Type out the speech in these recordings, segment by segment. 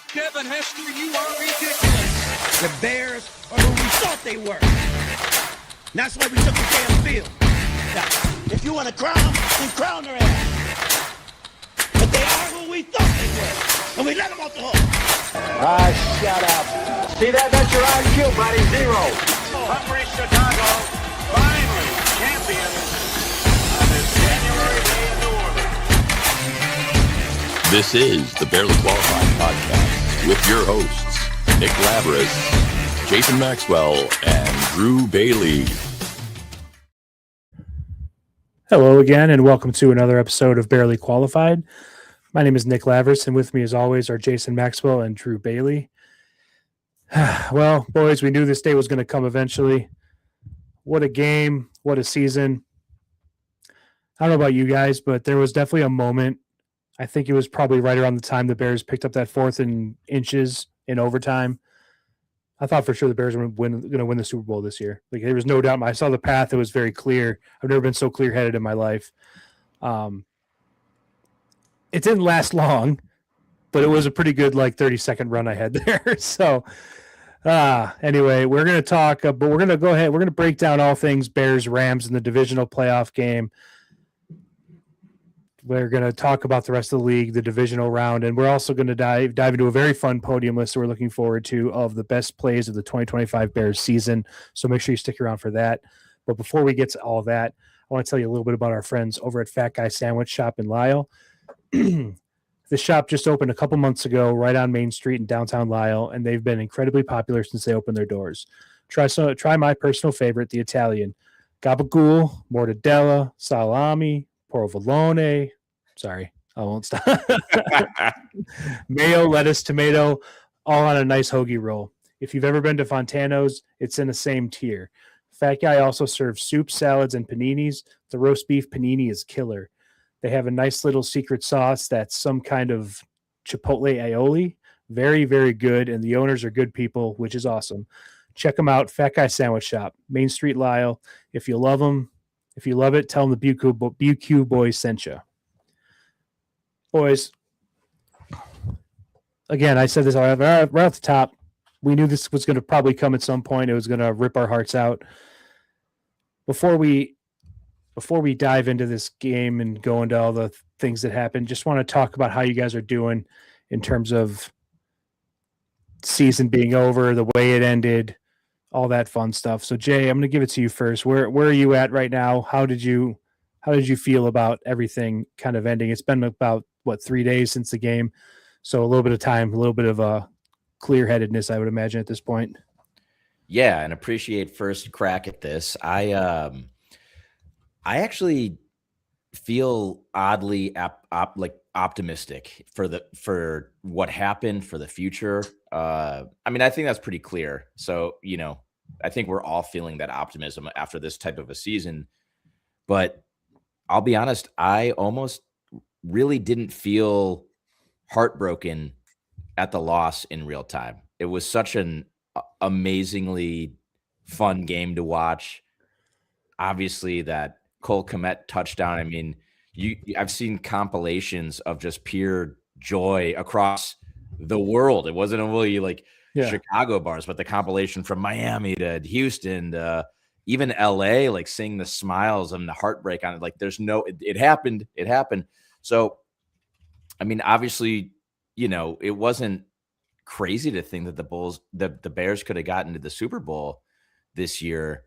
Kevin Hester, you are ridiculous. The Bears are who we thought they were. And that's why we took the damn field. Now, if you want to crown them, then crown their ass. But they are who we thought they were. And we let them off the hook. Shut up. See that? That's your IQ, buddy. 0. Hungry Chicago, finally champions on this January day in New Orleans. This is the Barely Qualified Podcast with your hosts, Nick Lavris, Jason Maxwell, and Drew Bailey. Hello again, and welcome to another episode of Barely Qualified. My name is Nick Lavris, and with me, as always, are Jason Maxwell and Drew Bailey. Well, boys, we knew this day was going to come eventually. What a game. What a season. I don't know about you guys, but there was definitely a moment. I think it was probably right around the time the Bears picked up that 4th and inches in overtime. I thought for sure the Bears were going to win the Super Bowl this year. Like, there was no doubt. I saw the path. It was very clear. I've never been so clear-headed in my life. It didn't last long, but it was a pretty good 30-second run I had there. So anyway, we're going to talk, but we're going to go ahead. We're going to break down all things Bears-Rams in the divisional playoff game. We're going to talk about the rest of the league, the divisional round, and we're also going to dive into a very fun podium list that we're looking forward to of the best plays of the 2025 Bears season. So make sure you stick around for that. But before we get to all that, I want to tell you a little bit about our friends over at Fat Guy Sandwich Shop in Lisle. The shop just opened a couple months ago right on Main Street in downtown Lisle, and they've been incredibly popular since they opened their doors. Try my personal favorite, the Italian. Gabagool, mortadella, salami, provolone. Sorry, I won't stop. Mayo, lettuce, tomato, all on a nice hoagie roll. If you've ever been to Fontano's, it's in the same tier. Fat Guy also serves soup, salads, and paninis. The roast beef panini is killer. They have a nice little secret sauce that's some kind of chipotle aioli. Very, very good, and the owners are good people, which is awesome. Check them out, Fat Guy Sandwich Shop, Main Street, Lisle. If you love them, if you love it, tell them the BQ Boys sent you. Boys, again, I said this right off the top. We knew this was going to probably come at some point. It was going to rip our hearts out. Before we dive into this game and go into all the things that happened, just want to talk about how you guys are doing in terms of season being over, the way it ended, all that fun stuff. So Jay, I'm going to give it to you first. Where are you at right now? How did you feel about everything kind of ending? It's been about 3 days since the game. So a little bit of time, a little bit of a clear-headedness, I would imagine at this point. Yeah. And appreciate first crack at this. I actually feel oddly optimistic for what happened, for the future. I think that's pretty clear. So, I think we're all feeling that optimism after this type of a season. But I'll be honest, I almost really didn't feel heartbroken at the loss in real time. It was such an amazingly fun game to watch. Obviously, that Cole Kmet touchdown. I've seen compilations of just pure joy across the world. It wasn't only Chicago bars, but the compilation from Miami to Houston to even LA, seeing the smiles and the heartbreak on it. It happened. It happened. So, obviously, it wasn't crazy to think that the Bears could have gotten to the Super Bowl this year.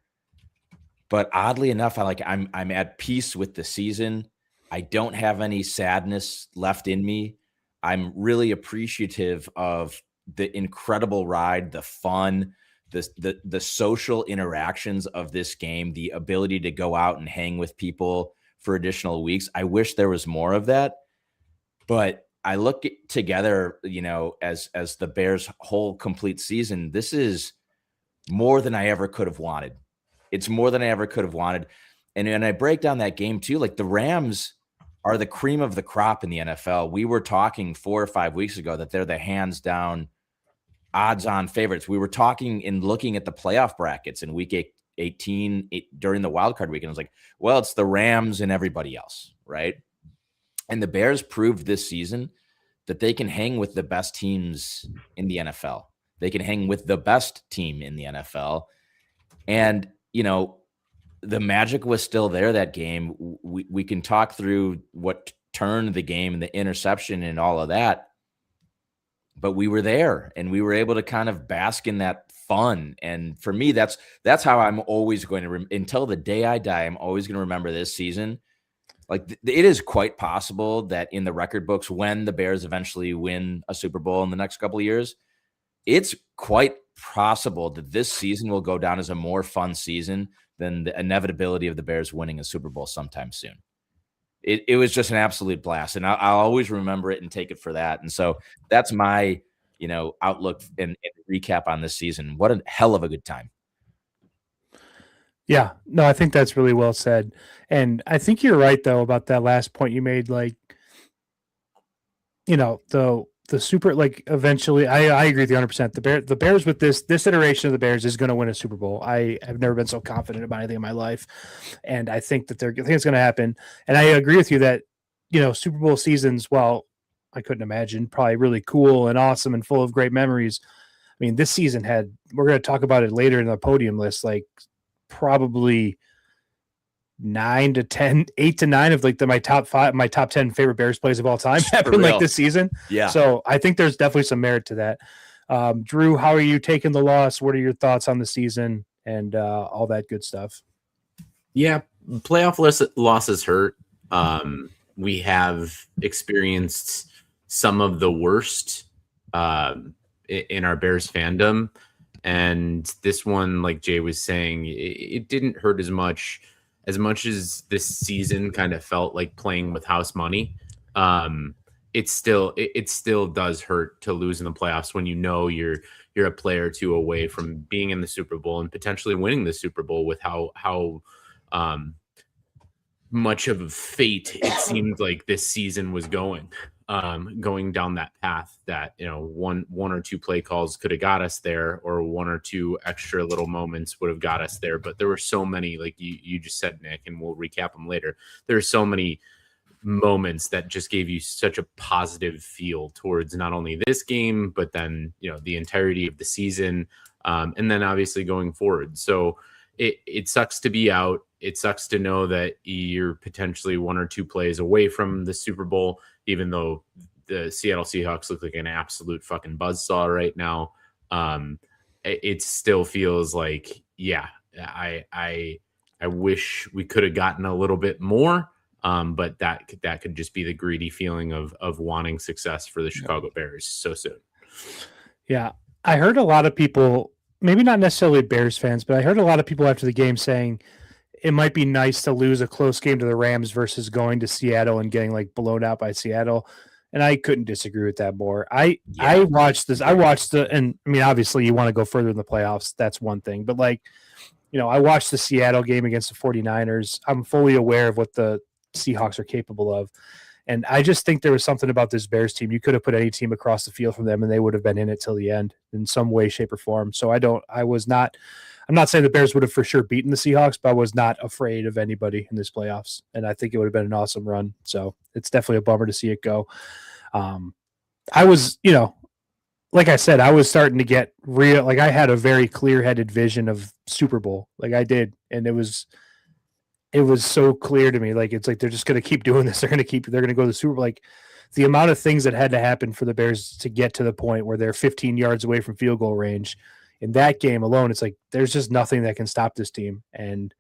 But oddly enough, I'm at peace with the season. I don't have any sadness left in me. I'm really appreciative of the incredible ride, the fun, the social interactions of this game, the ability to go out and hang with people for additional weeks. I wish there was more of that. But I look together, as the Bears' whole complete season, this is more than I ever could have wanted. It's more than I ever could have wanted. And I break down that game too. The Rams are the cream of the crop in the NFL. We were talking 4 or 5 weeks ago that they're the hands down odds-on favorites. We were talking and looking at the playoff brackets in week 18 during the wildcard weekend. I was like, well, it's the Rams and everybody else, right? And the Bears proved this season that they can hang with the best teams in the NFL. They can hang with the best team in the NFL. And, the magic was still there that game. We can talk through what turned the game and the interception and all of that, but we were there and we were able to kind of bask in that fun. And for me, that's how I'm always going to, until the day I die, I'm always going to remember this season. Like it is quite possible that in the record books, when the Bears eventually win a Super Bowl in the next couple of years, it's quite possible that this season will go down as a more fun season than the inevitability of the Bears winning a Super Bowl sometime soon. It was just an absolute blast, and I'll always remember it and take it for that. And so that's my, outlook and recap on this season. What a hell of a good time. Yeah, no, I think that's really well said. And I think you're right, though, about that last point you made. Like, the super, like, eventually, I agree with you 100%. The Bears with this iteration of the Bears is going to win a Super Bowl. I have never been so confident about anything in my life. And I think that I think it's going to happen. And I agree with you that, Super Bowl seasons, well, I couldn't imagine, probably really cool and awesome and full of great memories. I mean, this season we're going to talk about it later in the podium list, like, probably 9 to 10, 8 to 9 of like my top 10 favorite Bears plays of all time happened like this season. Yeah. So I think there's definitely some merit to that. Drew, how are you taking the loss? What are your thoughts on the season and all that good stuff? Yeah, playoff losses hurt. We have experienced some of the worst in our Bears fandom. And this one, like Jay was saying, it didn't hurt as much as this season kind of felt like playing with house money. It still does hurt to lose in the playoffs when you're a player or two away from being in the Super Bowl and potentially winning the Super Bowl with how much of a fate it seemed like this season was going down that path that, one or two play calls could have got us there, or one or two extra little moments would have got us there. But there were so many, like you just said, Nick, and we'll recap them later. There are so many moments that just gave you such a positive feel towards not only this game, but then, the entirety of the season. And then obviously going forward. So it sucks to be out. It sucks to know that you're potentially one or two plays away from the Super Bowl, even though the Seattle Seahawks look like an absolute fucking buzzsaw right now. It still feels like, yeah, I wish we could have gotten a little bit more, but that could just be the greedy feeling of wanting success for the Chicago Bears so soon. Yeah, I heard a lot of people, maybe not necessarily Bears fans, but I heard a lot of people after the game saying it might be nice to lose a close game to the Rams versus going to Seattle and getting like blown out by Seattle. And I couldn't disagree with that more. I watched this. And I mean, obviously you want to go further in the playoffs. That's one thing, but like, I watched the Seattle game against the 49ers. I'm fully aware of what the Seahawks are capable of. And I just think there was something about this Bears team. You could have put any team across the field from them and they would have been in it till the end in some way, shape, or form. So I'm not saying the Bears would have for sure beaten the Seahawks, but I was not afraid of anybody in this playoffs. And I think it would have been an awesome run. So it's definitely a bummer to see it go. I was, like I said, I was starting to get real. Like I had a very clear-headed vision of Super Bowl. Like I did. And it was so clear to me. Like, it's like, they're just going to keep doing this. They're going to go to the Super Bowl. Like the amount of things that had to happen for the Bears to get to the point where they're 15 yards away from field goal range in that game alone, it's like, there's just nothing that can stop this team. And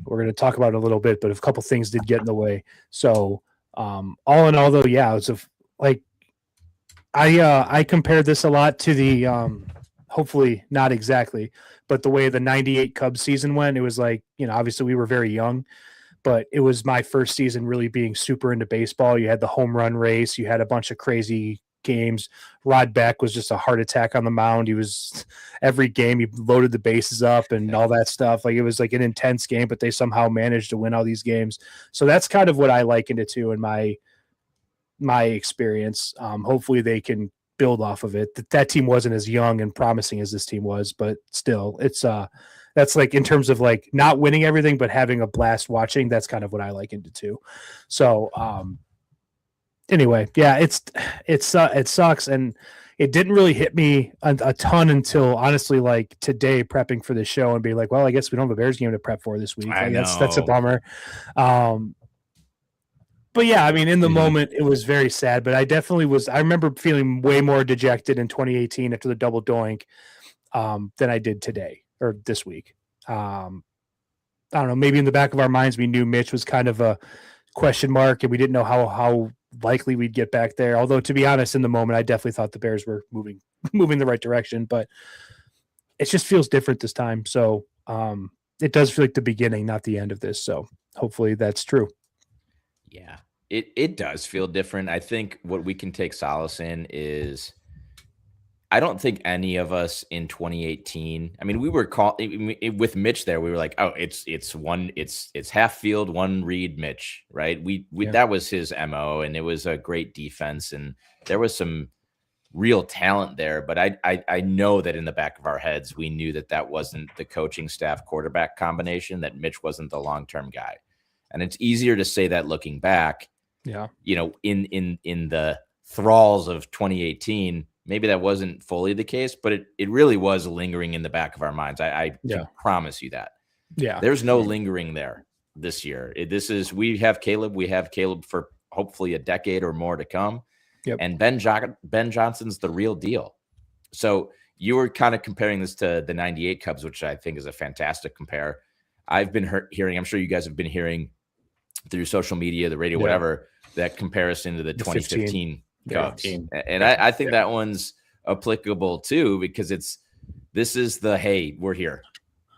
we're going to talk about it a little bit, but a couple things did get in the way. So all in all though, yeah, it's I compared this a lot to the, hopefully not exactly, but the way the 98 Cubs season went. It was like, obviously we were very young, but it was my first season really being super into baseball. You had the home run race. You had a bunch of crazy games. Rod Beck was just a heart attack on the mound. He was every game he loaded the bases up and all that stuff. Like it was like an intense game, but they somehow managed to win all these games. So that's kind of what I likened it to in my experience. Hopefully they can build off of it. That team wasn't as young and promising as this team was, but still it's that's like in terms of like not winning everything, but having a blast watching. That's kind of what I likened it to. So anyway, yeah, it sucks, and it didn't really hit me a ton until honestly, like today, prepping for the show and being like, well, I guess we don't have a Bears game to prep for this week. Like, that's a bummer. But yeah, I mean, in the moment, it was very sad. But I definitely was. I remember feeling way more dejected in 2018 after the double doink than I did today or this week. I don't know. Maybe in the back of our minds, we knew Mitch was kind of a question mark, and we didn't know how likely we'd get back there. Although, to be honest, in the moment, I definitely thought the Bears were moving the right direction. But it just feels different this time. So it does feel like the beginning, not the end of this. So hopefully that's true. Yeah, it does feel different. I think what we can take solace in is I don't think any of us in 2018. I mean, we were with Mitch there. We were like, oh, it's half field, one read, Mitch, right? That was his MO, and it was a great defense, and there was some real talent there. But I know that in the back of our heads, we knew that wasn't the coaching staff quarterback combination. That Mitch wasn't the long-term guy. And it's easier to say that looking back, in the thralls of 2018, maybe that wasn't fully the case, but it really was lingering in the back of our minds. I can promise you that. Yeah. There's no lingering there this year. We have Caleb for hopefully a decade or more to come. Yep. And Ben Johnson's the real deal. So you were kind of comparing this to the 98 Cubs, which I think is a fantastic compare. I've been hearing, I'm sure you guys have been hearing through social media, the radio, whatever, that comparison to the 2015 Cubs. And I think that one's applicable too, because this is the, hey, we're here,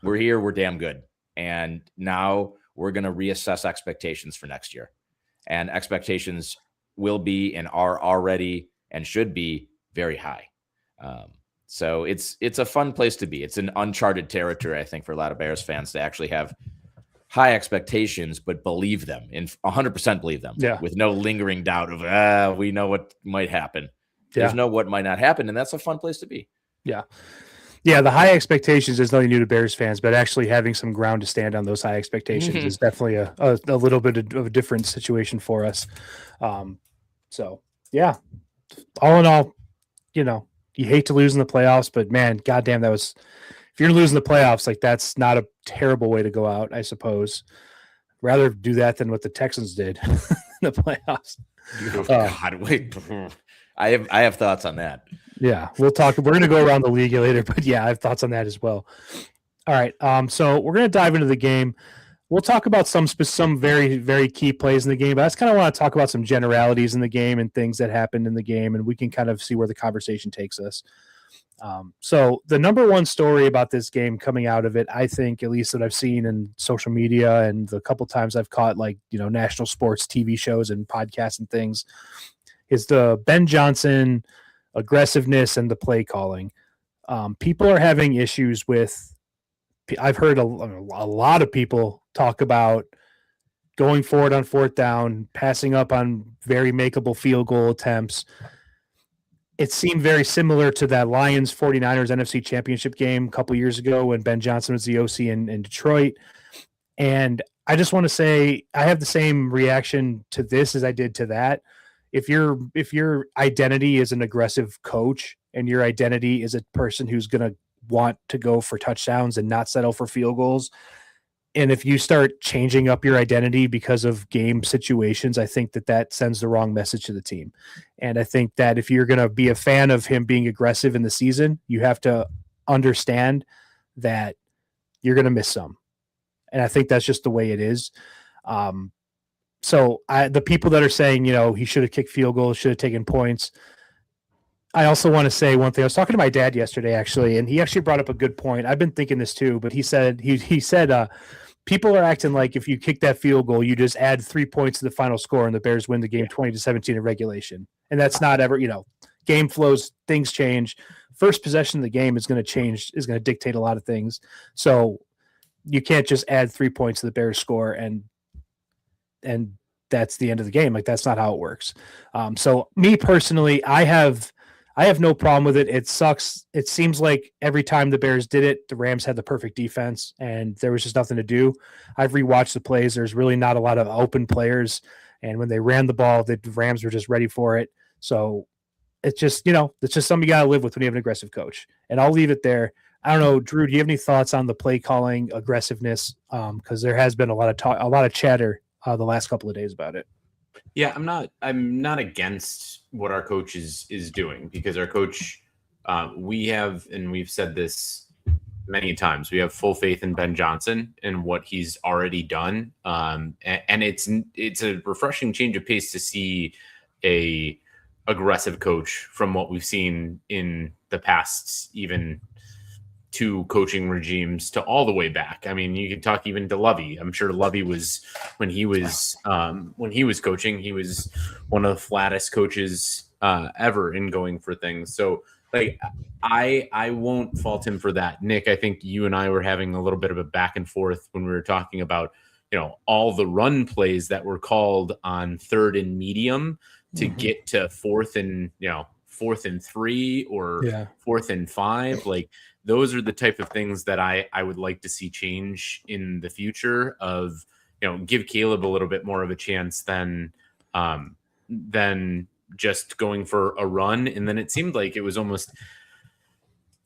we're damn good. And now we're going to reassess expectations for next year. And expectations will be and are already and should be very high. So it's a fun place to be. It's an uncharted territory, I think, for a lot of Bears fans to actually have high expectations, but believe them and 100% believe them with no lingering doubt of, we know what might happen. There's no what might not happen. And that's a fun place to be. Yeah. Yeah. The high expectations is nothing new to Bears fans, but actually having some ground to stand on those high expectations is definitely a little bit of a different situation for us. So yeah, all in all, you hate to lose in the playoffs, but man, goddamn, if you're losing the playoffs, like that's not a terrible way to go out, I suppose. Rather do that than what the Texans did in the playoffs. Oh, God, wait. I have thoughts on that. Yeah, we'll talk. We're going to go around the league later, but yeah, I have thoughts on that as well. All right. So we're going to dive into the game. We'll talk about some very, very key plays in the game, but I just kind of want to talk about some generalities in the game and things that happened in the game, and we can kind of see where the conversation takes us. So the number one story about this game coming out of it, I think, at least that I've seen in social media and the couple times I've caught national sports TV shows and podcasts and things, is the Ben Johnson aggressiveness and the play calling. People are having issues with, I've heard a lot of people talk about going forward on fourth down, passing up on very makeable field goal attempts. It seemed very similar to that Lions 49ers NFC Championship game a couple years ago when Ben Johnson was the OC in Detroit. And I just want to say I have the same reaction to this as I did to that. If your identity is an aggressive coach and your identity is a person who's going to want to go for touchdowns and not settle for field goals, and if you start changing up your identity because of game situations, I think that sends the wrong message to the team. And I think that if you're going to be a fan of him being aggressive in the season, you have to understand that you're going to miss some. And I think that's just the way it is. So the people that are saying, he should have kicked field goals, should have taken points. I also want to say one thing. I was talking to my dad yesterday, actually, and he actually brought up a good point. I've been thinking this too, but he said, people are acting like if you kick that field goal, you just add 3 points to the final score and the Bears win the game 20-17 in regulation. And that's not ever, game flows, things change. First possession of the game is going to dictate a lot of things. So you can't just add 3 points to the Bears score and that's the end of the game. Like, that's not how it works. So me personally, I have no problem with it. It sucks. It seems like every time the Bears did it, the Rams had the perfect defense and there was just nothing to do. I've rewatched the plays. There's really not a lot of open players. And when they ran the ball, the Rams were just ready for it. So it's just, it's just something you got to live with when you have an aggressive coach. And I'll leave it there. I don't know, Drew, do you have any thoughts on the play calling aggressiveness? Because there has been a lot of talk, a lot of chatter the last couple of days about it. Yeah, I'm not against what our coach is doing, because our coach, we've said this many times, we have full faith in Ben Johnson and what he's already done. And it's a refreshing change of pace to see a aggressive coach from what we've seen in the past, even 2 coaching regimes to all the way back. I mean, you can talk even to Lovey. I'm sure Lovey was, when he was coaching, he was one of the flattest coaches ever in going for things. So like, I won't fault him for that. Nick, I think you and I were having a little bit of a back and forth when we were talking about, all the run plays that were called on 3rd and medium to get to 4th and 3 or 4th and 5. Like, those are the type of things that I would like to see change in the future, of, give Caleb a little bit more of a chance than just going for a run. And then it seemed like it was almost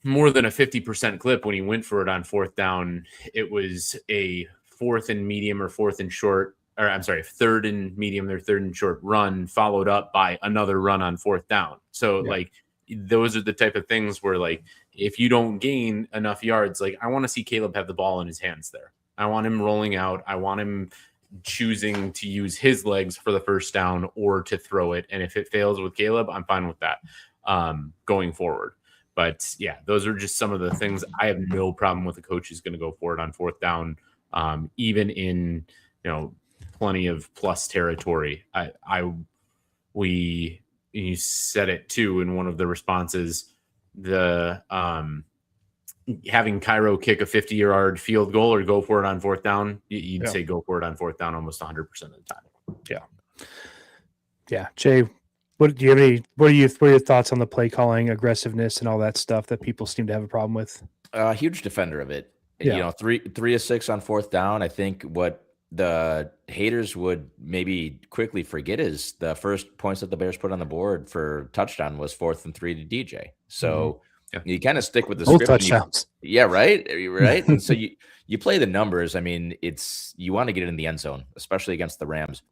more than a 50% clip when he went for it on 4th down. It was a 4th and medium or 4th and short, or I'm sorry, 3rd and medium or 3rd and short run, followed up by another run on 4th down. So like, those are the type of things where, like, if you don't gain enough yards, like, I want to see Caleb have the ball in his hands there. I want him rolling out. I want him choosing to use his legs for the first down or to throw it. And if it fails with Caleb, I'm fine with that going forward. But yeah, those are just some of the things. I have no problem with the coach who's going to go for it on 4th down, even in, plenty of plus territory. You said it too in one of the responses, the having Cairo kick a 50-yard field goal or go for it on 4th down. You'd say go for it on 4th down almost 100% of the time. Yeah. Jay, what are your thoughts on the play calling, aggressiveness, and all that stuff that people seem to have a problem with? Huge defender of it. 3 of 6 on 4th down. I think what the haters would maybe quickly forget is the first points that the Bears put on the board for touchdown was 4th and 3 to DJ. So you kind of stick with the both script. Touchdowns. Right. And so you play the numbers. I mean, you want to get it in the end zone, especially against the Rams.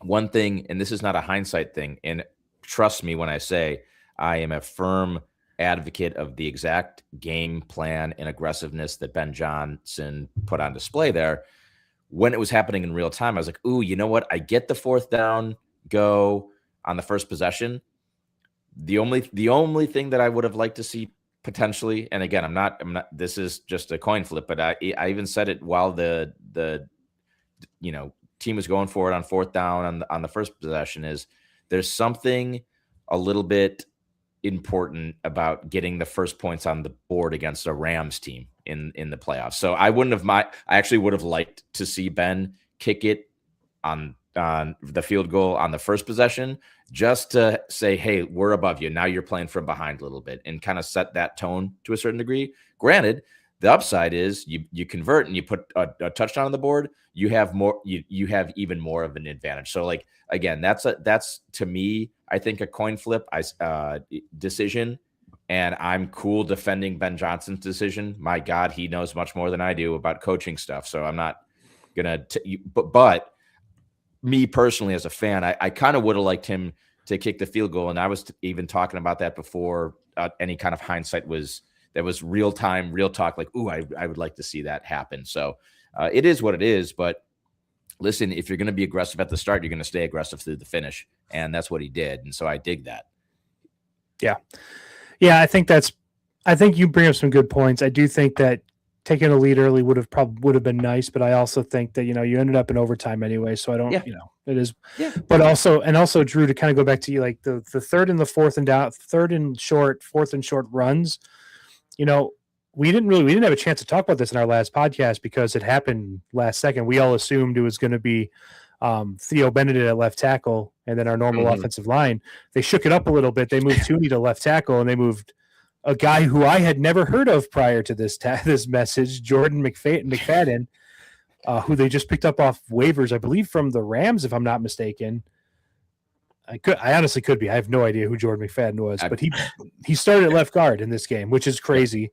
One thing, and this is not a hindsight thing, and trust me when I say I am a firm advocate of the exact game plan and aggressiveness that Ben Johnson put on display there. When it was happening in real time, I was like, ooh, you know what? I get the 4th down go on the first possession. The only thing that I would have liked to see potentially, and again, I'm not, this is just a coin flip, but I even said it while the team was going for it on 4th down on the first possession, is there's something a little bit important about getting the first points on the board against a Rams team in the playoffs. So I actually would have liked to see Ben kick it on the field goal on the first possession, just to say, hey, we're above you. Now you're playing from behind a little bit and kind of set that tone to a certain degree. Granted, the upside is you convert and you put a touchdown on the board, you have more, you have even more of an advantage. So like, again, that's to me, I think a coin flip decision, and I'm cool defending Ben Johnson's decision. My God, he knows much more than I do about coaching stuff. So I'm not gonna, but me personally as a fan, I kind of would have liked him to kick the field goal. And I was even talking about that before any kind of hindsight that was real time, real talk. Like, ooh, I would like to see that happen. So it is what it is. But listen, if you're going to be aggressive at the start, you're going to stay aggressive through the finish. And that's what he did. And so I dig that. Yeah. Yeah. I think you bring up some good points. I do think that taking a lead early would have been nice, but I also think that, you ended up in overtime anyway. So I don't, it is, but also Drew, to kind of go back to you, like the 3rd and the 4th and down, 3rd and short, 4th and short runs, we didn't have a chance to talk about this in our last podcast because it happened last second. We all assumed it was going to be Theo Benedict at left tackle and then our normal offensive line. They shook it up a little bit. They moved Tooney to left tackle, and they moved a guy who I had never heard of prior to this message, Jordan McFadden. who they just picked up off waivers, I believe, from the Rams, if I'm not mistaken. I honestly could be. I have no idea who Jordan McFadden was, but he started at left guard in this game, which is crazy.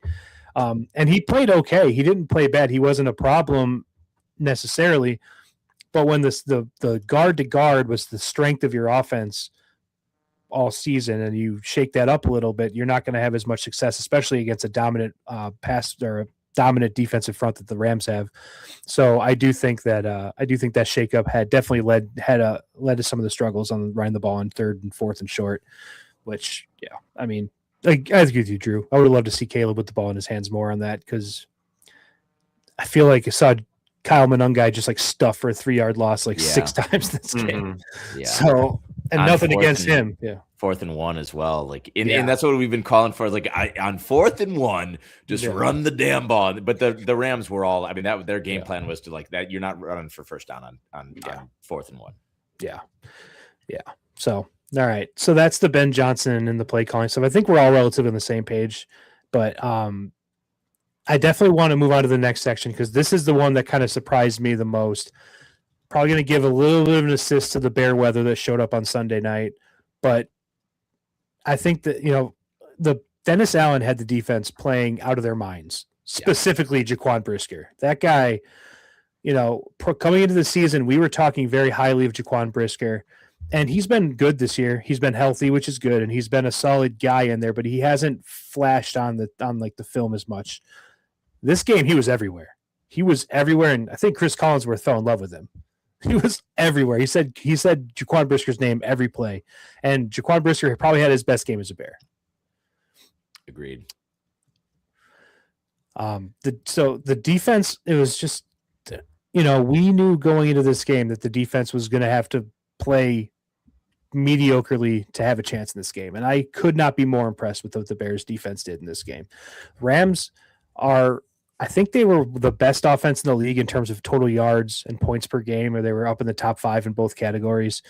And he played okay. He didn't play bad. He wasn't a problem necessarily. But when the guard to guard was the strength of your offense all season, and you shake that up a little bit, you're not going to have as much success, especially against a dominant pass or a dominant defensive front that the Rams have. So I do think that shakeup had definitely led to some of the struggles on running the ball on 3rd and 4th and short. Which, yeah, I mean, I agree with you, Drew. I would love to see Caleb with the ball in his hands more on that, because I feel like I saw Kyle Monungai just like stuff for a 3-yard loss 6 times this game. Yeah. So, and On nothing against him. Yeah. 4th and 1 as well. And that's what we've been calling for. On 4th and 1, just run the damn ball. But the Rams were all, I mean, that their game plan was to that. You're not running for first down on 4th and 1. Yeah. Yeah. So, all right. So that's the Ben Johnson and the play calling stuff. I think we're all relatively on the same page, but I definitely want to move on to the next section, because this is the one that kind of surprised me the most. Probably going to give a little bit of an assist to the Bear weather that showed up on Sunday night, but I think that, the Dennis Allen had the defense playing out of their minds, specifically Jaquan Brisker. That guy, coming into the season, we were talking very highly of Jaquan Brisker, and he's been good this year. He's been healthy, which is good, and he's been a solid guy in there, but he hasn't flashed on the film as much. This game, he was everywhere. And I think Chris Collinsworth fell in love with him. He was everywhere. He said Jaquan Brisker's name every play, and Jaquan Brisker probably had his best game as a Bear. Agreed. The defense, it was just, we knew going into this game that the defense was going to have to play mediocrely to have a chance in this game, and I could not be more impressed with what the Bears defense did in this game. Rams I think they were the best offense in the league in terms of total yards and points per game, or they were up in the top 5 in both categories.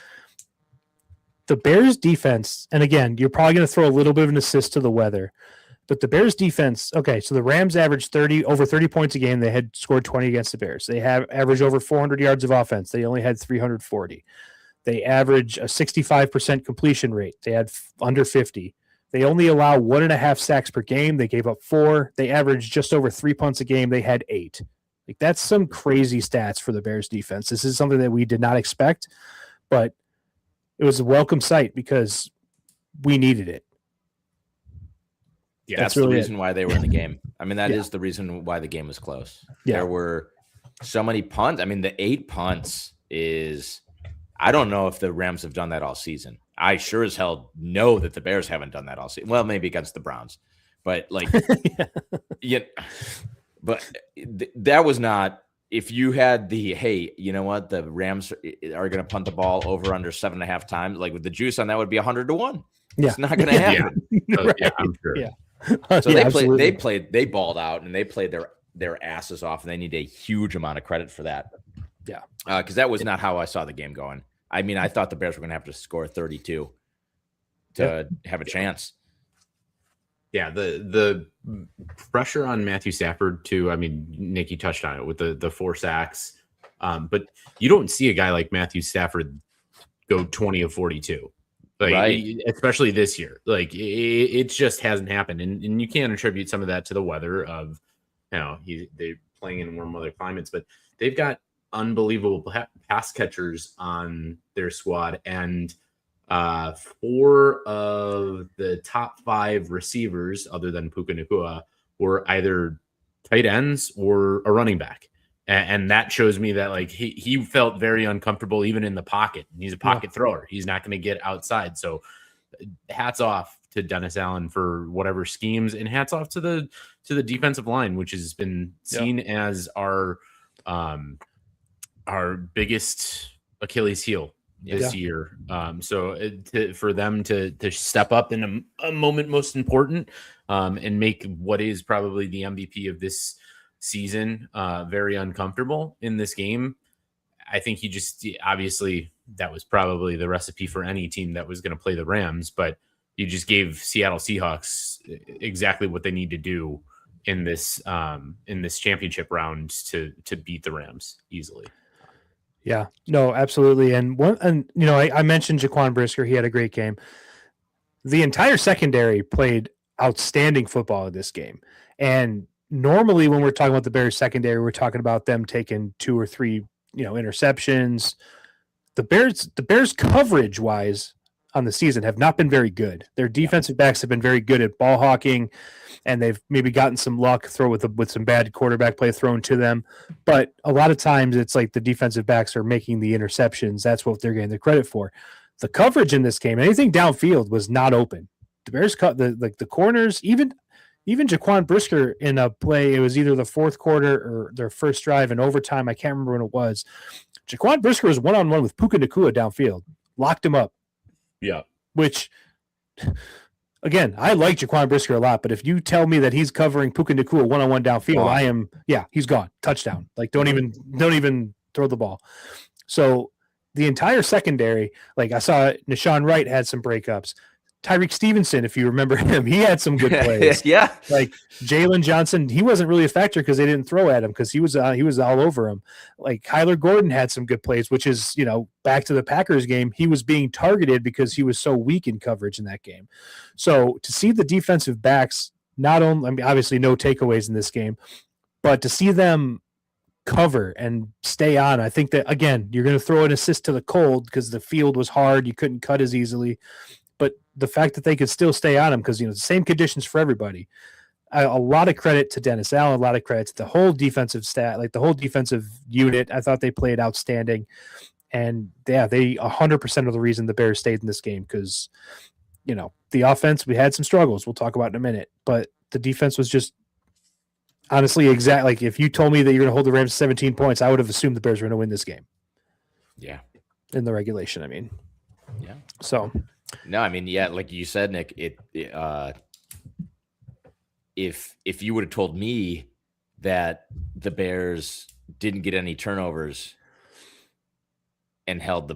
The Bears defense, and again, you're probably going to throw a little bit of an assist to the weather, but the Bears defense, okay, so the Rams averaged over 30 points a game. They had scored 20 against the Bears. They have averaged over 400 yards of offense. They only had 340. They average a 65% completion rate. They had under 50. They only allow 1.5 sacks per game. They gave up 4. They averaged just over 3 punts a game. They had 8. That's some crazy stats for the Bears defense. This is something that we did not expect, but it was a welcome sight because we needed it. Yeah, that's really the reason why they were in the game. I mean, that is the reason why the game was close. Yeah. There were so many punts. I mean, the 8 punts is, I don't know if the Rams have done that all season. I sure as hell know that the Bears haven't done that all season. Well, maybe against the Browns, but that was not, if you had hey, you know what? The Rams are going to punt the ball over under 7.5 times. With the juice on that would be 100-1. Yeah. It's not going to happen. Right. Yeah, I'm sure. Yeah. So they balled out and they played their asses off, and they need a huge amount of credit for that. Yeah. Because that was not how I saw the game going. I mean, I thought the Bears were going to have to score 32 to have a chance. Yeah, the pressure on Matthew Stafford too. I mean, Nicky touched on it with the 4 sacks, but you don't see a guy like Matthew Stafford go 20 of 42, right? Especially this year. It just hasn't happened, and you can attribute some of that to the weather of, they're playing in warm weather climates, but they've got unbelievable pass catchers on their squad, and 4 of the top 5 receivers, other than Puka Nacua, were either tight ends or a running back, and that shows me that he felt very uncomfortable even in the pocket. He's a pocket thrower. He's not going to get outside. So hats off to Dennis Allen for whatever schemes, and hats off to the defensive line, which has been seen as our biggest Achilles heel this year. So for them to step up in a moment most important, and make what is probably the MVP of this season very uncomfortable in this game. I think obviously that was probably the recipe for any team that was going to play the Rams, but you just gave Seattle Seahawks exactly what they need to do in this championship round to beat the Rams easily. Yeah, no, absolutely. And I mentioned Jaquan Brisker. He had a great game. The entire secondary played outstanding football in this game. And normally when we're talking about the Bears secondary, we're talking about them taking 2 or 3, interceptions. The Bears coverage wise on the season have not been very good. Their defensive backs have been very good at ball hawking, and they've maybe gotten some luck with some bad quarterback play thrown to them. But a lot of times it's like the defensive backs are making the interceptions. That's what they're getting the credit for. The coverage in this game, anything downfield was not open. The Bears cut the corners, even Jaquan Brisker in a play. It was either the fourth quarter or their first drive in overtime. I can't remember when it was. Jaquan Brisker was one-on-one with Puka Nacua downfield, locked him up. Yeah. Which, again, I like Jaquan Brisker a lot, but if you tell me that he's covering Puka Nacua one-on-one downfield, he's gone. Touchdown. Like, don't even throw the ball. So the entire secondary, like I saw Nashawn Wright had some breakups. Tyreek Stevenson, if you remember him, he had some good plays. Yeah. Like Jalen Johnson, he wasn't really a factor because they didn't throw at him because he was all over him. Like Kyler Gordon had some good plays, which is, back to the Packers game, he was being targeted because he was so weak in coverage in that game. So to see the defensive backs, not only, obviously no takeaways in this game, but to see them cover and stay on, I think that, again, you're going to throw an assist to the cold because the field was hard. You couldn't cut as easily. But the fact that they could still stay on him because, the same conditions for everybody. A lot of credit to Dennis Allen, a lot of credit to the whole defensive like the whole defensive unit. I thought they played outstanding. And, they 100% of the reason the Bears stayed in this game because, the offense, we had some struggles. We'll talk about in a minute. But the defense was just honestly exact. Like, if you told me that you're going to hold the Rams to 17 points, I would have assumed the Bears were going to win this game. Yeah. In the regulation, Yeah. So – no, like you said, Nick, if you would have told me that the Bears didn't get any turnovers and held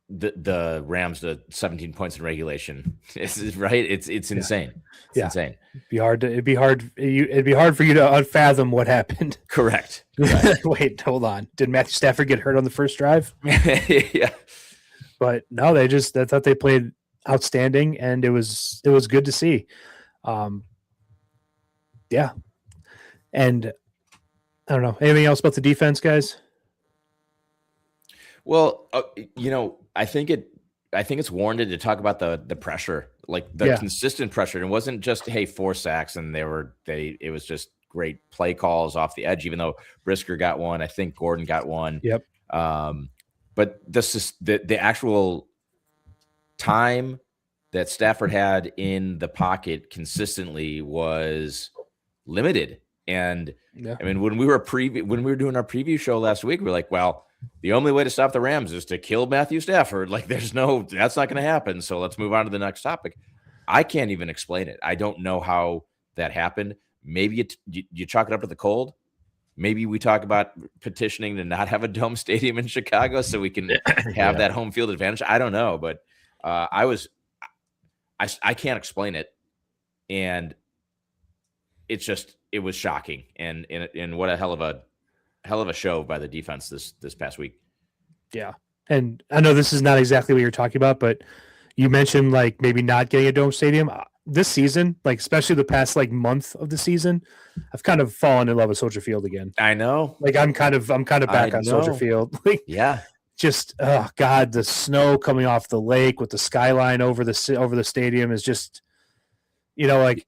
the Rams to 17 points in regulation, right? It's insane. It's insane. It'd be hard for you to unfathom what happened. Correct. Wait, hold on. Did Matthew Stafford get hurt on the first drive? Yeah. But no, I thought they played outstanding, and it was good to see. Yeah. And I don't know. Anything else about the defense, guys? Well, I think it's warranted to talk about the pressure, like the consistent pressure. It wasn't just, hey, 4 sacks and it was just great play calls off the edge, even though Brisker got one. I think Gordon got one. Yep. But this is the actual time that Stafford had in the pocket consistently was limited. And when we were doing our preview show last week, we were like, well, the only way to stop the Rams is to kill Matthew Stafford. Like, that's not going to happen. So let's move on to the next topic. I can't even explain it. I don't know how that happened. Maybe you chalk it up to the cold. Maybe we talk about petitioning to not have a dome stadium in Chicago so we can have that home field advantage. I don't know, but I can't explain it, and it was shocking, and what a hell of a show by the defense this past week. Yeah, and I know this is not exactly what you're talking about, but you mentioned like maybe not getting a dome stadium. This season, like especially the past like month of the season, I've kind of fallen in love with Soldier Field again. I know. Like I'm kind of back on Soldier Field. Like, yeah. Just oh god, the snow coming off the lake with the skyline over the stadium is just, like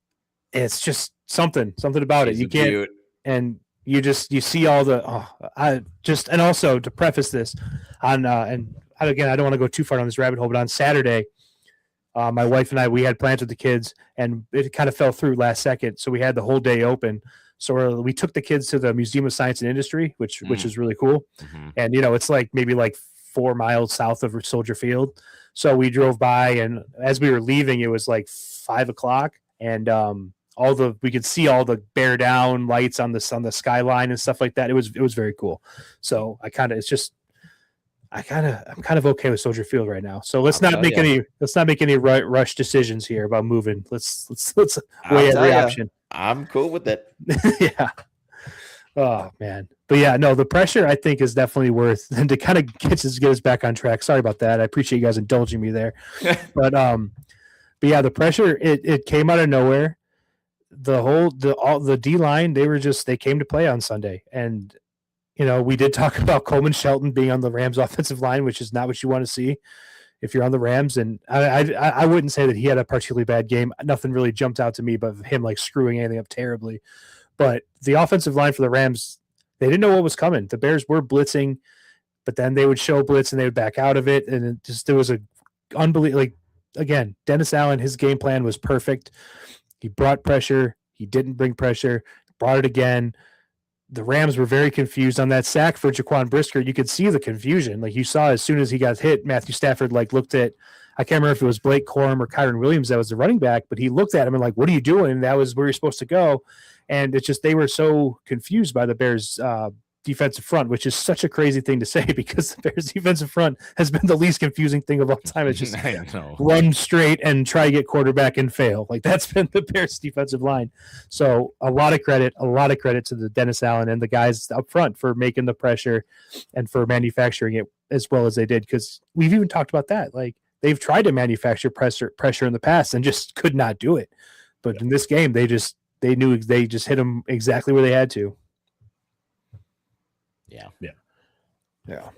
it's just something about it. You can't, cute. And you see all the and also to preface this on and again, I don't want to go too far down this rabbit hole, but on Saturday. My wife and we had plans with the kids, and it kind of fell through last second. So we had the whole day open. So we took the kids to the Museum of Science and Industry, which is really cool. Mm-hmm. And, it's like maybe like 4 miles south of Soldier Field. So we drove by, and as we were leaving, it was like 5:00, and we could see all the bear down lights on the skyline and stuff like that. It was very cool. So I'm kind of okay with Soldier Field right now. So let's not make any rush decisions here about moving. Let's weigh every option. I'm cool with it. Yeah. Oh man. But yeah, no, the pressure I think is definitely worth, and to kind of get us back on track. Sorry about that. I appreciate you guys indulging me there. But yeah, the pressure it came out of nowhere. The D line, they came to play on Sunday. And we did talk about Coleman Shelton being on the Rams offensive line, which is not what you want to see if you're on the Rams. And I wouldn't say that he had a particularly bad game. Nothing really jumped out to me but him like screwing anything up terribly. But the offensive line for the Rams, they didn't know what was coming. The Bears were blitzing, but then they would show blitz and they would back out of it. And there was a unbelievable, like, again, Dennis Allen, his game plan was perfect. He brought pressure. He didn't bring pressure, brought it again. The Rams were very confused on that sack for Jaquan Brisker. You could see the confusion. Like you saw as soon as he got hit, Matthew Stafford looked at, I can't remember if it was Blake Corum or Kyron Williams that was the running back, but he looked at him and what are you doing? And that was where you're supposed to go. And it's just they were so confused by the Bears' defensive front, which is such a crazy thing to say because the Bears' defensive front has been the least confusing thing of all time. It's just run straight and try to get quarterback and fail. That's been the Bears' defensive line. So a lot of credit to the Dennis Allen and the guys up front for making the pressure and for manufacturing it as well as they did. Because we've even talked about that. They've tried to manufacture pressure in the past and just could not do it. But in this game, they knew they just hit them exactly where they had to. Yeah.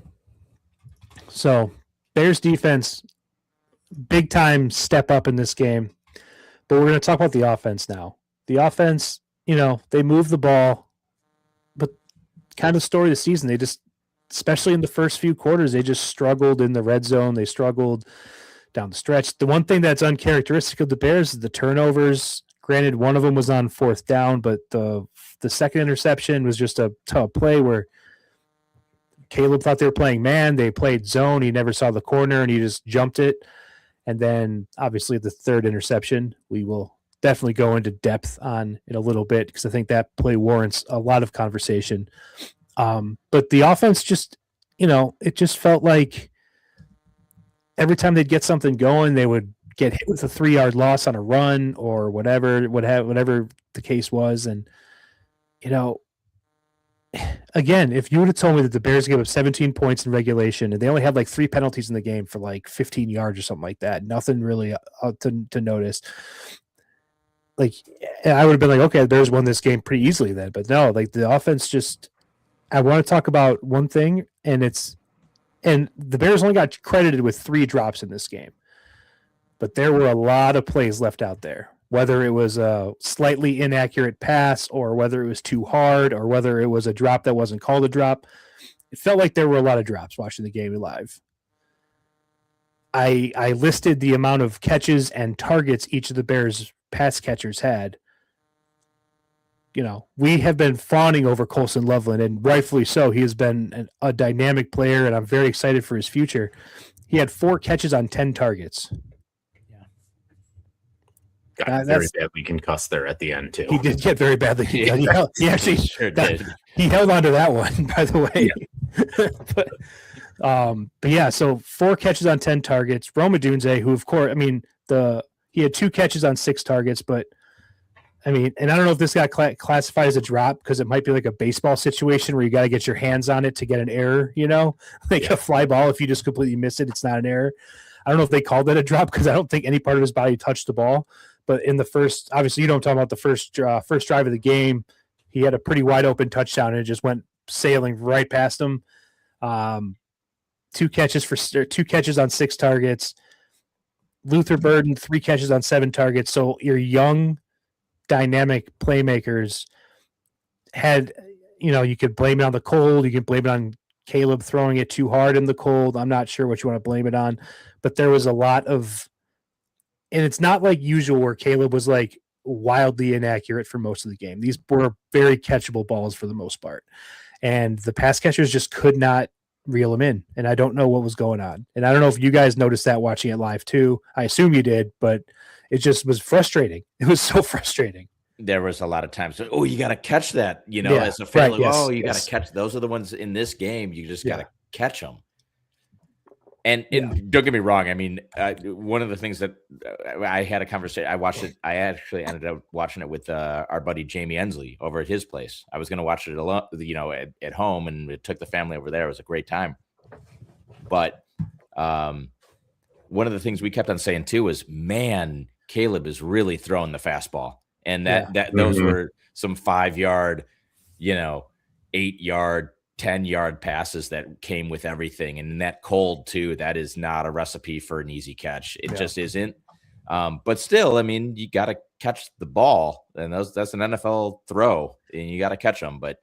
So Bears defense, big time step up in this game. But we're going to talk about the offense now. The offense, they move the ball, but kind of story of the season, they just, especially in the first few quarters, they just struggled in the red zone. They struggled down the stretch. The one thing that's uncharacteristic of the Bears is the turnovers. Granted, one of them was on fourth down, but the second interception was just a tough play where Caleb thought they were playing man. They played zone. He never saw the corner, and he just jumped it. And then, obviously, the third interception, we will definitely go into depth on in a little bit because I think that play warrants a lot of conversation. But the offense just, it just felt like every time they'd get something going, they would get hit with a 3-yard loss on a run or whatever the case was. And, again, if you would have told me that the Bears gave up 17 points in regulation and they only had 3 penalties in the game for 15 yards or something like that, nothing really to notice. I would have been okay, the Bears won this game pretty easily then. But no, the offense just, I want to talk about one thing, and the Bears only got credited with 3 drops in this game. But there were a lot of plays left out there, whether it was a slightly inaccurate pass or whether it was too hard or whether it was a drop that wasn't called a drop. It felt like there were a lot of drops watching the game live. I listed the amount of catches and targets each of the Bears pass catchers had. We have been fawning over Colson Loveland, and rightfully so. He has been a dynamic player, and I'm very excited for his future. He had 4 catches on 10 targets. Got very badly concussed there at the end too. He did get very badly concussed. He actually sure did. He held on to that one, by the way. Yeah. But yeah, so 4 catches on 10 targets. Rome Odunze, who of course, he had 2 catches on 6 targets, but and I don't know if this got classified as a drop because it might be like a baseball situation where you got to get your hands on it to get an error, a fly ball. If you just completely miss it, it's not an error. I don't know if they called that a drop because I don't think any part of his body touched the ball. But in the first, obviously, you don't talk about the first drive of the game. He had a pretty wide open touchdown and it just went sailing right past him. 2 catches on 6 targets. Luther Burden 3 catches on 7 targets. So your young, dynamic playmakers had, you could blame it on the cold. You could blame it on Caleb throwing it too hard in the cold. I'm not sure what you want to blame it on, but there was a lot of. And it's not like usual where Caleb was wildly inaccurate for most of the game. These were very catchable balls for the most part. And the pass catchers just could not reel them in. And I don't know what was going on. And I don't know if you guys noticed that watching it live too. I assume you did, but it just was frustrating. It was so frustrating. There was a lot of times, you got to catch that, as a fan. Right, yes, you got to catch. Those are the ones in this game. You just got to catch them. And don't get me wrong. I mean, one of the things that I had a conversation, I watched it. I actually ended up watching it with our buddy Jamie Ensley over at his place. I was going to watch it alone, at home, and it took the family over there. It was a great time. But one of the things we kept on saying too was, man, Caleb is really throwing the fastball, and those were some 5-yard, 8-yard. 10-yard passes that came with everything. And in that cold too, that is not a recipe for an easy catch. It just isn't. But still, I mean, you got to catch the ball, and that's an NFL throw, and you got to catch them. But,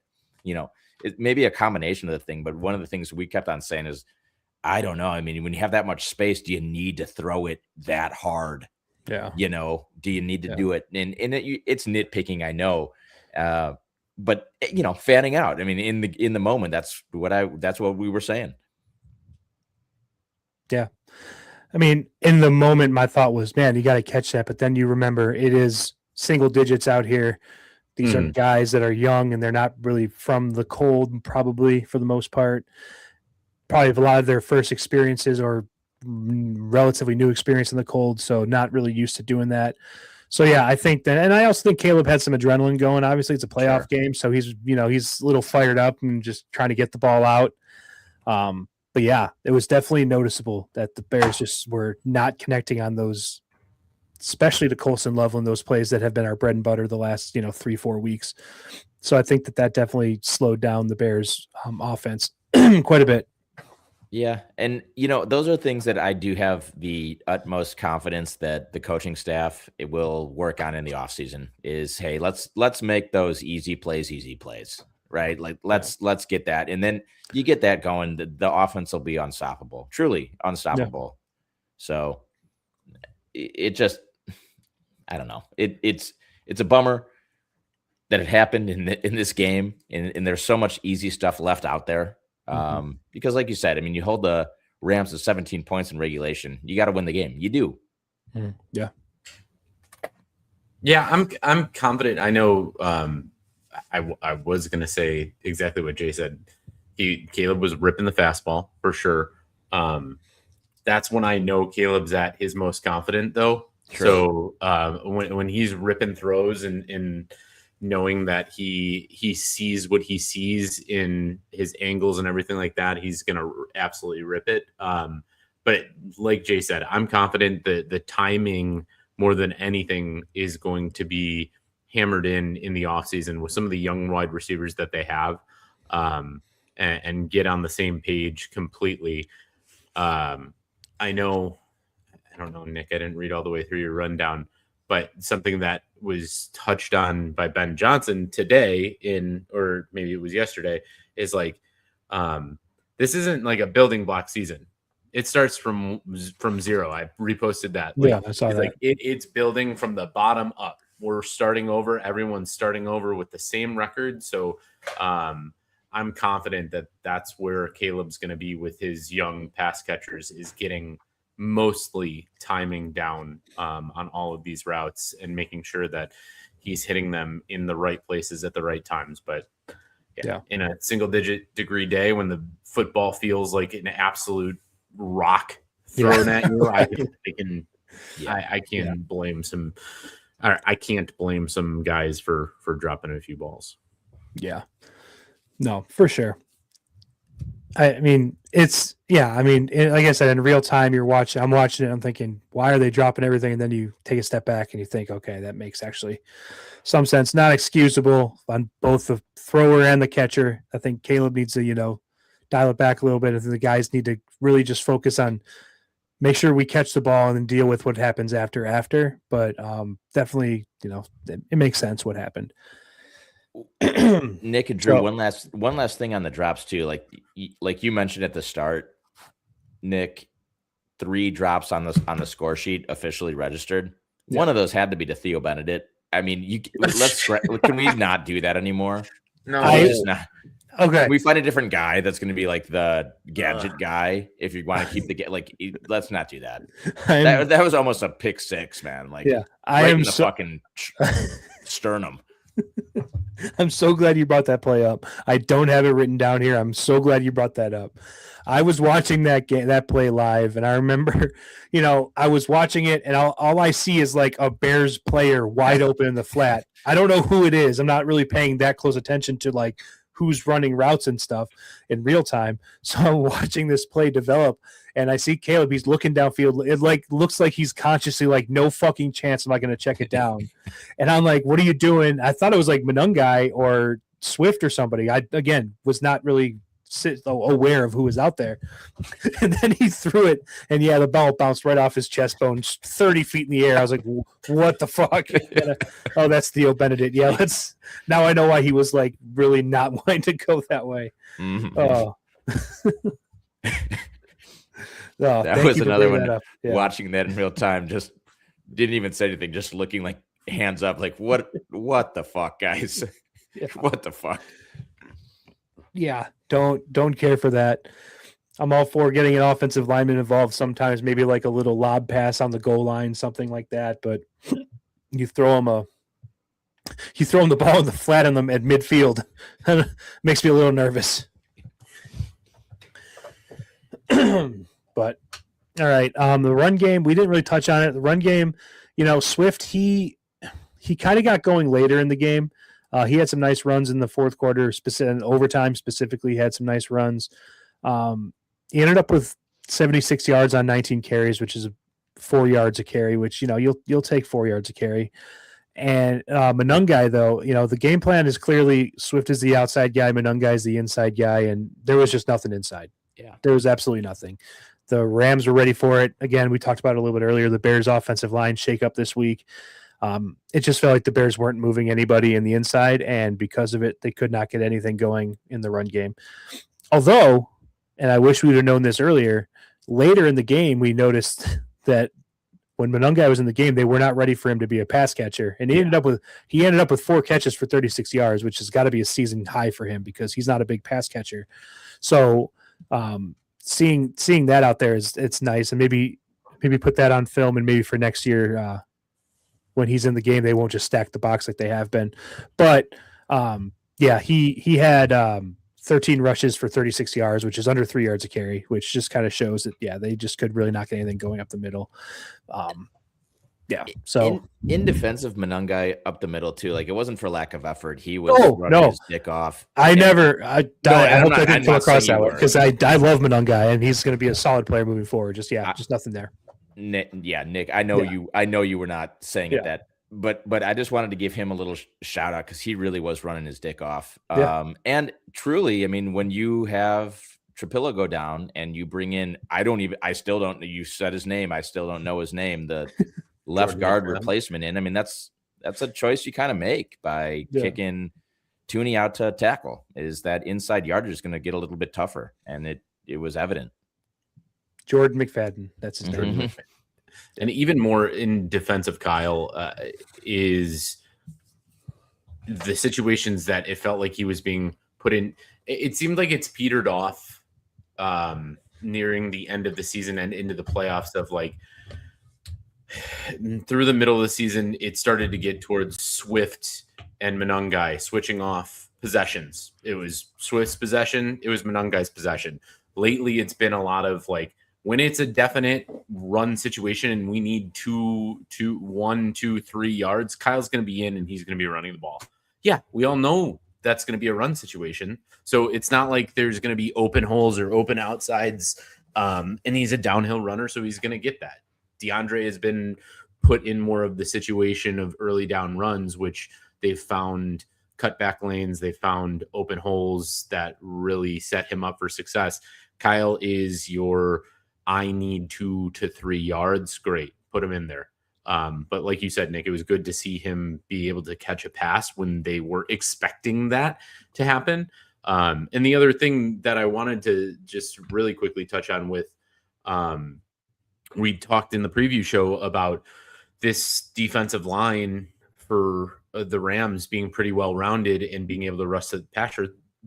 it may be a combination of the thing. But one of the things we kept on saying is, I don't know. I mean, when you have that much space, do you need to throw it that hard? Yeah. Do you need to do it? And it's nitpicking, I know. But fanning out. I mean, in the moment, that's what we were saying. Yeah. I mean, in the moment, my thought was, man, you got to catch that. But then you remember it is single digits out here. These are guys that are young, and they're not really from the cold, probably for the most part. Probably have a lot of their first experiences or relatively new experience in the cold, so not really used to doing that. So, yeah, I think that, and I also think Caleb had some adrenaline going. Obviously, it's a playoff game, so he's a little fired up and just trying to get the ball out. But, yeah, it was definitely noticeable that the Bears just were not connecting on those, especially to Colson Loveland, those plays that have been our bread and butter the last, 3-4 weeks. So I think that definitely slowed down the Bears' offense quite a bit. Yeah. And, those are things that I do have the utmost confidence that the coaching staff will work on in the offseason is, hey, let's make those easy plays, right? Like, let's get that. And then you get that going, the offense will be unstoppable, truly unstoppable. Yeah. So it just, I don't know. It's a bummer that it happened in this game. And there's so much easy stuff left out there. Because like you said, I mean, you hold the Rams to 17 points in regulation. You got to win the game. You do. Yeah. Yeah. I'm confident. I know, I was going to say exactly what Jay said. Caleb was ripping the fastball for sure. That's when I know Caleb's at his most confident though. Sure. So, when he's ripping throws and knowing that he sees what he sees in his angles and everything like that, he's going to absolutely rip it. But like Jay said, I'm confident that the timing more than anything is going to be hammered in the offseason with some of the young wide receivers that they have, and get on the same page completely. I don't know, Nick, I didn't read all the way through your rundown, but something that was touched on by Ben Johnson today or maybe it was yesterday, is like, this isn't like a building block season. It starts from zero. I reposted that. Like, yeah, I saw that. Like it's building from the bottom up. We're starting over. Everyone's starting over with the same record. So I'm confident that that's where Caleb's going to be with his young pass catchers, is getting mostly timing down on all of these routes and making sure that he's hitting them in the right places at the right times. But yeah. In a single digit degree day when the football feels like an absolute rock thrown at you, I can't blame some guys for dropping a few balls. Yeah, no, for sure. I mean, like I said, in real time, I'm watching it. I'm thinking, why are they dropping everything? And then you take a step back and you think, okay, that makes actually some sense. Not excusable on both the thrower and the catcher. I think Caleb needs to, dial it back a little bit. I think the guys need to really just focus on make sure we catch the ball and then deal with what happens after. But definitely, it makes sense what happened. Nick and Drew, one last thing on the drops too. Like you mentioned at the start, Nick, 3 drops on the score sheet officially registered. Yeah. One of those had to be to Theo Benedict. I mean, can we not do that anymore? No, it's not. Okay, can we find a different guy that's going to be like the gadget guy if you want to keep let's not do that. That was almost a pick 6, man. Like, yeah, I am in the fucking sternum. I'm so glad you brought that play up. I don't have it written down here. I'm so glad you brought that up. I was watching that play live, and I remember, I was watching it, and all I see is like a Bears player wide open in the flat. I don't know who it is. I'm not really paying that close attention to like who's running routes and stuff in real time. So I'm watching this play develop, and I see Caleb. He's looking downfield. It like looks like he's consciously like, no fucking chance am I going to check it down. And I'm like, what are you doing? I thought it was like Monungai or Swift or somebody. I again was not really aware of who was out there. And then he threw it, and yeah, the ball bounced right off his chest bone 30 feet in the air. I was like, what the fuck? Oh, that's Theo Benedict. Yeah, now I know why he was like really not wanting to go that way. Mm-hmm. Oh. That was another one. Yeah. Watching that in real time, just didn't even say anything, just looking like hands up, like what the fuck, guys? Yeah. What the fuck? Yeah, don't care for that. I'm all for getting an offensive lineman involved sometimes, maybe like a little lob pass on the goal line, something like that. But you throw him the ball in the flat on them at midfield. Makes me a little nervous. But all right, the run game, we didn't really touch on it. The run game, Swift, he kind of got going later in the game. He had some nice runs in the fourth quarter, in overtime specifically. He had some nice runs. He ended up with 76 yards on 19 carries, which is 4 yards a carry, which you'll take 4 yards a carry. And Monungai, though, the game plan is clearly Swift is the outside guy, Monungai is the inside guy, and there was just nothing inside. Yeah, there was absolutely nothing. The Rams were ready for it. Again, we talked about it a little bit earlier. The Bears' offensive line shakeup this week. It just felt like the Bears weren't moving anybody in the inside, and because of it, they could not get anything going in the run game. Although, and I wish we would have known this earlier, later in the game, we noticed that when Monungai was in the game, they were not ready for him to be a pass catcher, and he ended up with 4 catches for 36 yards, which has got to be a season high for him because he's not a big pass catcher. So, seeing that out there it's nice, and maybe put that on film, and maybe for next year. When he's in the game, they won't just stack the box like they have been. But, he had 13 rushes for 36 yards, which is under 3 yards a carry, which just kind of shows that, they just could really not get anything going up the middle. So in defense of Monungai up the middle too, like it wasn't for lack of effort. He was running his dick off. I hope I didn't come across that way, because I love Monungai, and he's going to be a solid player moving forward. Just nothing there. Nick, I know you were not saying it that, but I just wanted to give him a little shout out because he really was running his dick off. And truly, I mean, when you have Trapillo go down and you bring in, you said his name, I still don't know his name, the left guard replacement in. I mean, that's a choice you kind of make by kicking Tooney out to tackle, is that inside yardage is going to get a little bit tougher, and it was evident. Jordan McFadden, that's his name. Mm-hmm. And even more in defense of Kyle is the situations that it felt like he was being put in. It seemed like it's petered off nearing the end of the season and into the playoffs, of like through the middle of the season, it started to get towards Swift and Monungai switching off possessions. It was Swift's possession. It was Monungai's possession. Lately, it's been a lot of like, when it's a definite run situation and we need 1, 2, 3 yards, Kyle's going to be in and he's going to be running the ball. Yeah, we all know that's going to be a run situation. So it's not like there's going to be open holes or open outsides, and he's a downhill runner, so he's going to get that. DeAndre has been put in more of the situation of early down runs, which they've found cutback lanes, they found open holes that really set him up for success. Kyle is your I need 2 to 3 yards. Great. Put him in there. But like you said, Nick, it was good to see him be able to catch a pass when they were expecting that to happen. And the other thing that I wanted to just really quickly touch on with, we talked in the preview show about this defensive line for the Rams being pretty well-rounded and being able to rush the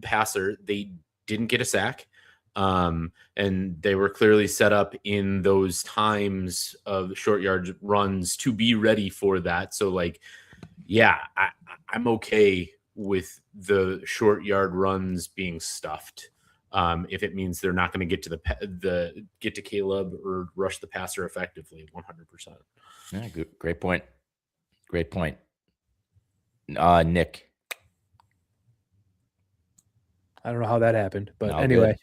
passer. They didn't get a sack. And they were clearly set up in those times of short yard runs to be ready for that. So like, yeah, I'm okay with the short yard runs being stuffed. if it means they're not going to get to get to Caleb or rush the passer effectively. 100%. Yeah, great point. Great point. Nick. I don't know how that happened, but No, anyway,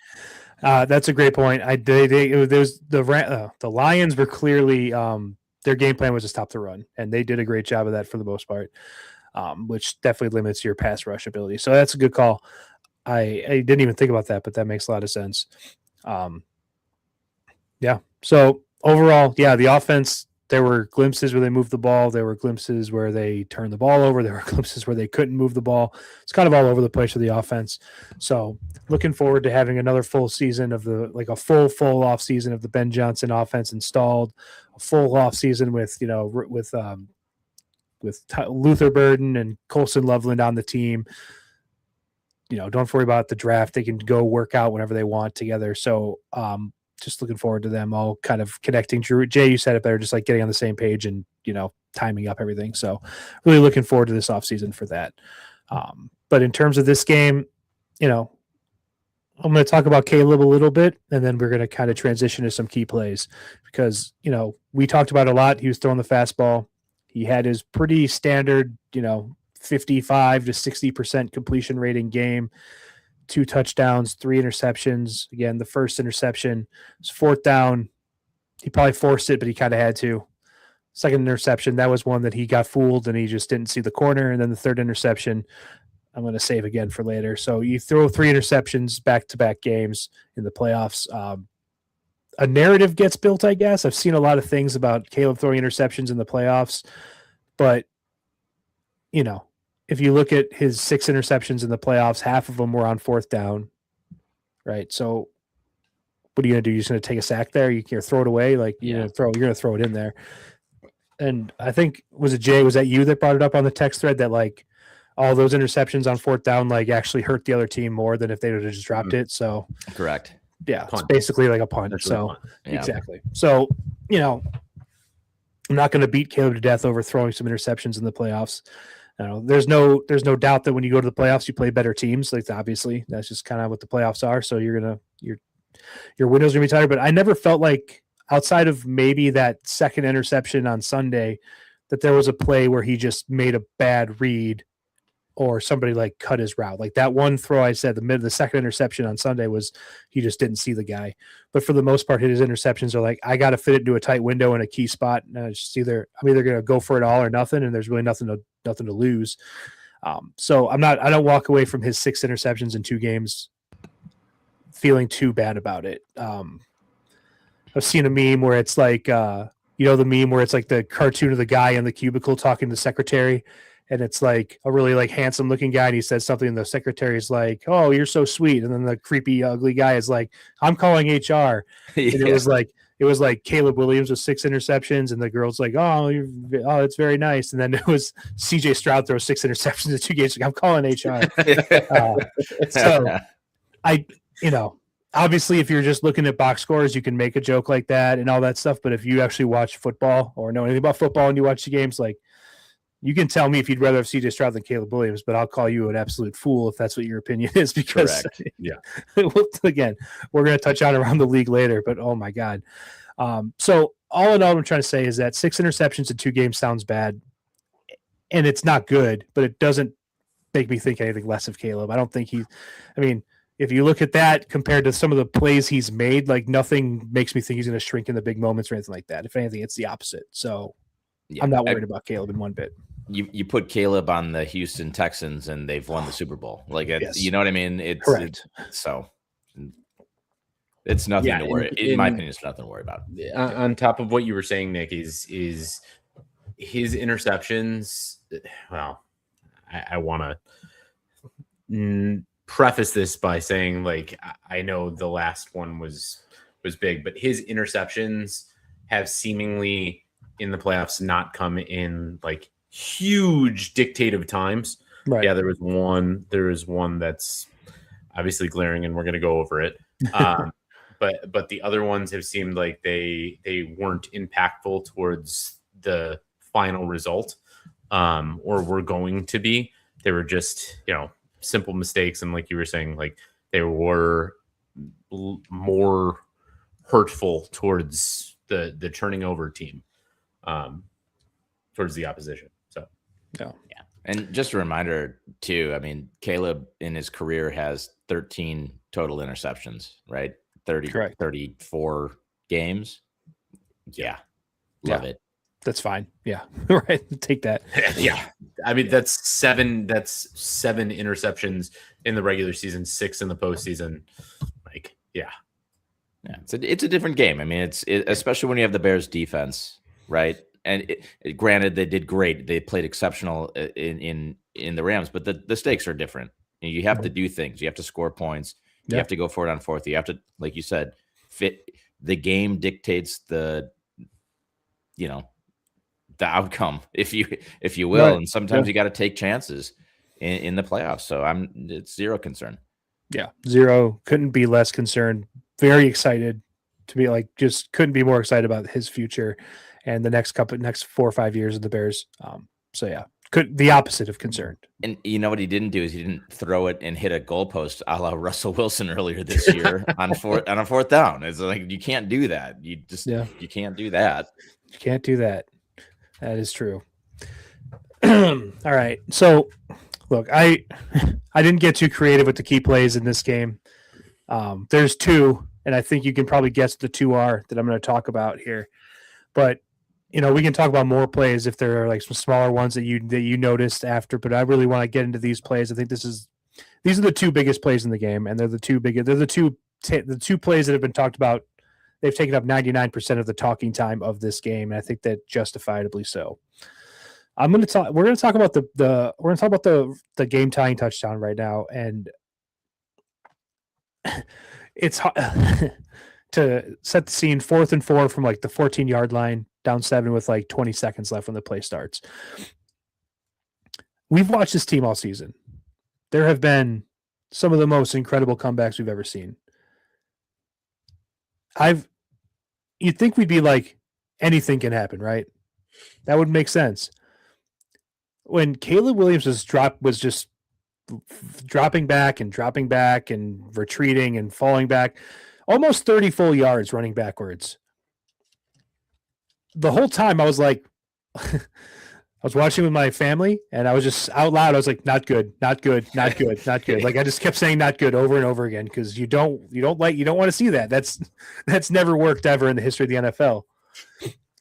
that's a great point. The Lions were clearly their game plan was to stop the run, and they did a great job of that for the most part, which definitely limits your pass rush ability. So that's a good call. I didn't even think about that, but that makes a lot of sense. Yeah. So overall, yeah, the offense, there were glimpses where they moved the ball. There were glimpses where they turned the ball over. There were glimpses where they couldn't move the ball. It's kind of all over the place with the offense. So looking forward to having another full season of a full off season of the Ben Johnson offense installed, a full off season with Luther Burden and Colson Loveland on the team. Don't worry about the draft. They can go work out whenever they want together. So, just looking forward to them all kind of connecting. Drew, Jay, you said it better, just like getting on the same page and, timing up everything. So really looking forward to this offseason for that. But in terms of this game, I'm going to talk about Caleb a little bit, and then we're going to kind of transition to some key plays because, we talked about a lot. He was throwing the fastball. He had his pretty standard, 55 to 60% completion rating game. 2 touchdowns, 3 interceptions. Again, the first interception was 4th down. He probably forced it, but he kind of had to. Second interception, that was one that he got fooled and he just didn't see the corner. And then the third interception, I'm going to save again for later. So you throw 3 interceptions back-to-back games in the playoffs. A narrative gets built, I guess. I've seen a lot of things about Caleb throwing interceptions in the playoffs, but, if you look at his 6 interceptions in the playoffs, half of them were on 4th down, right? So what are you going to do? You're just going to take a sack there? You're going to throw it away? Like you're going to throw it in there. And I think, was that you that brought it up on the text thread that like all those interceptions on 4th down, like actually hurt the other team more than if they would have just dropped it. So correct. Yeah. Punt. It's basically like a punt. Exactly. So, I'm not going to beat Caleb to death over throwing some interceptions in the playoffs. There's no doubt that when you go to the playoffs, you play better teams. Like obviously, that's just kind of what the playoffs are. So your windows are gonna be tighter. But I never felt like, outside of maybe that second interception on Sunday, that there was a play where he just made a bad read or somebody like cut his route. Like that one throw I said, the second interception on Sunday was he just didn't see the guy. But for the most part, his interceptions are like, I got to fit it into a tight window in a key spot. And I'm either going to go for it all or nothing. And there's really nothing to lose. So I don't walk away from his 6 interceptions in 2 games feeling too bad about it. I've seen a meme where it's like, the meme where it's like the cartoon of the guy in the cubicle talking to the secretary. And it's like a really like handsome looking guy. And he says something and the secretary's like, oh, you're so sweet. And then the creepy, ugly guy is like, I'm calling HR. Yeah. And it was like Caleb Williams with 6 interceptions. And the girl's like, oh, it's very nice. And then it was CJ Stroud throws 6 interceptions in 2 games. Like, I'm calling HR. Obviously if you're just looking at box scores, you can make a joke like that and all that stuff. But if you actually watch football or know anything about football and you watch the games, like, you can tell me if you'd rather have CJ Stroud than Caleb Williams, but I'll call you an absolute fool if that's what your opinion is, because again, we're going to touch on around the league later, but oh my God. So all in all, I'm trying to say is that 6 interceptions in 2 games sounds bad and it's not good, but it doesn't make me think anything less of Caleb. I don't think if you look at that compared to some of the plays he's made, like nothing makes me think he's going to shrink in the big moments or anything like that. If anything, it's the opposite. So I'm not worried about Caleb in one bit. You put Caleb on the Houston Texans and they've won the Super Bowl. Like, you know what I mean? It's correct. It's nothing to worry. In my opinion, it's nothing to worry about. On top of what you were saying, Nick, is his interceptions. Well, I want to preface this by saying, like, I know the last one was big, but his interceptions have seemingly in the playoffs not come in like huge dictative times. Right. Yeah, there was one that's obviously glaring and we're going to go over it. But the other ones have seemed like they weren't impactful towards the final result, or were going to be. They were just, simple mistakes. And like you were saying, like they were more hurtful towards the turning over team, towards the opposition. So, Yeah. And just a reminder too, I mean, Caleb in his career has 13 total interceptions, right? 34 games. Yeah. Love it. That's fine. Yeah. Right. Take that. Yeah. I mean, that's seven interceptions in the regular season, 6 in the postseason. Like, yeah. Yeah. It's a different game. I mean, especially when you have the Bears defense, right? And granted, they did great. They played exceptional in the Rams, but the stakes are different. You have to do things. You have to score points. You have to go for it on fourth. You have to, like you said, fit the game dictates the outcome, if you will. Right. And sometimes you got to take chances in the playoffs. So it's zero concern. Yeah. Zero. Couldn't be less concerned. Very excited to be like, just couldn't be more excited about his future and the next 4 or 5 years of the Bears. So yeah, the opposite of concerned. And you know what he didn't do is he didn't throw it and hit a goalpost a la Russell Wilson earlier this year on a fourth down. It's like, you can't do that. You can't do that. You can't do that. That is true. All right. So look, I didn't get too creative with the key plays in this game. There's two, and I think you can probably guess the two are that I'm going to talk about here. But we can talk about more plays if there are like some smaller ones that you noticed after. But I really want to get into these plays. I think these are the two biggest plays in the game, and they're the two plays that have been talked about. They've taken up 99% of the talking time of this game, and I think that justifiably so. We're going to talk about the game tying touchdown right now, and it's to set the scene. 4th and 4 from like the 14-yard line, down 7 with like 20 seconds left when the play starts. We've watched this team all season. There have been some of the most incredible comebacks we've ever seen. You'd think we'd be like, anything can happen, right? That would make sense. When Caleb Williams was just dropping back and retreating and falling back, almost 30 full yards running backwards. The whole time I was like, I was watching with my family and I was just out loud. I was like, not good, not good, not good, not good. Like I just kept saying not good over and over again because you don't want to see that. That's never worked ever in the history of the NFL.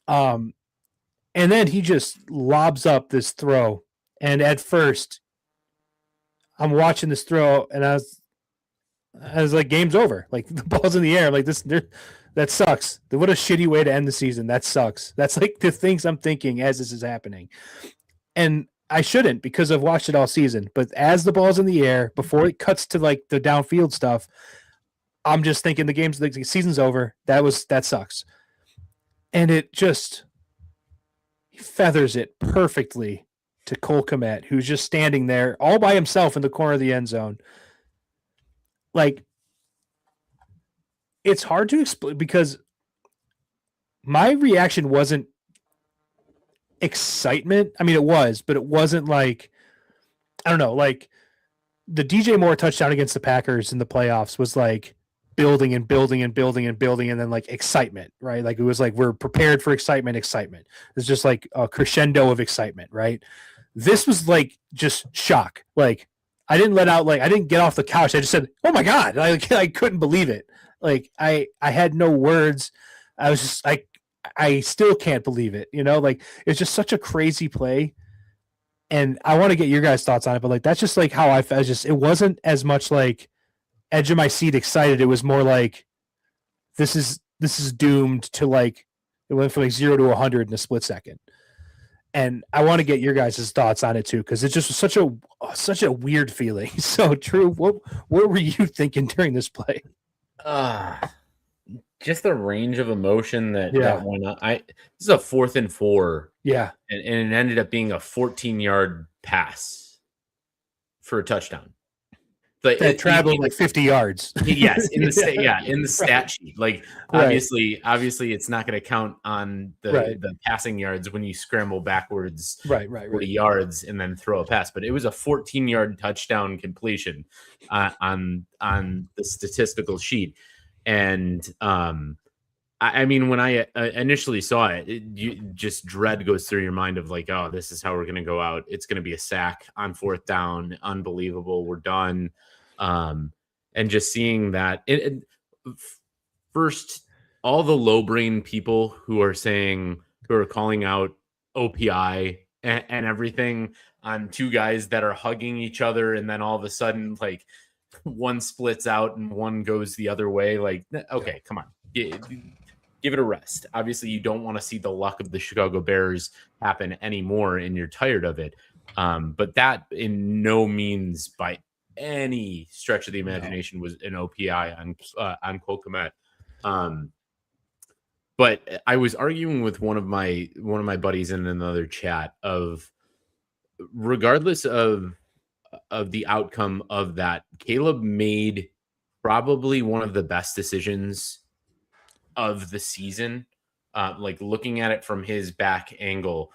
And then he just lobs up this throw. And at first, I'm watching this throw and I was like, game's over. Like the ball's in the air. I'm like, that sucks. What a shitty way to end the season. That sucks. That's like the things I'm thinking as this is happening. And I shouldn't because I've watched it all season. But as the ball's in the air, before it cuts to like the downfield stuff, I'm just thinking the season's over. That sucks. And it just feathers it perfectly to Cole Kmet, who's just standing there all by himself in the corner of the end zone. Like, it's hard to explain because my reaction wasn't excitement. I mean, it was, but it wasn't like, I don't know, like the DJ Moore touchdown against the Packers in the playoffs was like building and building and building and building and then like excitement, right? Like it was like we're prepared for excitement. It's just like a crescendo of excitement, right? This was like just shock. Like I didn't get off the couch. I just said, "Oh my God." I couldn't believe it. Like I had no words. I was just like, I still can't believe it. Like it's just such a crazy play. And I want to get your guys' thoughts on it, but like, that's just like how I felt. It wasn't as much like edge of my seat excited. It was more like, this is doomed to like, it went from like 0 to 100 in a split second. And I want to get your guys' thoughts on it too, because it just was such a weird feeling. So Drew, what were you thinking during this play? Just the range of emotion that went on. This is a 4th and 4. Yeah. And it ended up being a 14-yard pass for a touchdown. But that traveled like 50 yards. Yes, in the in the stat sheet. Like obviously it's not going to count on the passing yards when you scramble backwards 40 yards and then throw a pass. But it was a 14-yard touchdown completion on the statistical sheet. And I mean, when I initially saw it, just dread goes through your mind of like, oh, this is how we're going to go out. It's going to be a sack on 4th down. Unbelievable. We're done. And just seeing that first, all the low brain people who are calling out OPI and everything on 2 guys that are hugging each other. And then all of a sudden, like one splits out and one goes the other way. Like, okay, come on. Give it a rest. Obviously, you don't want to see the luck of the Chicago Bears happen anymore, and you're tired of it. But that in no means by any stretch of the imagination was an OPI on Cole Kmet. But I was arguing with one of my buddies in another chat of, regardless of the outcome of that, Caleb made probably one of the best decisions of the season. Like looking at it from his back angle,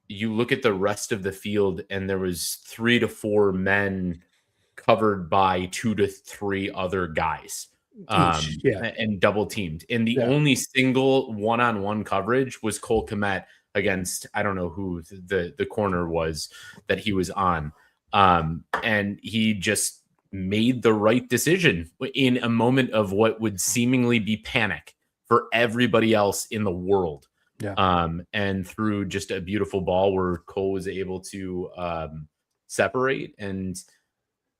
you look at the rest of the field and there was 3 to 4 men covered by 2 to 3 other guys and double teamed. And the only single one-on-one coverage was Cole Kmet against, I don't know who the corner was that he was on. And he just made the right decision in a moment of what would seemingly be panic for everybody else in the world. And through just a beautiful ball where Cole was able to separate. And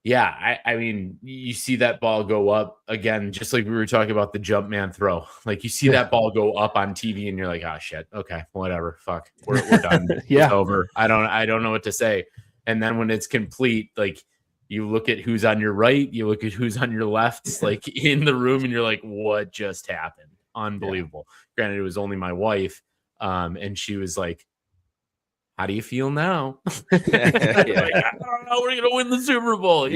I mean, you see that ball go up again, just like we were talking about the jump man throw. Like you see that ball go up on TV and you're like, oh shit, okay, whatever, fuck, we're done. It's over. I don't know what to say. And then when it's complete, like you look at who's on your right, you look at who's on your left, like in the room, and you're like, what just happened? Unbelievable. Granted, it was only my wife, and she was like, how do you feel now? Like, I don't know, we're gonna win the Super Bowl.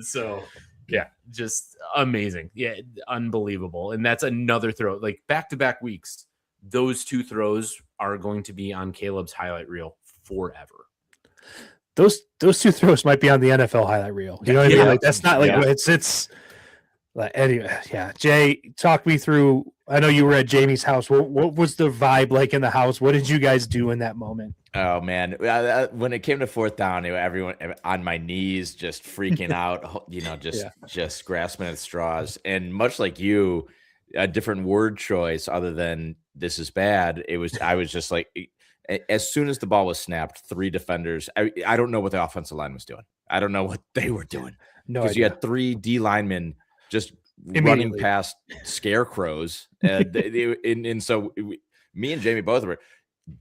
So just amazing. Unbelievable. And that's another throw. Like back-to-back weeks, those 2 throws are going to be on Caleb's highlight reel forever. Those 2 throws might be on the NFL highlight reel. You know what I mean? Like that's not like it's like, anyway. Yeah, Jay, talk me through. I know you were at Jamie's house. What was the vibe like in the house? What did you guys do in that moment? Oh man, when it came to 4th down, everyone on my knees, just freaking out. You know, just grasping at straws. And much like you, a different word choice other than "this is bad." I was just like, as soon as the ball was snapped, 3 defenders. I don't know what the offensive line was doing. I don't know what they were doing. No, because you had 3 D linemen just running past scarecrows, and so me and Jamie both were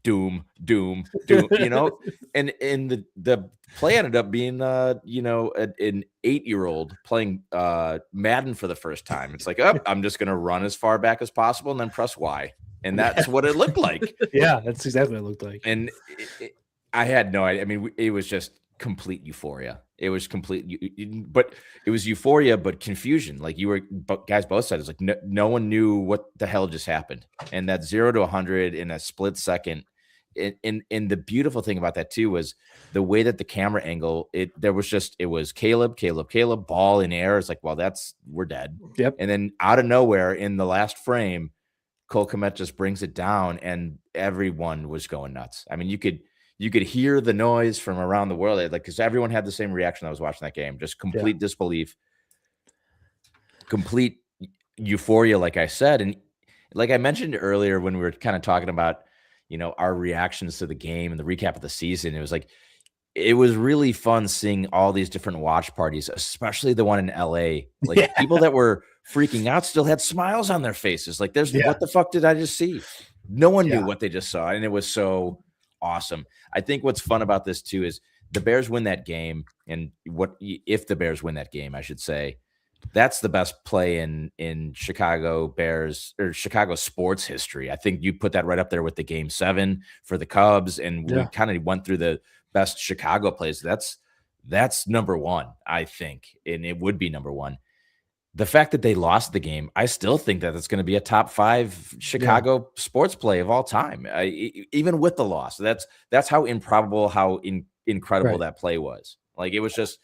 doom, you know, and the play ended up being an 8-year-old playing Madden for the first time. It's like, I'm just gonna run as far back as possible and then press Y. And that's what it looked like. Yeah, that's exactly what it looked like. And I had no idea. I mean, it was just complete euphoria. It was but it was euphoria, but confusion. Like guys both sides. It's like no one knew what the hell just happened. And that 0 to 100 in a split second. And the beautiful thing about that too was the way that the camera angle. It was Caleb, ball in air. It's like, well, we're dead. Yep. And then out of nowhere in the last frame, Cole Kmet just brings it down, and everyone was going nuts. I mean, you could hear the noise from around the world, like, because everyone had the same reaction. I was watching that game, just complete disbelief, complete euphoria, like I said. And like I mentioned earlier, when we were kind of talking about, our reactions to the game and the recap of the season, it was really fun seeing all these different watch parties, especially the one in LA. Like people that were freaking out still had smiles on their faces. Like what the fuck did I just see? No one knew what they just saw. And it was so awesome. I think what's fun about this too is the Bears win that game. And if the Bears win that game, I should say, that's the best play in Chicago Bears or Chicago sports history. I think you put that right up there with the Game 7 for the Cubs. And we kind of went through the best Chicago plays. That's That's number one, I think, and it would be number one. The fact that they lost the game, I still think that it's going to be a top 5 Chicago sports play of all time, even with the loss. That's how improbable, how incredible that play was. Like, it was just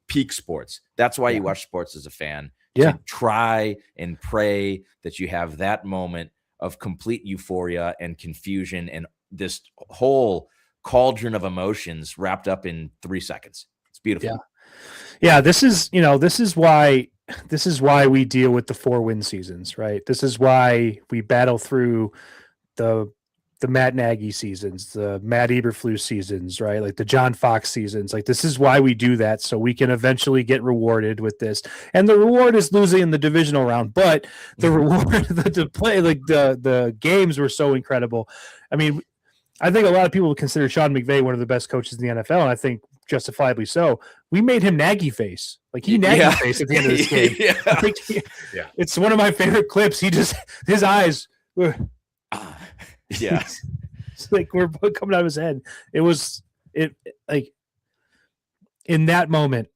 peak sports. That's why you watch sports as a fan. To try and pray that you have that moment of complete euphoria and confusion and this whole cauldron of emotions wrapped up in 3 seconds. It's beautiful. Yeah. This is why we deal with the 4-win seasons, right? This is why we battle through the Matt Nagy seasons, the Matt Eberflus seasons, right? Like the John Fox seasons. Like, this is why we do that, so we can eventually get rewarded with this. And the reward is losing in the divisional round, but the reward, the play, like the games were so incredible. I mean, I think a lot of people consider Sean McVay one of the best coaches in the NFL, and I think justifiably so. We made him Nagy face. Like, he Nagy face at the end of this game. It's one of my favorite clips. He just, his eyes were, it's like we're coming out of his head. It was like in that moment,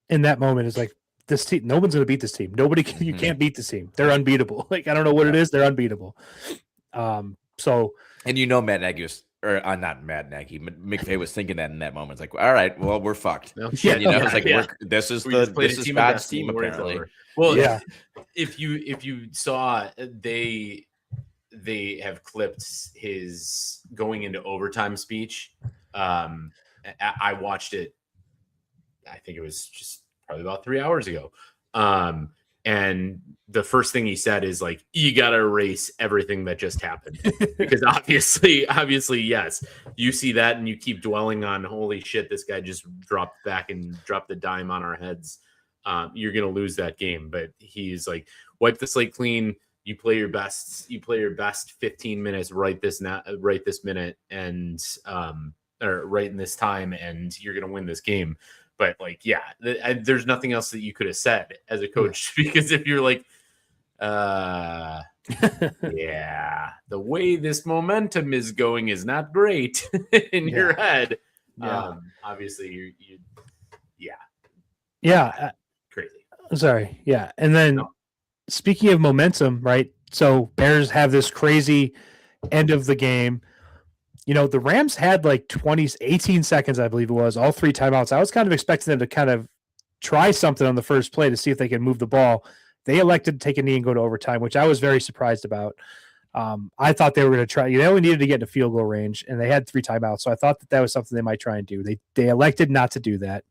it's like, this team, no one's going to beat this team. Nobody can, you can't beat this team. They're unbeatable. Like, I don't know what it is. They're unbeatable. So, and Matt Nagy was, or not Matt Nagy, McVay was thinking that in that moment. It's like, all right, well, we're fucked. It's like, this is God's team apparently. Well, if you saw, they have clipped his going into overtime speech. I watched it. I think it was just probably about 3 hours ago. And the first thing he said is like, you got to erase everything that just happened, because obviously, yes, you see that and you keep dwelling on, holy shit, this guy just dropped back and dropped the dime on our heads. You're going to lose that game. But he's like, wipe the slate clean. You play your best 15 minutes right this minute, and or right in this time, and you're going to win this game. But like, there's nothing else that you could have said as a coach, because if you're like, the way this momentum is going is not great in your head. Obviously crazy. Sorry. Yeah. And then speaking of momentum, right? So Bears have this crazy end of the game. You know, the Rams had like 18 seconds, I believe it was, all 3 timeouts. I was kind of expecting them to kind of try something on the first play to see if they can move the ball. They elected to take a knee and go to overtime, which I was very surprised about. I thought they were going to try. They only needed to get into field goal range, and they had 3 timeouts. So I thought that was something they might try and do. They elected not to do that.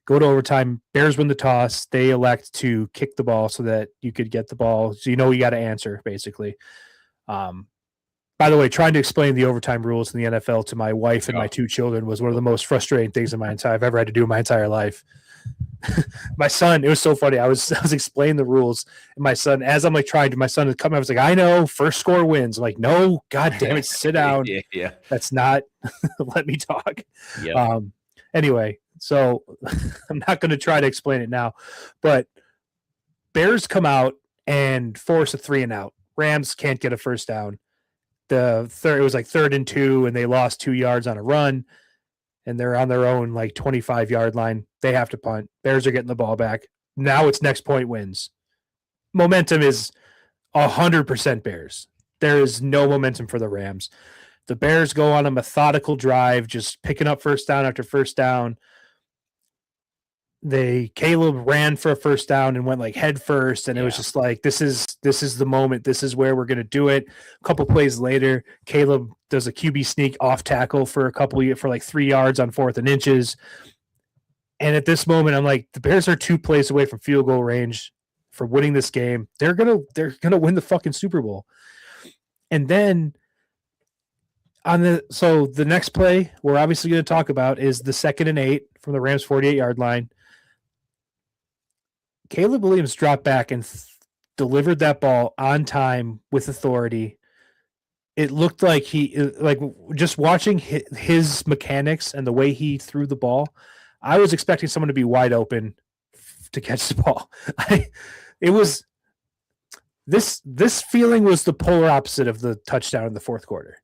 Go to overtime. Bears win the toss. They elect to kick the ball so that you could get the ball. So you got to answer, basically. By the way, trying to explain the overtime rules in the NFL to my wife and my 2 children was one of the most frustrating things I've ever had to do in my entire life. My son, it was so funny. I was explaining the rules, and my son, as I'm like trying to, my son had come. I was like, I know, first score wins. I'm like, no, god damn it, sit down. That's not. Let me talk. Anyway, so I'm not going to try to explain it now, but Bears come out and force a 3-and-out. Rams can't get a first down. It was like 3rd and 2, and they lost 2 yards on a run, and they're on their own like 25-yard line. They have to punt. Bears are getting the ball back. Now it's next point wins. Momentum is 100% Bears. There is no momentum for the Rams. The Bears go on a methodical drive, just picking up first down after first down. Caleb ran for a first down and went like head first, and it was just like, this is the moment. This is where we're going to do it. A couple plays later, Caleb does a QB sneak off tackle for like 3 yards on 4th and inches. And at this moment, I'm like, the Bears are 2 plays away from field goal range for winning this game. They're gonna win the fucking Super Bowl. And then the next play we're obviously going to talk about is the 2nd and 8 from the Rams 48-yard line. Caleb Williams dropped back and delivered that ball on time with authority. It looked like just watching his mechanics and the way he threw the ball, I was expecting someone to be wide open to catch the ball. This feeling was the polar opposite of the touchdown in the 4th quarter.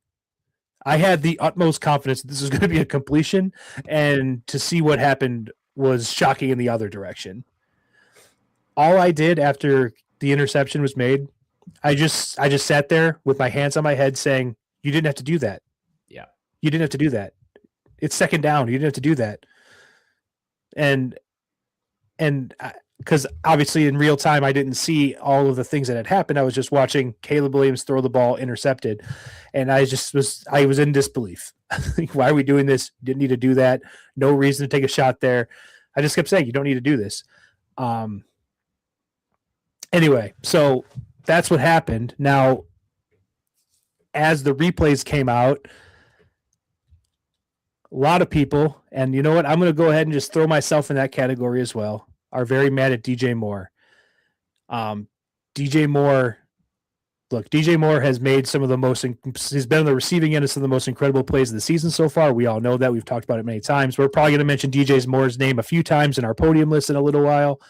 I had the utmost confidence that this was going to be a completion, and to see what happened was shocking in the other direction. All I did after the interception was made, I just sat there with my hands on my head saying, you didn't have to do that. Yeah. You didn't have to do that. It's second down. You didn't have to do that. And because obviously in real time, I didn't see all of the things that had happened. I was just watching Caleb Williams throw the ball intercepted. And I was in disbelief. Why are we doing this? Didn't need to do that. No reason to take a shot there. I just kept saying, you don't need to do this. Anyway, so that's what happened. Now, as the replays came out, a lot of people, and you know what? I'm going to go ahead and just throw myself in that category as well, are very mad at DJ Moore. DJ Moore has made some of the most, he's been on the receiving end of some of the most incredible plays of the season so far. We all know that. We've talked about it many times. We're probably going to mention DJ Moore's name a few times in our podium list in a little while.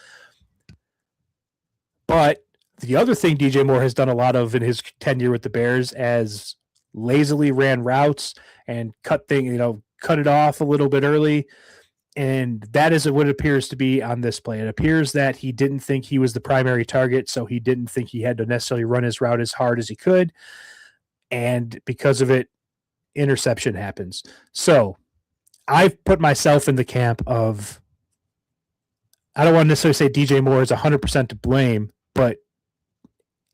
But the other thing DJ Moore has done a lot of in his tenure with the Bears, as lazily ran routes and cut it off a little bit early. And that is what it appears to be on this play. It appears that he didn't think he was the primary target, so he didn't think he had to necessarily run his route as hard as he could. And because of it, interception happens. So I've put myself in the camp of, I don't want to necessarily say DJ Moore is 100% to blame, but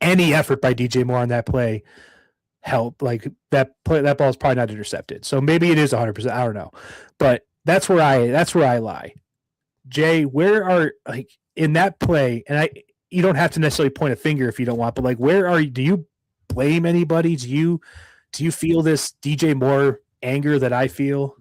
any effort by DJ Moore on that play helped. Like that ball is probably not intercepted. So maybe it is 100%. I don't know, but that's where I lie. Jay, where are, like, in that play, and you don't have to necessarily point a finger if you don't want, but like, do you blame anybody? Do you feel this DJ Moore anger that I feel?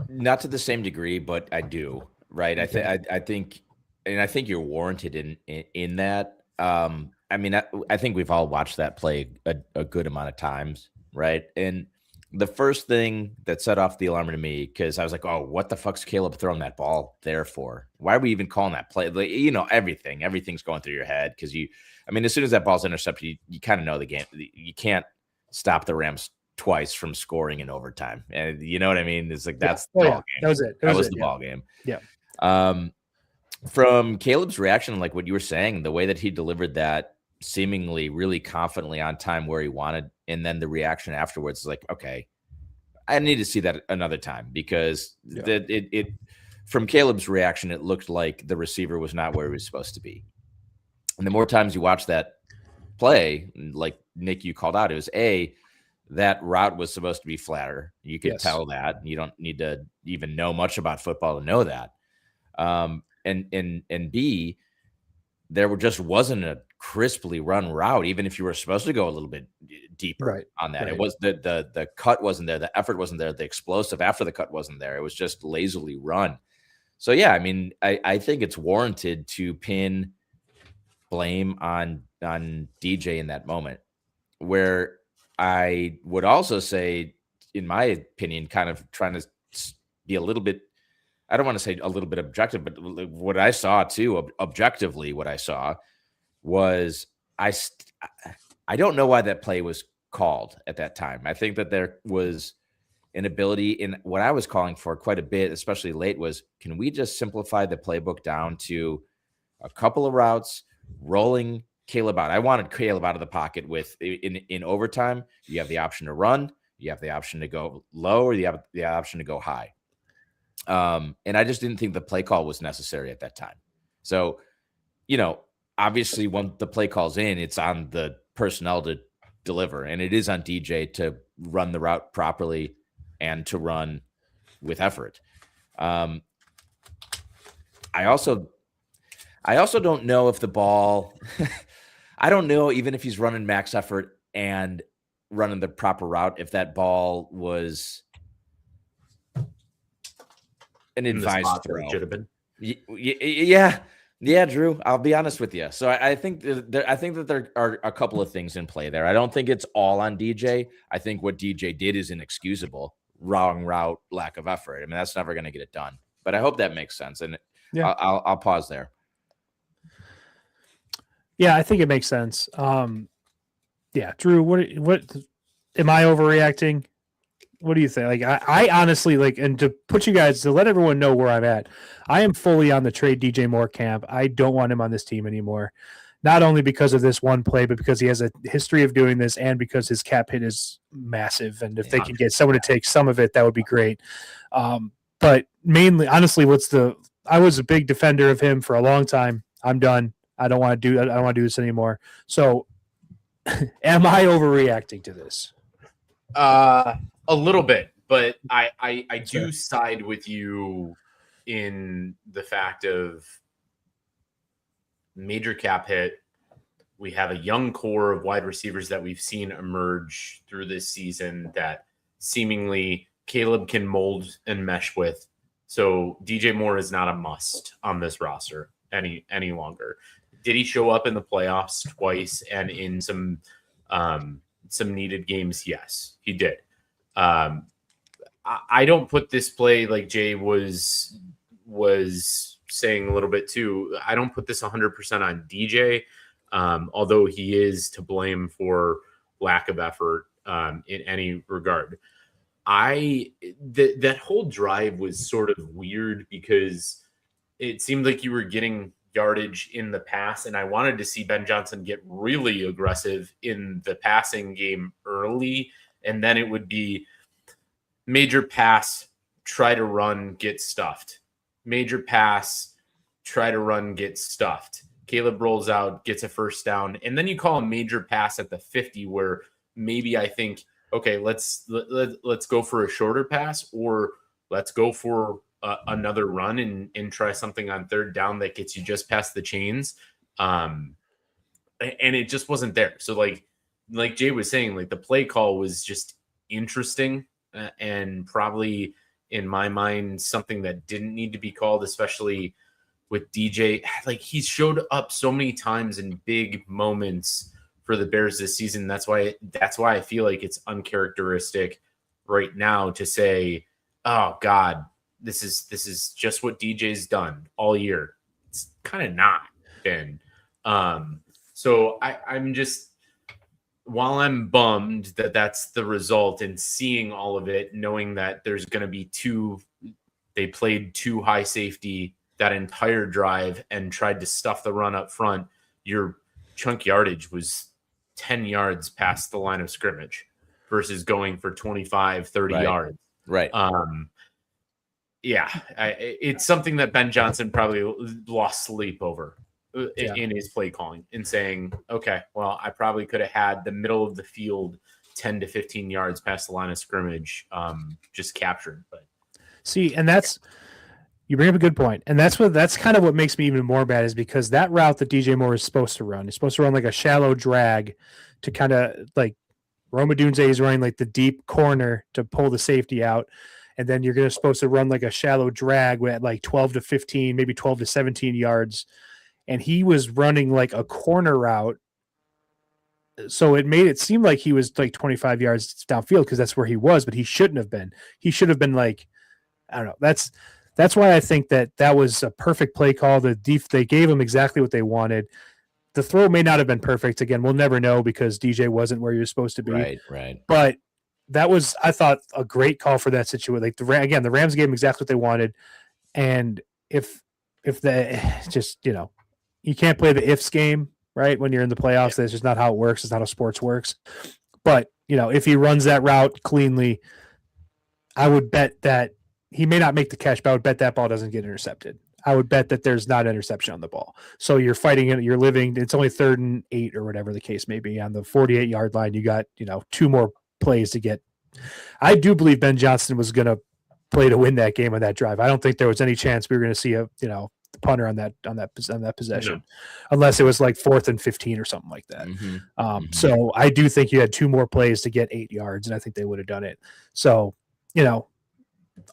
Not to the same degree, but I do. Right. I think you're warranted in that. I mean, I think we've all watched that play a good amount of times. Right. And the first thing that set off the alarm to me, because I was like, oh, what the fuck's Caleb throwing that ball there for? Why are we even calling that play? Like, everything's going through your head. Because as soon as that ball's intercepted, you kind of know the game. You can't stop the Rams twice from scoring in overtime. And you know what I mean? It's like, that's the ball game. That was it. That was the ball game. Yeah. From Caleb's reaction, like what you were saying, the way that he delivered that seemingly really confidently on time where he wanted, and then the reaction afterwards is like, okay, I need to see that another time, because it from Caleb's reaction, it looked like the receiver was not where he was supposed to be. And the more times you watch that play, like Nick, you called out, it was that route was supposed to be flatter. You could tell that. You don't need to even know much about football to know that. And B, there just wasn't a crisply run route, even if you were supposed to go a little bit deeper on that. Right. It was the cut wasn't there, the effort wasn't there, the explosive after the cut wasn't there. It was just lazily run. So yeah, I think it's warranted to pin blame on DJ in that moment. Where I would also say, in my opinion, kind of trying to be a little bit, I don't want to say a little bit objective, but what I saw too, objectively, what I saw was I don't know why that play was called at that time. I think that there was an ability in what I was calling for quite a bit, especially late, was, can we just simplify the playbook down to a couple of routes, rolling Caleb out? I wanted Caleb out of the pocket with in overtime. You have the option to run, you have the option to go low, or you have the option to go high. And I just didn't think the play call was necessary at that time. So, obviously when the play call's in, it's on the personnel to deliver, and it is on DJ to run the route properly and to run with effort. I also don't know if the ball, I don't know, even if he's running max effort and running the proper route, if that ball was an advised throw. Should have been. Yeah, Drew. I'll be honest with you. So I think that there are a couple of things in play there. I don't think it's all on DJ. I think what DJ did is inexcusable. Wrong route, lack of effort. That's never going to get it done. But I hope that makes sense. And yeah, I'll pause there. Yeah, I think it makes sense. Yeah, Drew. What? am I overreacting? What do you think? Like, I honestly like, and to put you guys to let everyone know where I'm at, I am fully on the trade DJ Moore camp. I don't want him on this team anymore. Not only because of this one play, but because he has a history of doing this, and because his cap hit is massive. And if they can get someone to take some of it, that would be great. But mainly, honestly, I was a big defender of him for a long time. I'm done. I don't want to do this anymore. So, am I overreacting to this? A little bit, but I do side with you in the fact of major cap hit. We have a young core of wide receivers that we've seen emerge through this season that seemingly Caleb can mold and mesh with. So DJ Moore is not a must on this roster any longer. Did he show up in the playoffs twice and in some needed games? Yes, he did. I don't put this play, like Jay was saying a little bit too. I don't put this 100% on DJ, although he is to blame for lack of effort in any regard. That whole drive was sort of weird because it seemed like you were getting yardage in the pass, and I wanted to see Ben Johnson get really aggressive in the passing game early, and then it would be major pass, try to run, get stuffed. Major pass, try to run, get stuffed. Caleb rolls out, gets a first down, and then you call a major pass at the 50 where maybe I think, okay, let's go for a shorter pass, or let's go for another run and try something on third down that gets you just past the chains. And it just wasn't there. So like Jay was saying, like the play call was just interesting and probably in my mind something that didn't need to be called, especially with DJ. Like he's showed up so many times in big moments for the Bears this season. That's why I feel like it's uncharacteristic right now to say, oh God, this is just what DJ's done all year. It's kind of not been. So I'm just, while I'm bummed that that's the result and seeing all of it, knowing that there's going to be they played two high safety that entire drive and tried to stuff the run up front. Your chunk yardage was 10 yards past the line of scrimmage versus going for 25, 30 yards. Right. Yeah, it's something that Ben Johnson probably lost sleep over in his play calling and saying, okay, well, I probably could have had the middle of the field 10 to 15 yards past the line of scrimmage just captured. But see, and you bring up a good point. And that's kind of what makes me even more mad, is because that route that DJ Moore is supposed to run, he's supposed to run like a shallow drag to kind of like Roma Dunze is running like the deep corner to pull the safety out. And then you're supposed to run like a shallow drag at like 12 to 15, maybe 12 to 17 yards. And he was running like a corner route. So it made it seem like he was like 25 yards downfield because that's where he was, but he shouldn't have been. He should have been like, I don't know. That's why I think that was a perfect play call. They gave him exactly what they wanted. The throw may not have been perfect. Again, we'll never know because DJ wasn't where he was supposed to be. Right. But that was, I thought, a great call for that situation. Like the Rams gave him exactly what they wanted. And if they just, you can't play the ifs game, right? When you're in the playoffs, that's just not how it works. It's not how sports works. But, if he runs that route cleanly, I would bet that he may not make the catch, but I would bet that ball doesn't get intercepted. I would bet that there's not interception on the ball. So you're fighting it. You're living. It's only 3rd and 8 or whatever the case may be on the 48-yard line. You got, 2 more plays to get. I do believe Ben Johnson was going to play to win that game on that drive. I don't think there was any chance we were going to see a, the punter on that possession, unless it was like 4th and 15 or something like that. So I do think you had 2 more plays to get 8 yards, and I think they would have done it. So,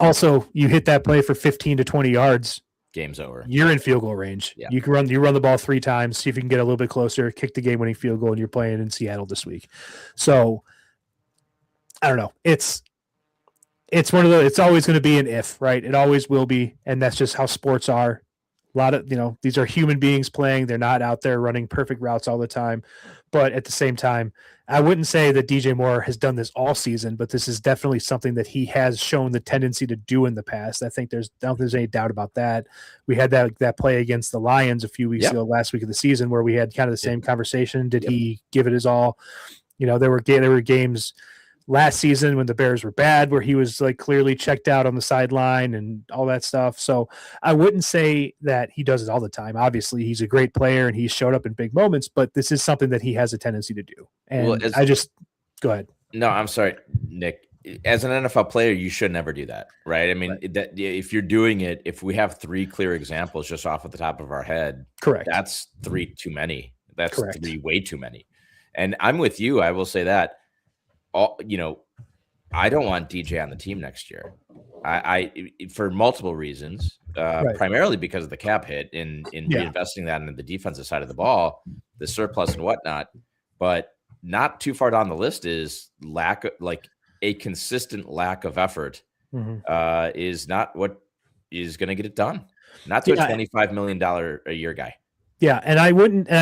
also you hit that play for 15 to 20 yards. Game's over. You're in field goal range. Yeah. You run the ball 3 times, see if you can get a little bit closer, kick the game-winning field goal, and you're playing in Seattle this week. So I don't know. It's one of those. It's always going to be an if, right? It always will be, and that's just how sports are. A lot of, these are human beings playing. They're not out there running perfect routes all the time. But at the same time, I wouldn't say that DJ Moore has done this all season, but this is definitely something that he has shown the tendency to do in the past. I don't think there's any doubt about that. We had that play against the Lions a few weeks ago, last week of the season, where we had kind of the same conversation. Did he give it his all? There were games last season when the Bears were bad where he was like clearly checked out on the sideline and all that stuff. So I wouldn't say that he does it all the time. Obviously he's a great player and he's showed up in big moments, but this is something that he has a tendency to do. And go ahead. No, I'm sorry, Nick. As an NFL player, you should never do that, right? I mean, that if you're doing it, if we have 3 clear examples just off at the top of our head, correct, that's 3 too many. That's correct. 3 way too many. And I'm with you. I will say that. I don't want DJ on the team next year. I for multiple reasons, primarily because of the cap hit in reinvesting that into the defensive side of the ball, the surplus and whatnot. But not too far down the list is a consistent lack of effort is not what is going to get it done. Not to a $25 million a year guy. Yeah, and I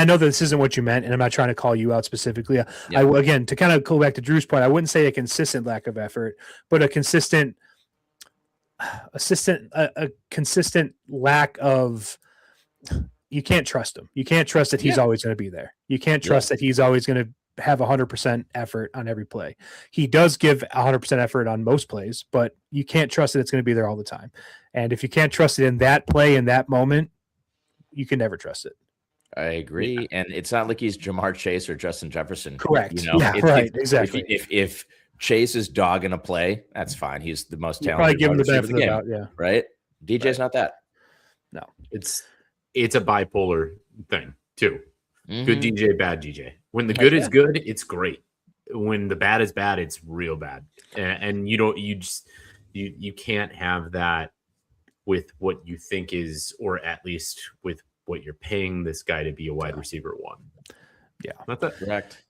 know that this isn't what you meant, and I'm not trying to call you out specifically. Again, to kind of go back to Drew's point, I wouldn't say a consistent lack of effort, but a consistent lack of. You can't trust him. You can't trust that he's always going to be there. You can't trust that he's always going to have 100% effort on every play. He does give 100% effort on most plays, but you can't trust that it's going to be there all the time. And if you can't trust it in that play, in that moment, you can never trust it. I agree. And it's not like he's Jamar Chase or Justin Jefferson. Correct. Exactly. If Chase is dogging a play, that's fine. He's the most talented. Probably give him the benefit of the doubt, right? DJ's not that. No. It's a bipolar thing too. Mm-hmm. Good DJ, bad DJ. When the good is good, it's great. When the bad is bad, it's real bad. And you can't have that with what you think is, or at least with what you're paying this guy to be a wide receiver 1. Yeah. Not that correct.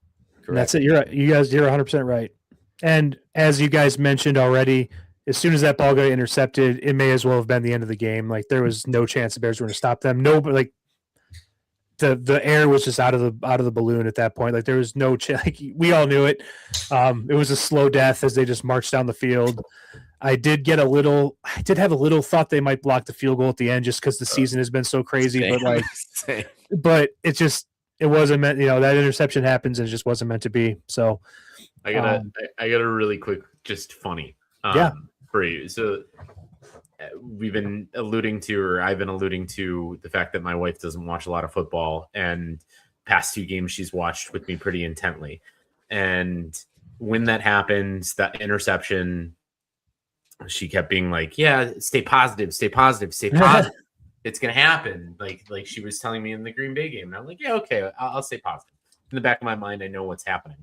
That's it. You're 100% right. And as you guys mentioned already, as soon as that ball got intercepted, it may as well have been the end of the game. Like there was no chance the Bears were going to stop them. No, but like the air was just out of the balloon at that point. Like there was no chance. Like, we all knew it. It was a slow death as they just marched down the field. I did have a little thought they might block the field goal at the end just because the season has been so crazy. But it wasn't meant. That interception happens and it just wasn't meant to be. So I got a really quick, just funny. For you. So I've been alluding to the fact that my wife doesn't watch a lot of football, and past 2 games she's watched with me pretty intently. And when that happens, that interception, she kept being like, yeah, stay positive, stay positive, stay positive. It's going to happen. Like she was telling me in the Green Bay game. And I'm like, yeah, okay, I'll stay positive. In the back of my mind, I know what's happening.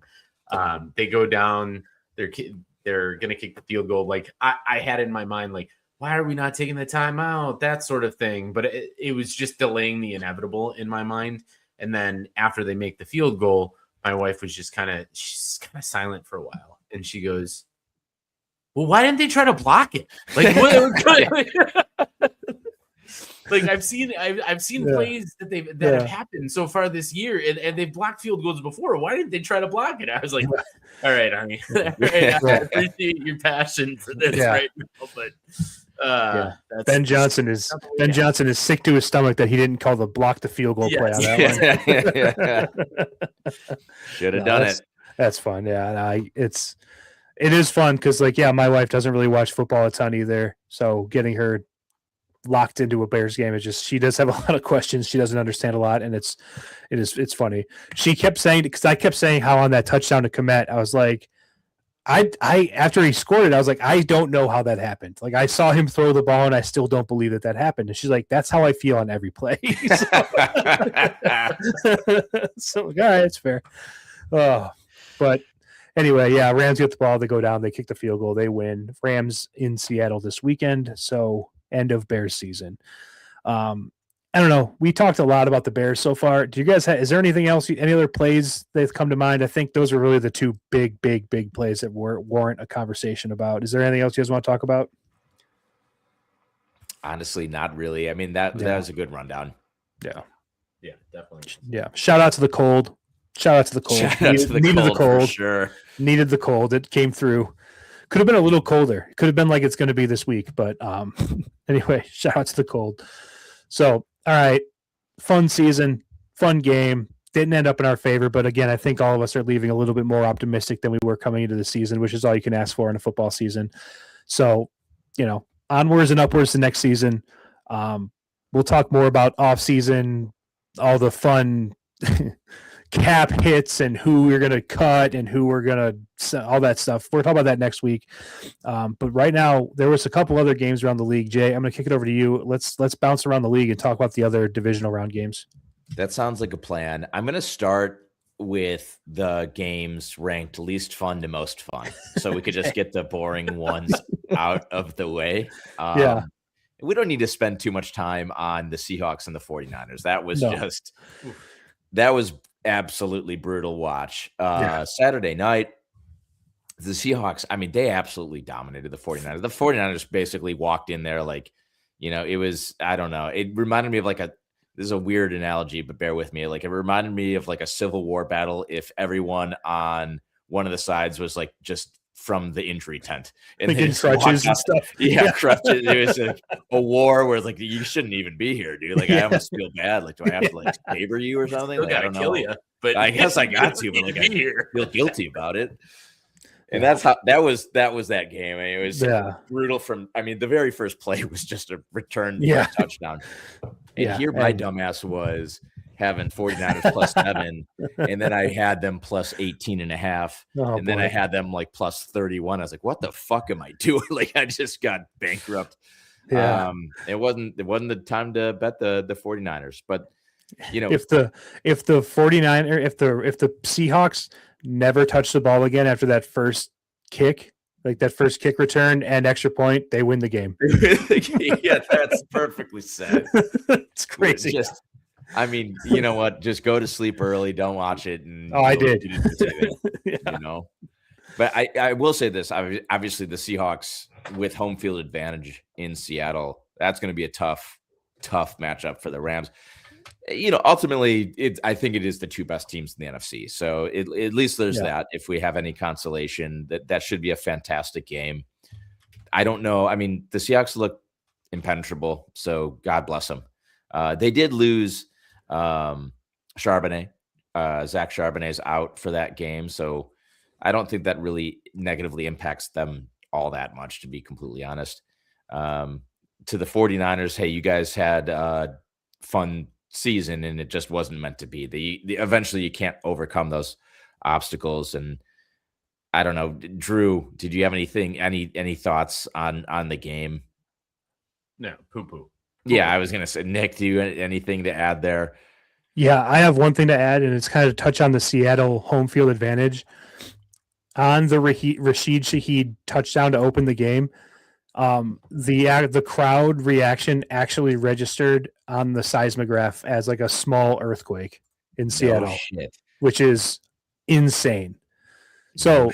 They go down, they're going to kick the field goal. Like I had in my mind, like, why are we not taking the timeout? That sort of thing. But it was just delaying the inevitable in my mind. And then after they make the field goal, my wife was just kind of silent for a while. And she goes, well, why didn't they try to block it? Like, like I've seen plays that have happened so far this year, and they've blocked field goals before. Why didn't they try to block it? I was like, all right, Arnie, I appreciate your passion for this right now, but Ben Johnson is sick to his stomach that he didn't call the block the field goal play on that one. Should have done it. That's fun. Yeah, it is fun because my wife doesn't really watch football a ton either, so getting her locked into a Bears game, she does have a lot of questions. She doesn't understand a lot, and it's funny. She kept saying, because I kept saying how on that touchdown to Komet, I was like, I after he scored it, I was like, I don't know how that happened. Like I saw him throw the ball, and I still don't believe that happened. And she's like, that's how I feel on every play. So all right, it's fair. But anyway, Rams get the ball, they go down, they kick the field goal, they win. Rams in Seattle this weekend, so end of Bears season. I don't know. We talked a lot about the Bears so far. Do you guys is there anything else, any other plays that come to mind? I think those are really the 2 big plays that warrant a conversation about. Is there anything else you guys want to talk about? Honestly, not really. I mean, that was a good rundown. Yeah. Yeah, definitely. Yeah. Shout out to the cold. Shout out to the cold. Shout out to the Needed cold for sure. Needed the cold. It came through. Could have been a little colder. Could have been like it's going to be this week. But anyway, shout out to the cold. So, all right. Fun season, fun game. Didn't end up in our favor. But again, I think all of us are leaving a little bit more optimistic than we were coming into the season, which is all you can ask for in a football season. So, onwards and upwards to next season. We'll talk more about off season, all the fun cap hits and who we're going to cut and who we're going to all that stuff. We're talking about that next week. But right now there was a couple other games around the league. Jay, I'm going to kick it over to you. Let's bounce around the league and talk about the other divisional round games. That sounds like a plan. I'm going to start with the games ranked least fun to most fun. So we could just get the boring ones out of the way. Yeah. We don't need to spend too much time on the Seahawks and the 49ers. That was absolutely brutal watch. Saturday night, the Seahawks, I mean, they absolutely dominated the 49ers. The 49ers basically walked in there like, it was, I don't know. It reminded me of this is a weird analogy, but bear with me. Like, it reminded me of like a Civil War battle if everyone on one of the sides was like just from the injury tent and getting crutches and stuff. Yeah, crutches. It was a war where it's like, you shouldn't even be here, dude. Like, I almost feel bad. Like, do I have to like favor you or something? Like, I don't know. You, but I guess I got to, but like, I feel guilty about it. And that's how that was that game. I mean, it was brutal the very first play was just a return touchdown. And here my dumbass was having 49ers plus 7, and then I had them plus 18.5, and then I had them like plus 31. I was like, what the fuck am I doing? Like, I just got bankrupt. Yeah. It wasn't the time to bet the 49ers, but if the Seahawks never touch the ball again after that first kick, like that first kick return and extra point, they win the game. Yeah, that's perfectly said. It's crazy. I mean, you know what? Just go to sleep early. Don't watch it. And I did. But I will say this. Obviously, the Seahawks with home field advantage in Seattle, that's going to be a tough matchup for the Rams. Ultimately, I think it is the two best teams in the NFC. So at least there's that. If we have any consolation, that should be a fantastic game. I don't know. I mean, the Seahawks look impenetrable. So God bless them. They did lose Charbonnet. Zach Charbonnet's out for that game. So I don't think that really negatively impacts them all that much, to be completely honest. To the 49ers, hey, you guys had a fun season and it just wasn't meant to be. Eventually you can't overcome those obstacles. And I don't know, Drew, did you have any thoughts on the game? No, poo-poo. Yeah, I was going to say, Nick, do you have anything to add there? Yeah, I have one thing to add, and it's kind of touch on the Seattle home field advantage. On the Rashid Shaheed touchdown to open the game, the crowd reaction actually registered on the seismograph as like a small earthquake in Seattle, which is insane. So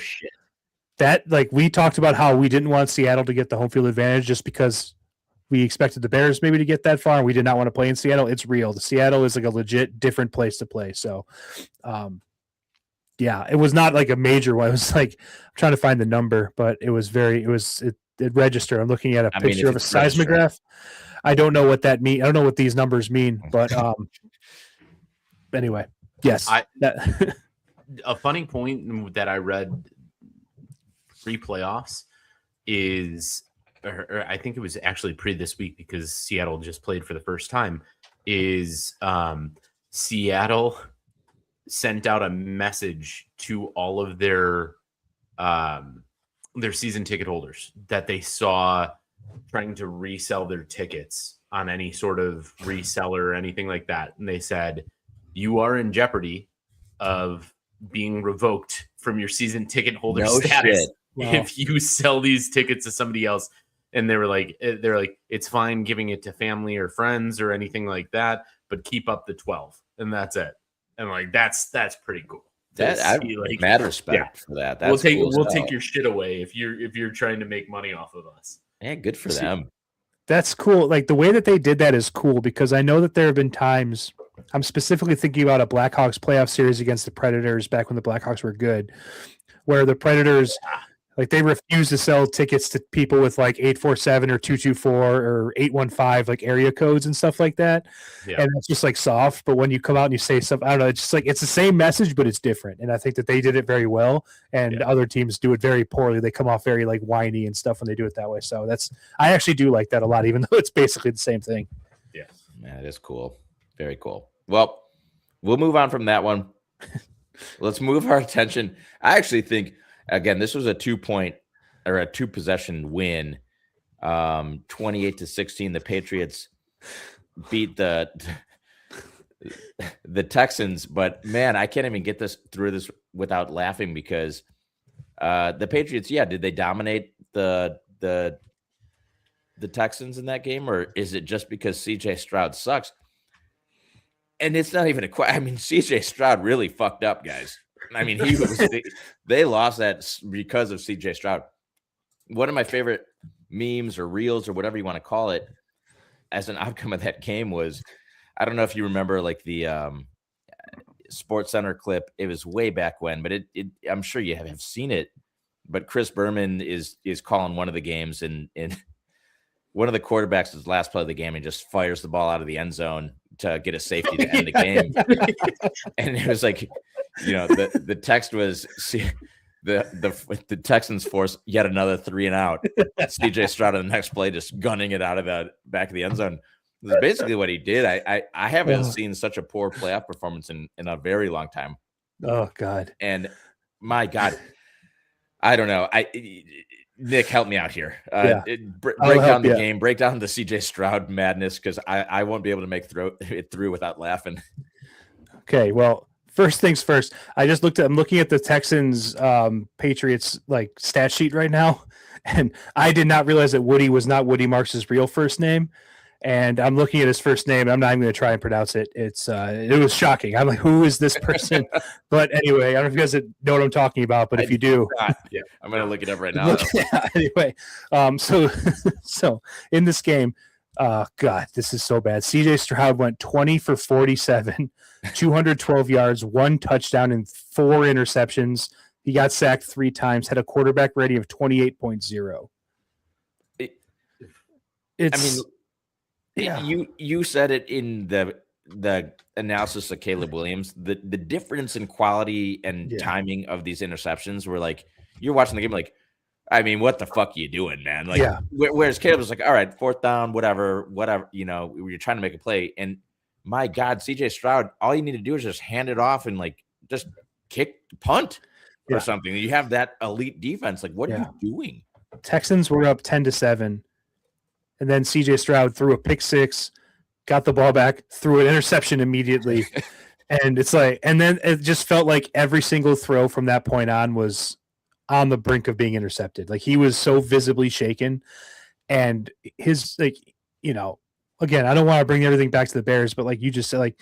that, like, we talked about how we didn't want Seattle to get the home field advantage just because we expected the Bears maybe to get that far, and we did not want to play in Seattle. It's real. The Seattle is like a legit different place to play. So, it was not like a major one. It was like, I'm trying to find the number, but it registered. I'm looking at a picture of a seismograph. I don't know what that means. I don't know what these numbers mean, but anyway, yes. A funny point that I read pre-playoffs is, or I think it was actually pre this week because Seattle just played for the first time, is Seattle sent out a message to all of their season ticket holders that they saw trying to resell their tickets on any sort of reseller or anything like that. And they said, you are in jeopardy of being revoked from your season ticket holder status if you sell these tickets to somebody else. And they're like, it's fine giving it to family or friends or anything like that, but keep up the 12. And that's it. And like, that's pretty cool. Mad respect for that. That's we'll take your shit away if you're trying to make money off of us. Yeah, good for them. That's cool. Like the way that they did that is cool because I know that there have been times. I'm specifically thinking about a Blackhawks playoff series against the Predators back when the Blackhawks were good, where the Predators, like they refuse to sell tickets to people with like 847 or 224 or 815 like area codes and stuff like that. Yeah. And it's just like soft. But when you come out and you say something, I don't know, it's just like it's the same message, but it's different. And I think that they did it very well. And other teams do it very poorly. They come off very like whiny and stuff when they do it that way. So I actually do like that a lot, even though it's basically the same thing. Yeah. Man, it is cool. Very cool. Well, we'll move on from that one. Let's move our attention. I actually think, again, this was a 2-point or a 2-possession win. 28-16. The Patriots beat the Texans, but man, I can't even get through this without laughing because the Patriots, did they dominate the Texans in that game, or is it just because CJ Stroud sucks? And it's not even a question. I mean, CJ Stroud really fucked up, guys. I mean, they lost that because of CJ Stroud. One of my favorite memes or reels or whatever you want to call it as an outcome of that game was, I don't know if you remember like the Sports Center clip. It was way back when, but I'm sure you have seen it. But Chris Berman is calling one of the games, and one of the quarterbacks is last play of the game and just fires the ball out of the end zone to get a safety to end the game. And it was like, the text was, the Texans force yet another 3 and out. CJ Stroud on the next play just gunning it out of the back of the end zone. That's basically what he did. I haven't seen such a poor playoff performance in a very long time. Oh God. And my God, I don't know. Nick, help me out here. Break down the game, break down the CJ Stroud madness, because I won't be able to make it through without laughing. Okay, well, first things first. I'm looking at the Texans Patriots like stat sheet right now, and I did not realize that Woody was not Woody Marks' real first name. And I'm looking at his first name. I'm not even going to try and pronounce it. It was shocking. I'm like, who is this person? But anyway, I don't know if you guys know what I'm talking about, but if you do, I'm going to look it up right now. Anyway, so in this game, God, this is so bad. CJ Stroud went 20 for 47, 212 yards, 1 touchdown, and 4 interceptions. He got sacked 3 times, had a quarterback rating of 28.0. You said it in the analysis of Caleb Williams. The difference in quality and timing of these interceptions were like, you're watching the game like, I mean, what the fuck are you doing, man? Like, whereas Caleb was like, all right, 4th down, whatever, you're trying to make a play. And my God, CJ Stroud, all you need to do is just hand it off and like just punt or something. You have that elite defense. Like, what are you doing? Texans were up 10-7. And then CJ Stroud threw a pick 6, got the ball back, threw an interception immediately. And it's like, and then it just felt like every single throw from that point on was on the brink of being intercepted. Like he was so visibly shaken. And his, like, again, I don't want to bring everything back to the Bears, but like you just said, like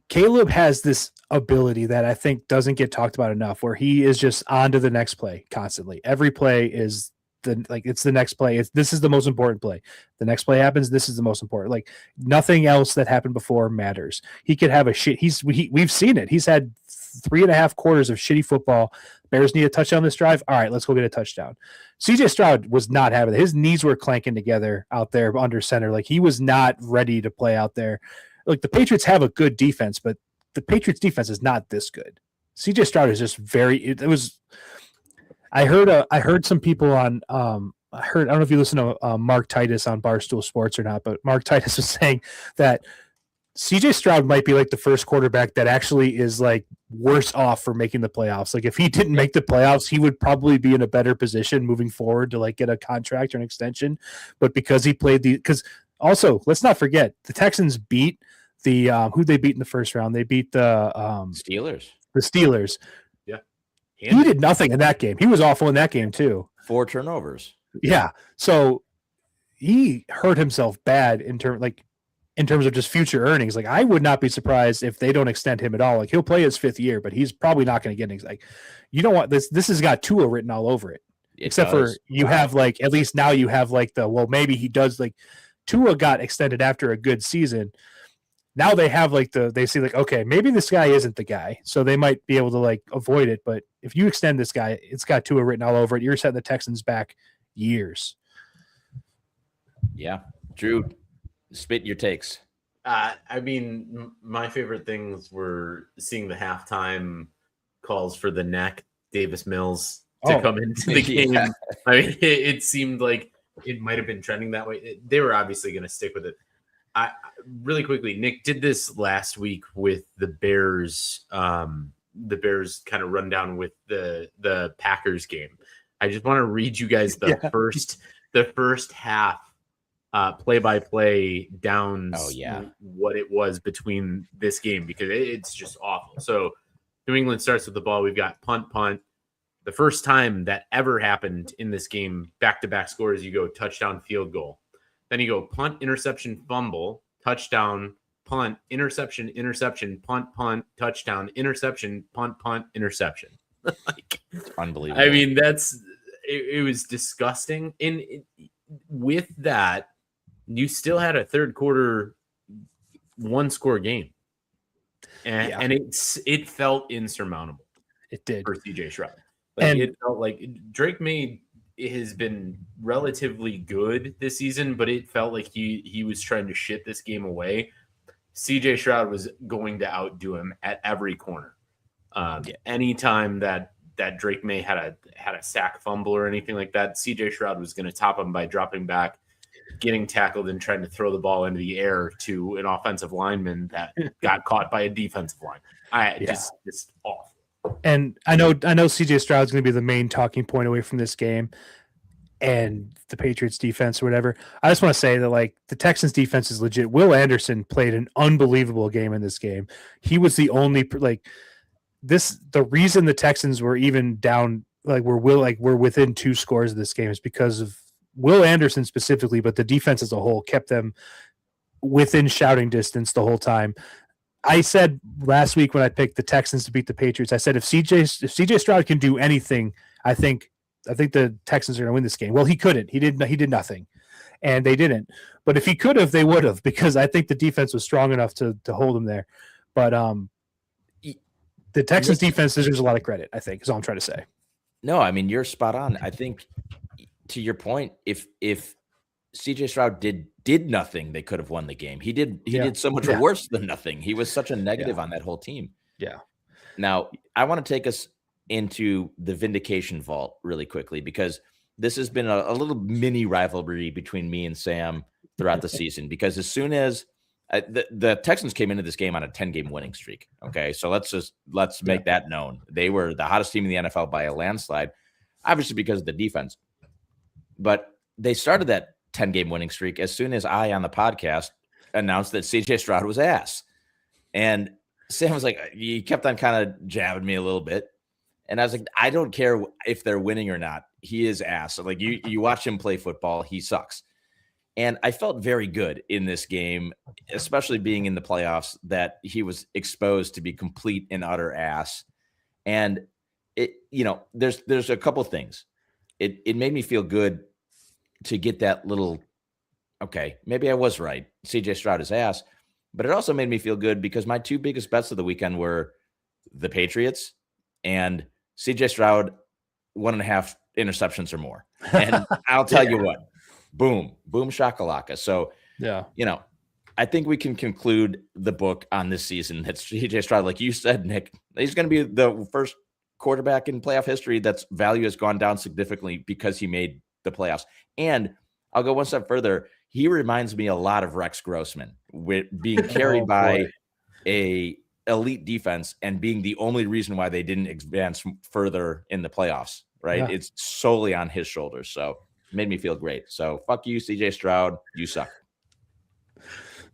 Caleb has this ability that I think doesn't get talked about enough, where he is just on to the next play constantly. Every play is it's the next play. This is the most important play. The next play happens. This is the most important. Like nothing else that happened before matters. He could have we've seen it. He's had 3.5 quarters of shitty football. Bears need a touchdown this drive. All right, let's go get a touchdown. CJ Stroud was not having it. His knees were clanking together out there under center. Like he was not ready to play out there. Like the Patriots have a good defense, but the Patriots defense is not this good. CJ Stroud is just I heard some people on I don't know if you listen to Mark Titus on Barstool Sports or not, but Mark Titus was saying that CJ Stroud might be like the first quarterback that actually is like worse off for making the playoffs. Like if he didn't make the playoffs, he would probably be in a better position moving forward to like get a contract or an extension. But because he played because also let's not forget the Texans beat the who they beat in the first round. They beat the Steelers. The Steelers. He did nothing in that game. He was awful in that game too. 4 turnovers. Yeah. So he hurt himself bad in terms of just future earnings. Like I would not be surprised if they don't extend him at all. Like he'll play his 5th year, but he's probably not going to get anything. Like, you know what? This has got Tua written all over it. Except for you have like, at least now you have like maybe he does, like Tua got extended after a good season. Now they have like they see like, okay, maybe this guy isn't the guy. So they might be able to like avoid it. But if you extend this guy, it's got Tua written all over it. You're setting the Texans back years. Yeah. Drew, spit your takes. I mean, my favorite things were seeing the halftime calls for the neck Davis Mills to come into the game. Yeah. I mean, it seemed like it might have been trending that way. They were obviously going to stick with it. Really quickly, Nick did this last week with the Bears. The Bears kind of run down with the Packers game. I just want to read you guys the first half play-by-play downs. Oh, yeah. What it was between this game, because it's just awful. So New England starts with the ball. We've got punt. The first time that ever happened in this game, back-to-back scores, you go touchdown, field goal. Then you go punt, interception, fumble, touchdown, punt, interception, punt, touchdown, interception, punt, interception. Like, it's unbelievable. I mean, it was disgusting. And with that, you still had a third quarter 1-score game. And it felt insurmountable. It did. For CJ Stroud. Like, it felt like Drake May has been relatively good this season, but it felt like he was trying to shit this game away. CJ Stroud was going to outdo him at every corner. Anytime that Drake May had a sack, fumble, or anything like that, CJ Stroud was going to top him by dropping back, getting tackled, and trying to throw the ball into the air to an offensive lineman that got caught by a defensive line. Just awful. And I know CJ Stroud's going to be the main talking point away from this game and the Patriots defense or whatever. I just want to say that like the Texans defense is legit. Will Anderson played an unbelievable game in this game. He was the only the reason the Texans were even down, we're within 2 scores of this game is because of Will Anderson specifically, but the defense as a whole kept them within shouting distance the whole time. I said last week when I picked the Texans to beat the Patriots, I said if CJ Stroud can do anything, I think the Texans are going to win this game. Well, he couldn't. He did nothing, and they didn't. But if he could have, they would have, because I think the defense was strong enough to hold him there. But the Texans defense deserves a lot of credit, I think, is all I'm trying to say. No, I mean, you're spot on. I think, to your point, if CJ Stroud did nothing, they could have won the game. He did so much worse than nothing. He was such a negative on that whole team. Yeah. Now, I want to take us into the vindication vault really quickly, because this has been a little mini rivalry between me and Sam throughout the season, because as soon as the Texans came into this game on a 10-game winning streak. Okay. So let's make that known. They were the hottest team in the NFL by a landslide, obviously because of the defense, but they started that 10-game winning streak as soon as I, on the podcast, announced that CJ Stroud was ass. And Sam was like, he kept on kind of jabbing me a little bit. And I was like, I don't care if they're winning or not. He is ass. So like you watch him play football, he sucks. And I felt very good in this game, especially being in the playoffs, that he was exposed to be complete and utter ass. And there's a couple things. It made me feel good to get that little, okay, maybe I was right. CJ Stroud is ass. But it also made me feel good because my 2 biggest bets of the weekend were the Patriots and CJ Stroud 1.5 interceptions or more. And I'll tell you what, boom shakalaka. So, I think we can conclude the book on this season that CJ Stroud, like you said, Nick, he's going to be the first quarterback in playoff history that's value has gone down significantly because he made the playoffs. And I'll go one step further. He reminds me a lot of Rex Grossman, with being carried by a elite defense and being the only reason why they didn't advance further in the playoffs, right? Yeah. It's solely on his shoulders. So it made me feel great. So fuck you, CJ Stroud. You suck.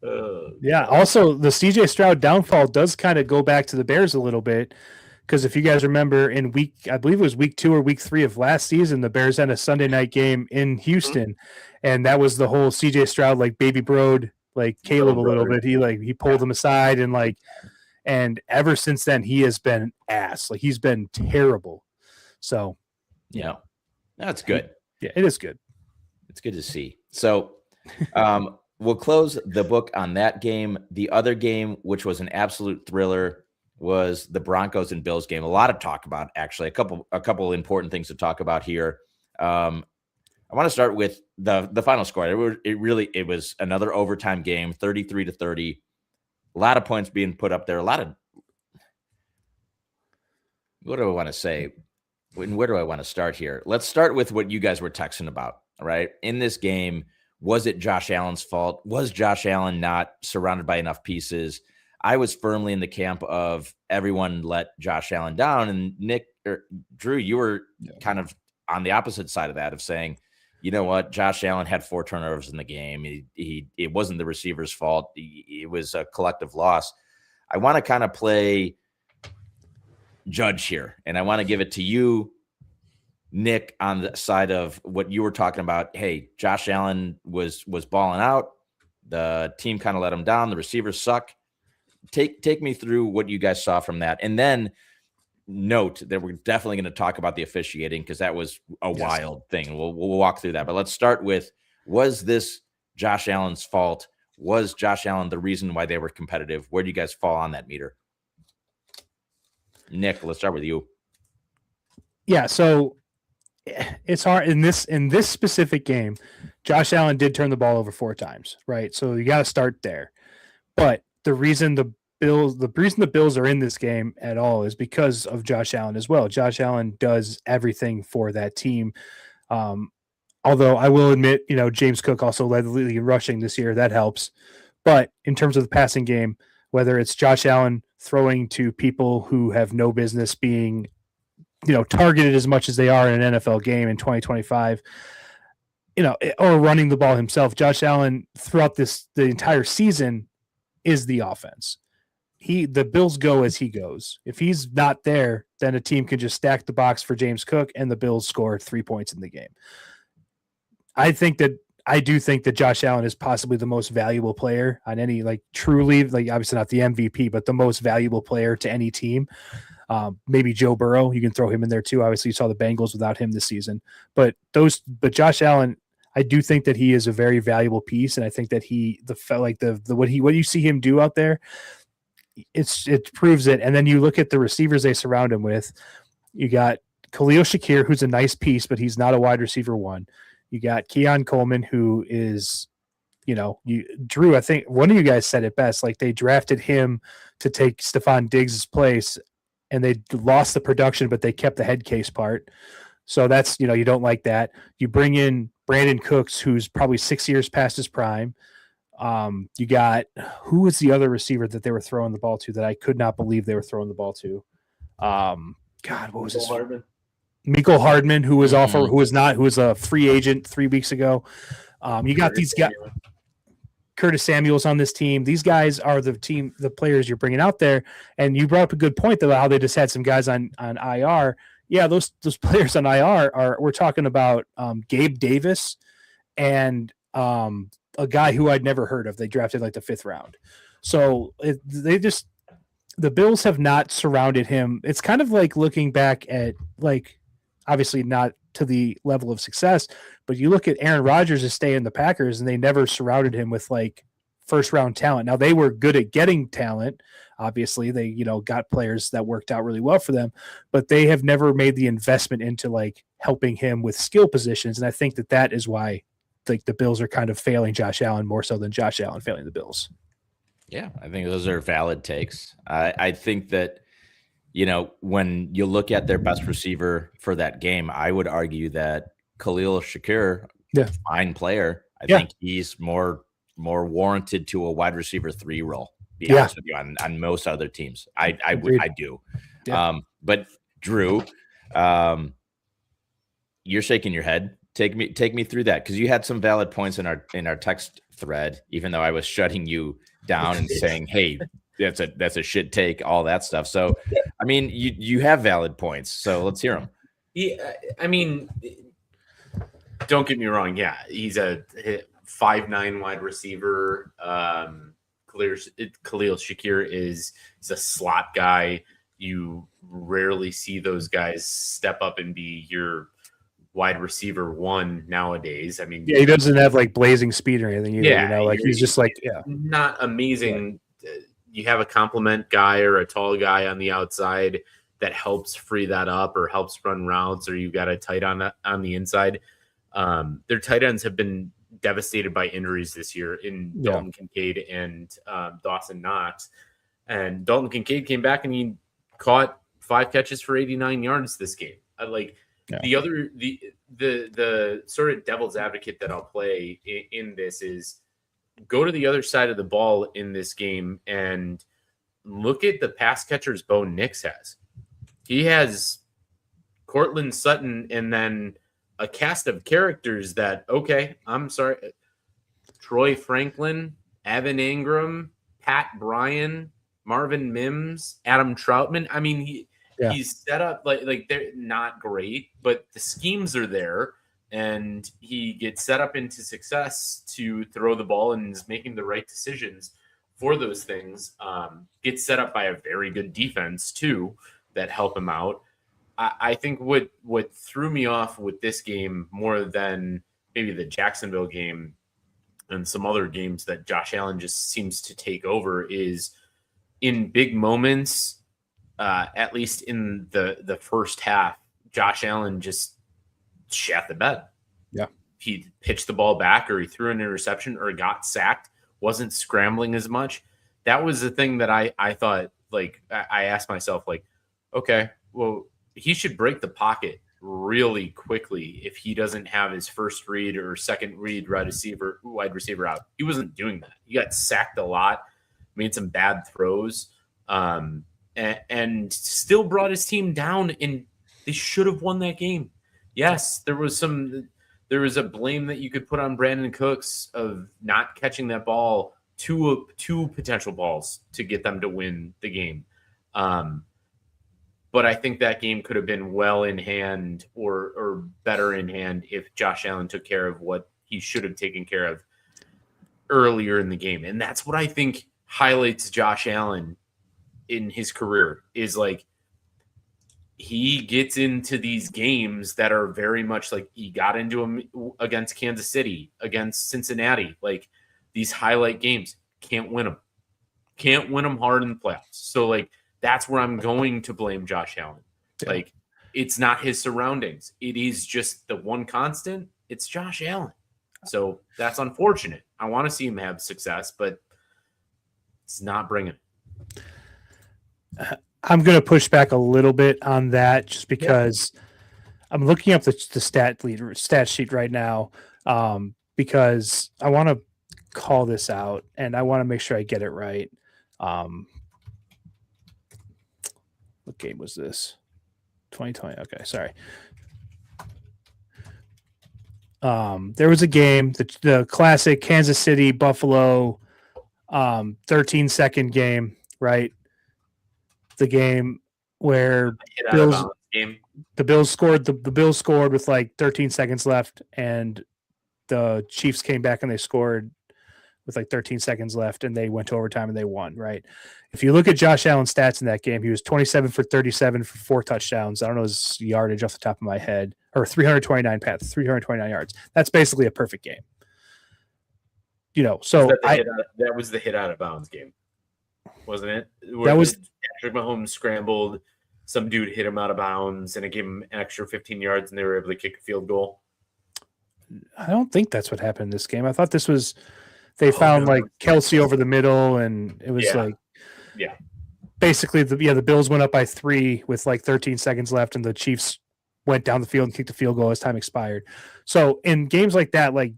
Also, the CJ Stroud downfall does kind of go back to the Bears a little bit, because if you guys remember in I believe it was week 2 or week 3 of last season, the Bears had a Sunday night game in Houston, and that was the whole CJ Stroud like baby broed like Caleb a little bit. He pulled him aside and ever since then he has been ass. Like he's been terrible. So yeah. That's good. Yeah, it is good. It's good to see. So we'll close the book on that game. The other game, which was an absolute thriller, was the Broncos and Bills game. A lot of talk about, actually, a couple important things to talk about here. I want to start with the final score. It was another overtime game, 33-30. A lot of points being put up there. A lot of, what do I want to say? Where do I want to start here? Let's start with what you guys were texting about. All right. In this game, was it Josh Allen's fault? Was Josh Allen not surrounded by enough pieces? I was firmly in the camp of everyone let Josh Allen down. And Nick or Drew, you were kind of on the opposite side of that, of saying, you know what, Josh Allen had 4 turnovers in the game. It wasn't the receiver's fault. It was a collective loss. I want to kind of play judge here, and I want to give it to you, Nick, on the side of what you were talking about. Hey, Josh Allen was balling out. The team kind of let him down. The receivers suck. Take me through what you guys saw from that, and then note that we're definitely going to talk about the officiating, because that was a wild thing. We'll walk through that, but let's start with, was this Josh Allen's fault? Was Josh Allen the reason why they were competitive? Where do you guys fall on that meter? Nick, let's start with you. Yeah, so it's hard in this specific game. Josh Allen did turn the ball over 4 times, right? So you got to start there. But the reason the Bills are in this game at all is because of Josh Allen as well. Josh Allen does everything for that team. Although I will admit, James Cook also led the league in rushing this year. That helps. But in terms of the passing game, whether it's Josh Allen throwing to people who have no business being, targeted as much as they are in an NFL game in 2025, or running the ball himself, Josh Allen throughout the entire season is the offense. The Bills go as he goes. If he's not there, then a team can just stack the box for James Cook and the Bills score 3 points in the game. I do think that Josh Allen is possibly the most valuable player on any, truly, obviously not the MVP, but the most valuable player to any team. Maybe Joe Burrow, you can throw him in there too. Obviously you saw the Bengals without him this season, but Josh Allen, I do think that he is a very valuable piece. And I think that what you see him do out there, it proves it. And then you look at the receivers they surround him with. You got Khalil Shakir, who's a nice piece, but he's not a wide receiver 1. You got Keon Coleman, who is, Drew, I think one of you guys said it best. They drafted him to take Stephon Diggs' place, and they lost the production, but they kept the head case part. So that's, you don't like that. You bring in Brandon Cooks, who's probably 6 years past his prime. You got, who was the other receiver that they were throwing the ball to that I could not believe they were throwing the ball to? God, what was his? Mecole Hardman, who was who was a free agent 3 weeks ago. You got these guys, Curtis Samuel's on this team. These guys are the players you're bringing out there. And you brought up a good point about how they just had some guys on IR. Yeah, those players on IR we're talking about Gabe Davis and a guy who I'd never heard of. They drafted the 5th round. So the Bills have not surrounded him. It's kind of like looking back at obviously not to the level of success, but you look at Aaron Rodgers' stay in the Packers and they never surrounded him with 1st round talent. Now they were good at getting talent. Obviously they, got players that worked out really well for them, but they have never made the investment into helping him with skill positions. And I think that is why the Bills are kind of failing Josh Allen more so than Josh Allen failing the Bills. Yeah, I think those are valid takes. I think that, when you look at their best receiver for that game, I would argue that Khalil Shakir, fine player. I think he's more warranted to a wide receiver 3 role. Be honest with you, on most other teams, I do. Yeah. But Drew, you're shaking your head. Take me through that, because you had some valid points in our text thread, even though I was shutting you down and saying, "Hey, that's a shit take," all that stuff. So, I mean, you have valid points. So let's hear them. Yeah, I mean, don't get me wrong. Yeah, he's a 5'9" wide receiver. Khalil Shakir is a slot guy. You rarely see those guys step up and be your wide receiver one nowadays. I mean, Yeah, he doesn't have like blazing speed or anything either. Yeah, You know, like he's just like, yeah. not amazing. You have a compliment guy or a tall guy on the outside that helps free that up or helps run routes, or you got a tight on the inside. Their tight ends have been devastated by injuries this year in Dalton Kincaid and Dawson Knox. And Dalton Kincaid came back and he caught 5 catches for 89 yards this game. The sort of devil's advocate that I'll play in this is go to the other side of the ball in this game and look at the pass catchers Bo Nix has. He has Cortland Sutton and then a cast of characters that, Troy Franklin, Evan Ingram, Pat Bryan, Marvin Mims, Adam Troutman. I mean, he's set up like they're not great, but the schemes are there, and he gets set up into success to throw the ball and is making the right decisions for those things. Gets set up by a very good defense too that help him out. I think what threw me off with this game more than maybe the Jacksonville game and some other games that Josh Allen just seems to take over is in big moments, at least in the first half, Josh Allen just shat the bed. Yeah. He pitched the ball back or he threw an interception or got sacked, wasn't scrambling as much. That was the thing that I thought, like, I asked myself, like, okay, well, he should break the pocket really quickly if he doesn't have his first read or second read wide receiver out. He wasn't doing that. He got sacked a lot, made some bad throws, and still brought his team down, and they should have won that game. Yes, there was a blame that you could put on Brandon Cooks of not catching that ball, two potential balls to get them to win the game. But I think that game could have been well in hand or better in hand if Josh Allen took care of what he should have taken care of earlier in the game. And that's what I think highlights Josh Allen in his career is like he gets into these games that are very much like he got into them against Kansas City, against Cincinnati, like these highlight games. Can't win them hard in the playoffs. So like, that's where I'm going to blame Josh Allen. Yeah. Like, it's not his surroundings. It is just the one constant. It's Josh Allen. So that's unfortunate. I want to see him have success, but it's not bringing it. I'm going to push back a little bit on that just because I'm looking up the stat sheet right now because I want to call this out and I want to make sure I get it right. What game was this? 2020. Okay, sorry. There was a game, the classic Kansas City Buffalo 13-second game, right? The game where the Bills scored with like 13 seconds left, and the Chiefs came back and they scored with like 13 seconds left, and they went to overtime and they won, right? If you look at Josh Allen's stats in that game, he was 27 for 37 for 4 touchdowns. I don't know his yardage off the top of my head, or 329 yards. That's basically a perfect game. You know, so that was the hit out of bounds game, wasn't it? That was Patrick Mahomes scrambled, some dude hit him out of bounds, and it gave him an extra 15 yards, and they were able to kick a field goal. I don't think that's what happened in this game. I thought this was they found like Kelsey over the middle, and it was basically the Bills went up by 3 with like 13 seconds left, and the Chiefs went down the field and kicked the field goal as time expired. So in games like that, like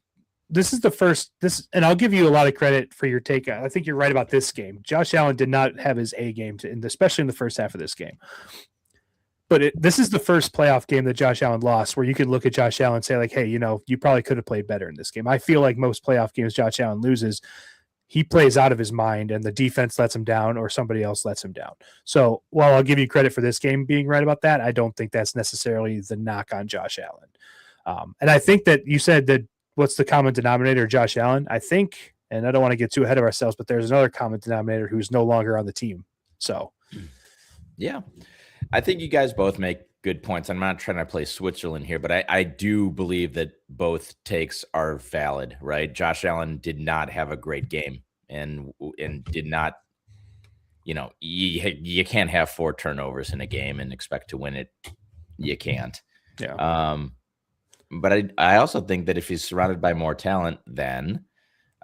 this is the first and I'll give you a lot of credit for your take. I think you're right about this game. Josh Allen did not have his A game, especially in the first half of this game. But this is the first playoff game that Josh Allen lost where you could look at Josh Allen and say, like, hey, you know, you probably could have played better in this game. I feel like most playoff games Josh Allen loses, he plays out of his mind and the defense lets him down or somebody else lets him down. So while I'll give you credit for this game being right about that, I don't think that's necessarily the knock on Josh Allen. And I think that you said that what's the common denominator, Josh Allen? I think, and I don't want to get too ahead of ourselves, but there's another common denominator who's no longer on the team. So, yeah. I think you guys both make good points. I'm not trying to play Switzerland here, but I do believe that both takes are valid, right? Josh Allen did not have a great game and did not, you can't have 4 turnovers in a game and expect to win it. You can't. Yeah. But I also think that if he's surrounded by more talent, then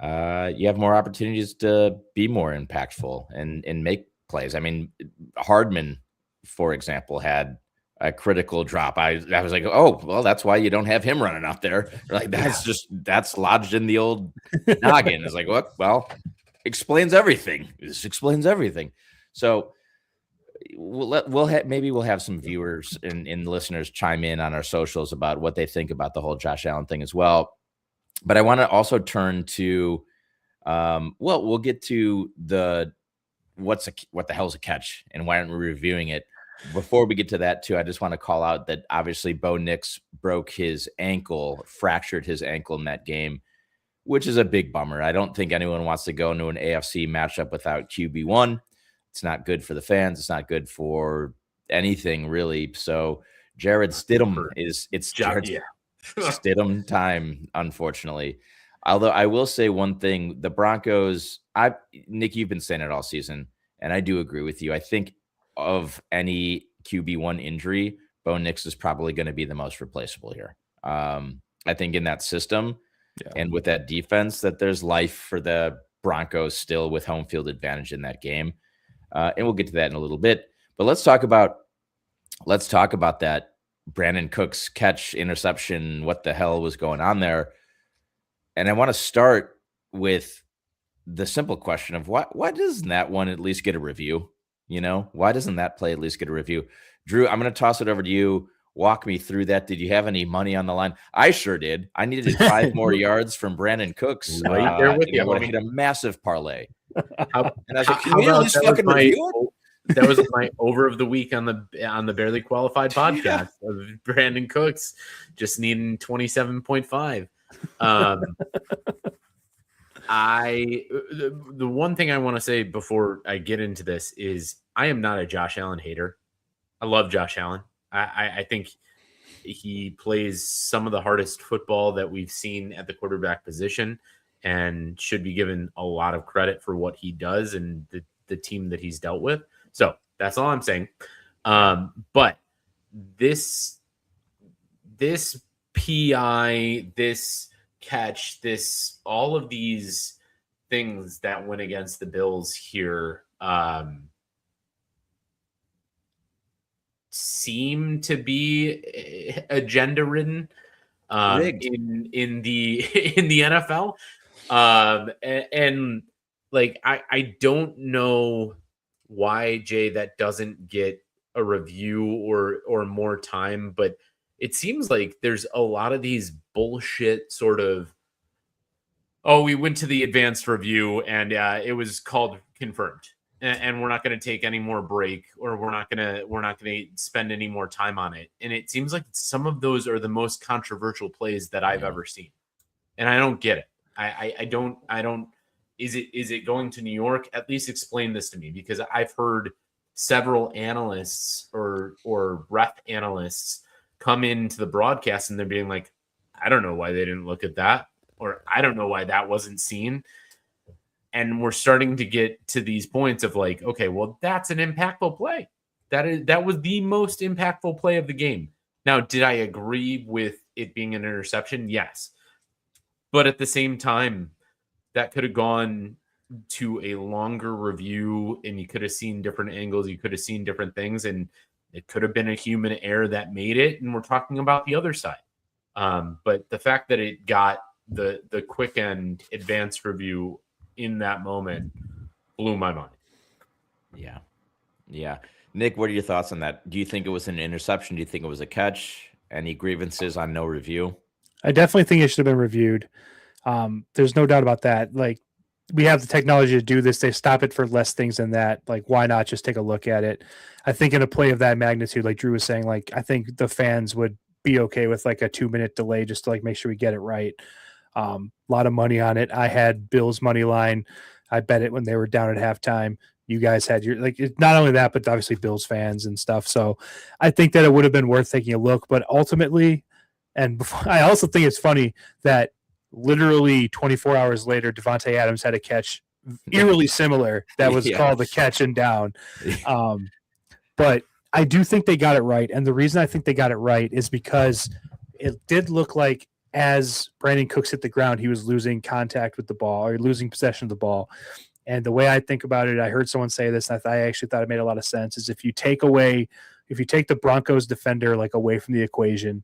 you have more opportunities to be more impactful and make plays. I mean, Hardman, for example, had a critical drop. I was like, oh, well, that's why you don't have him running out there. Like, that's lodged in the old noggin. It's like, well, explains everything. This explains everything. So maybe we'll have some viewers and listeners chime in on our socials about what they think about the whole Josh Allen thing as well. But I want to also turn to, we'll get to what the hell's a catch and why aren't we reviewing it? Before we get to that too, I just want to call out that obviously Bo Nix fractured his ankle in that game, which is a big bummer. I don't think anyone wants to go into an AFC matchup without QB1. It's not good for the fans. It's not good for anything really. So Jared Stidham Stidham time, unfortunately. Although I will say one thing, the Broncos, Nick, you've been saying it all season, and I do agree with you. I think of any QB1 injury, Bo Nix is probably going to be the most replaceable here. I think in that system and with that defense, that there's life for the Broncos still with home field advantage in that game. And we'll get to that in a little bit. But let's talk about that Brandon Cooks catch, interception, what the hell was going on there. And I want to start with the simple question of why doesn't that one at least get a review? Why doesn't that play at least get a review? Drew, I'm going to toss it over to you. Walk me through that. Did you have any money on the line? I sure did. I needed 5 more yards from Brandon Cooks. Right there with you. I would have hit a massive parlay. And I was like, how about fucking review it? That was my over of the week on the Barely Qualified podcast of Brandon Cooks just needing 27.5. The one thing I want to say before I get into this is I am not a Josh Allen hater. I love Josh Allen. I think he plays some of the hardest football that we've seen at the quarterback position and should be given a lot of credit for what he does and the team that he's dealt with. So that's all I'm saying. But this PI, this catch, all of these things that went against the Bills here seem to be agenda ridden in the NFL. And like I don't know why, Jay, that doesn't get a review or more time, but it seems like there's a lot of these bullshit sort of, we went to the advanced review and it was called confirmed, and we're not going to take any more break, or we're not going to spend any more time on it. And it seems like some of those are the most controversial plays that I've ever seen, and I don't get it. I don't. Is it going to New York? At least explain this to me, because I've heard several analysts or ref analysts come into the broadcast and they're being like, I don't know why they didn't look at that, or I don't know why that wasn't seen. And we're starting to get to these points of like, okay, well, that's an impactful play. That was the most impactful play of the game. Now, did I agree with it being an interception? Yes. But at the same time, that could have gone to a longer review and you could have seen different angles. You could have seen different things, and it could have been a human error that made it. And we're talking about the other side. But the fact that it got the quick end advanced review in that moment blew my mind. Yeah. Nick, what are your thoughts on that? Do you think it was an interception? Do you think it was a catch? Any grievances on no review? I definitely think it should have been reviewed. There's no doubt about that. Like, we have the technology to do this. They stop it for less things than that. Like, why not just take a look at it? I think in a play of that magnitude, like Drew was saying, like, I think the fans would be okay with like a 2-minute delay just to like make sure we get it right. A lot of money on it. I had Bills money line. I bet it when they were down at halftime. You guys had your not only that, but obviously Bills fans and stuff. So I think that it would have been worth taking a look. But ultimately, I also think it's funny that literally 24 hours later, Devontae Adams had a catch eerily similar that was called the catch and down. But I do think they got it right. And the reason I think they got it right is because it did look like as Brandon Cooks hit the ground, he was losing contact with the ball or losing possession of the ball. And the way I think about it, I heard someone say this, and I actually thought it made a lot of sense, is if you take the Broncos defender like away from the equation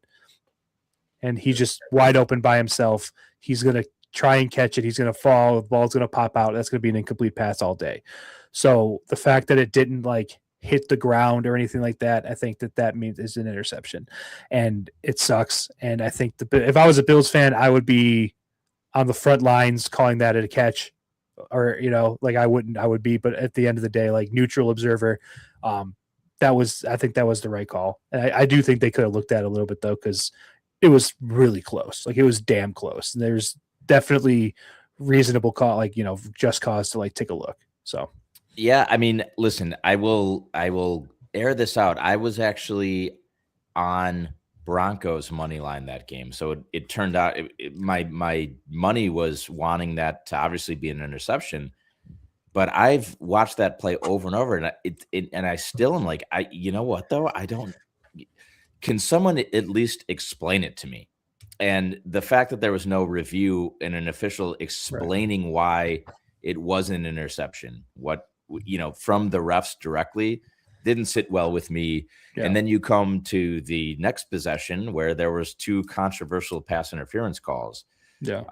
and he's just wide open by himself, he's going to try and catch it. He's going to fall. The ball's going to pop out. That's going to be an incomplete pass all day. So the fact that it didn't like hit the ground or anything like that, I think that means is an interception, and it sucks. And I think if I was a Bills fan, I would be on the front lines calling that a catch, or I would be. But at the end of the day, like neutral observer, I think that was the right call. And I do think they could have looked at it a little bit though, because it was really close. Like it was damn close, and there's definitely reasonable call, just cause to take a look. So. Yeah, I mean, listen, I will air this out. I was actually on Broncos money line that game, so it turned out my money was wanting that to obviously be an interception. But I've watched that play over and over, and I still am like, you know what though? I don't. Can someone at least explain it to me? And the fact that there was no review and an official explaining why it was an interception, from the refs directly, didn't sit well with me. Yeah. And then you come to the next possession where there was 2 controversial pass interference calls. Yeah.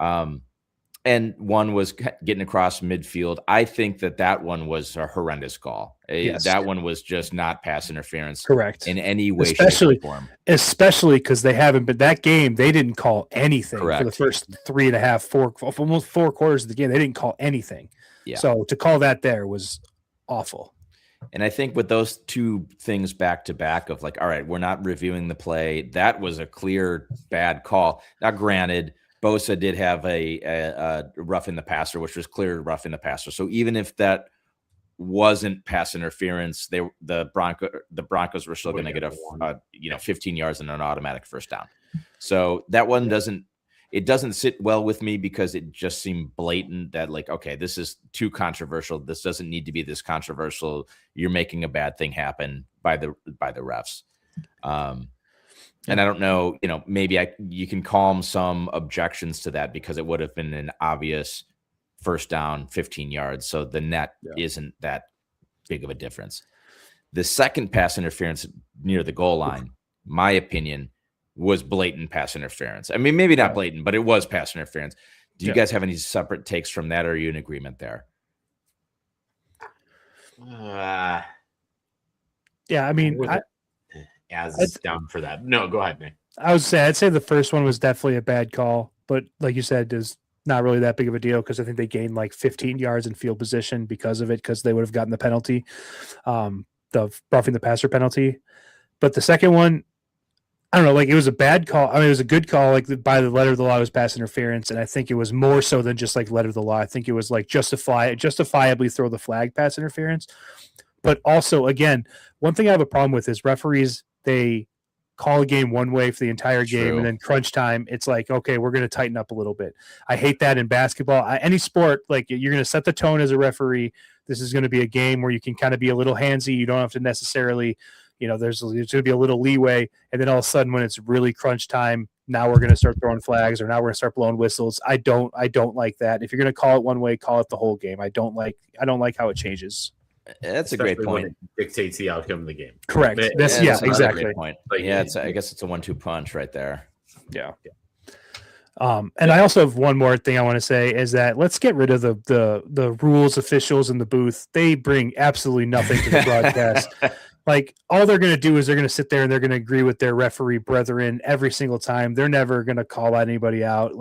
And one was getting across midfield. I think that one was a horrendous call. Yes. That one was just not pass interference. Correct. In any way, shape, or form. Especially because they haven't been that game. They didn't call anything for the first 3.5, almost 4 quarters of the game. They didn't call anything. Yeah. So to call that there was awful. And I think with those 2 things back to back of all right, we're not reviewing the play. That was a clear bad call. Now, granted, Bosa did have a rough in the passer, which was clear rough in the passer. So even if that wasn't pass interference, the Broncos were still going to get a 15 yards and an automatic first down. So that one doesn't sit well with me because it just seemed blatant that okay, this is too controversial. This doesn't need to be this controversial. You're making a bad thing happen by the refs. And I don't know, maybe you can calm some objections to that because it would have been an obvious first down, 15 yards. So the net isn't that big of a difference. The second pass interference near the goal line, my opinion, was blatant pass interference. I mean, maybe not blatant, but it was pass interference. Do you guys have any separate takes from that, or are you in agreement there? Yeah, I mean, down for that. No, go ahead, Nick. I'd say the first one was definitely a bad call, but like you said, is not really that big of a deal because I think they gained 15 yards in field position because of it, because they would have gotten the penalty, the roughing the passer penalty. But the second one, I don't know, it was a bad call. I mean, it was a good call, by the letter of the law, it was pass interference, and I think it was more so than just letter of the law. I think it was justifiably throw the flag pass interference. But also, again, one thing I have a problem with is referees, they call a game one way for the entire game, and then crunch time, it's okay, we're going to tighten up a little bit. I hate that in basketball. Any sport, you're going to set the tone as a referee. This is going to be a game where you can kind of be a little handsy. You don't have to necessarily, there's going to be a little leeway. And then all of a sudden, when it's really crunch time, now we're going to start throwing flags, or now we're going to start blowing whistles. I don't like that. If you're going to call it one way, call it the whole game. I don't like how it changes. That's a great point. It dictates the outcome of the game. Correct. That's exactly. Great point. I guess it's a 1-2 punch right there. Yeah. And I also have one more thing I want to say is that let's get rid of the rules officials in the booth. They bring absolutely nothing to the broadcast. All they're going to do is they're going to sit there and they're going to agree with their referee brethren every single time. They're never going to call anybody out.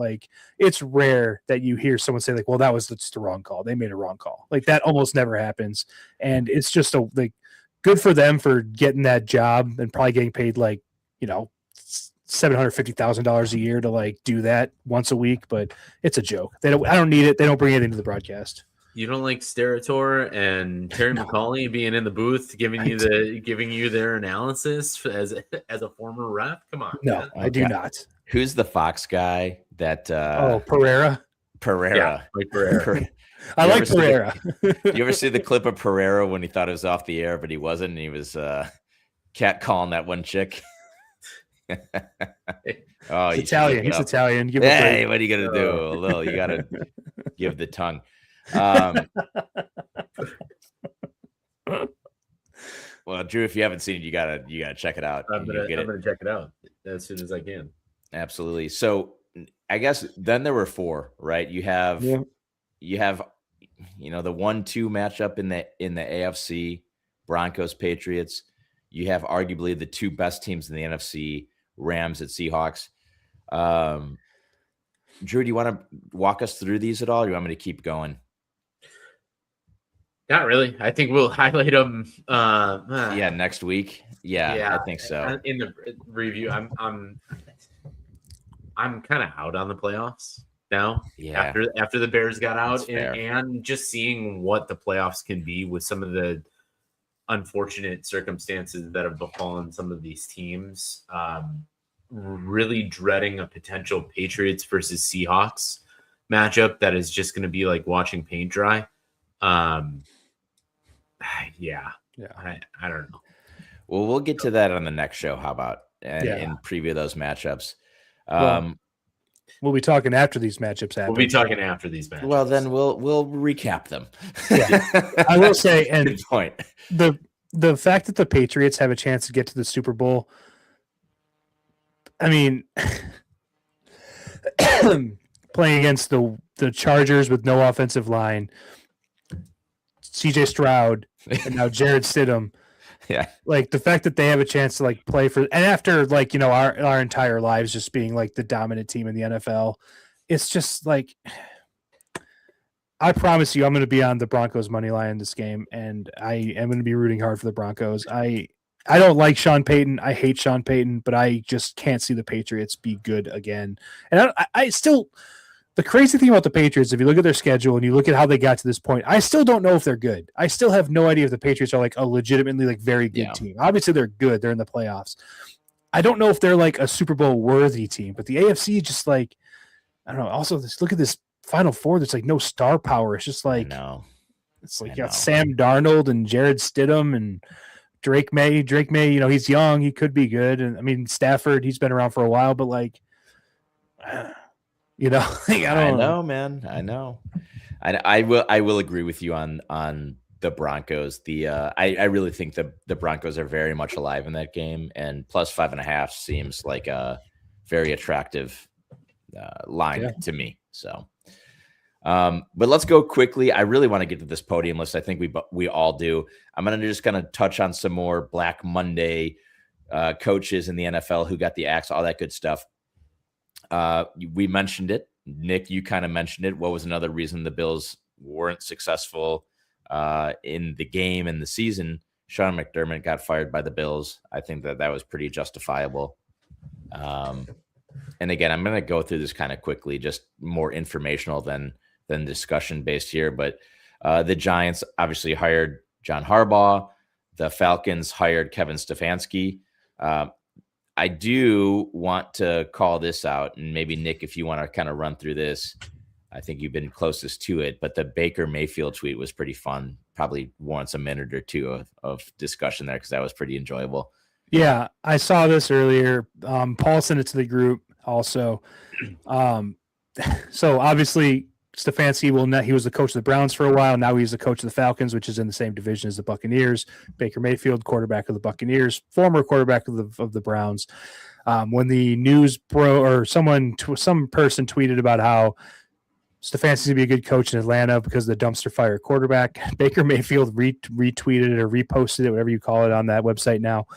It's rare that you hear someone say well, that was just the wrong call. They made a wrong call. That almost never happens. And it's just good for them for getting that job and probably getting paid $750,000 a year to do that once a week, but it's a joke. I don't need it. They don't bring it into the broadcast. You don't like Sterator and Terry McCauley being in the booth giving you their analysis as a former ref? Come on. No, man. I do not. Who's the Fox guy that Pereira. Yeah, like Pereira. I like Pereira. You ever see the clip of Pereira when he thought it was off the air, but he wasn't, and he was catcalling that one chick? Oh, He's Italian. He's Italian. Give hey, what are you gonna do? A little, you gotta give the tongue. Well, Drew, if you haven't seen it, you gotta check it out. I'm gonna check it out as soon as I can. Absolutely. So I guess then there were 4, right? You have the 1-2 matchup in the AFC, Broncos, Patriots. You have arguably the 2 best teams in the NFC, Rams at Seahawks. Drew, do you want to walk us through these at all? Or do you want me to keep going? Not really. I think we'll highlight them. Next week. Yeah, I think so. In the review, I'm kind of out on the playoffs now. Yeah. After the Bears got out, and just seeing what the playoffs can be with some of the unfortunate circumstances that have befallen some of these teams. Really dreading a potential Patriots versus Seahawks matchup that is just going to be like watching paint dry. I don't know. Well, we'll get to that on the next show. How about and preview those matchups? We'll be talking after these matchups happen. We'll be talking after these matchups. Well, then we'll recap them. I will say, and good point. The fact that the Patriots have a chance to get to the Super Bowl, I mean, playing against the Chargers with no offensive line, CJ Stroud, and now Jared Stidham. Yeah. Like the fact that they have a chance to like play for, and after like, our entire lives just being like the dominant team in the NFL, it's just like, I promise you, I'm going to be on the Broncos money line in this game, and I am going to be rooting hard for the Broncos. I don't like Sean Payton. I hate Sean Payton, but I just can't see the Patriots be good again. And I still, the crazy thing about the Patriots, if you look at their schedule and you look at how they got to this point, I still don't know if they're good. I still have no idea if the Patriots are like a legitimately like very good team. Obviously they're good. They're in the playoffs. I don't know if they're like a Super Bowl worthy team, but the AFC just like, I don't know. Also, look at this Final Four. There's like no star power. It's just like, it's like you got Sam Darnold and Jared Stidham and Drake May. Drake May, he's young. He could be good. And I mean, Stafford, he's been around for a while, but like, I know, man. I know. I will agree with you on the Broncos. I really think the Broncos are very much alive in that game, and plus 5.5 seems like a very attractive line to me. So, but let's go quickly. I really want to get to this podium list. I think we all do. I'm going to just kind of touch on some more Black Monday coaches in the NFL who got the axe, all that good stuff. We mentioned it. Nick, you kind of mentioned it. What was another reason the Bills weren't successful in the game and the season? Sean McDermott got fired by the Bills. I think that was pretty justifiable. And again, I'm going to go through this kind of quickly, just more informational than discussion based here. But the Giants obviously hired John Harbaugh. The Falcons hired Kevin Stefanski. I do want to call this out, and maybe Nick, if you want to kind of run through this, I think you've been closest to it, but the Baker Mayfield tweet was pretty fun. Probably warrants a minute or two of discussion there because that was pretty enjoyable. Yeah, I saw this earlier. Paul sent it to the group also. So obviously Stefanski he was the coach of the Browns for a while. Now he's the coach of the Falcons, which is in the same division as the Buccaneers. Baker Mayfield, quarterback of the Buccaneers, former quarterback of the Browns. When the news some person tweeted about how Stefanski's gonna be a good coach in Atlanta because of the dumpster fire quarterback, Baker Mayfield retweeted it or reposted it, whatever you call it, on that website now.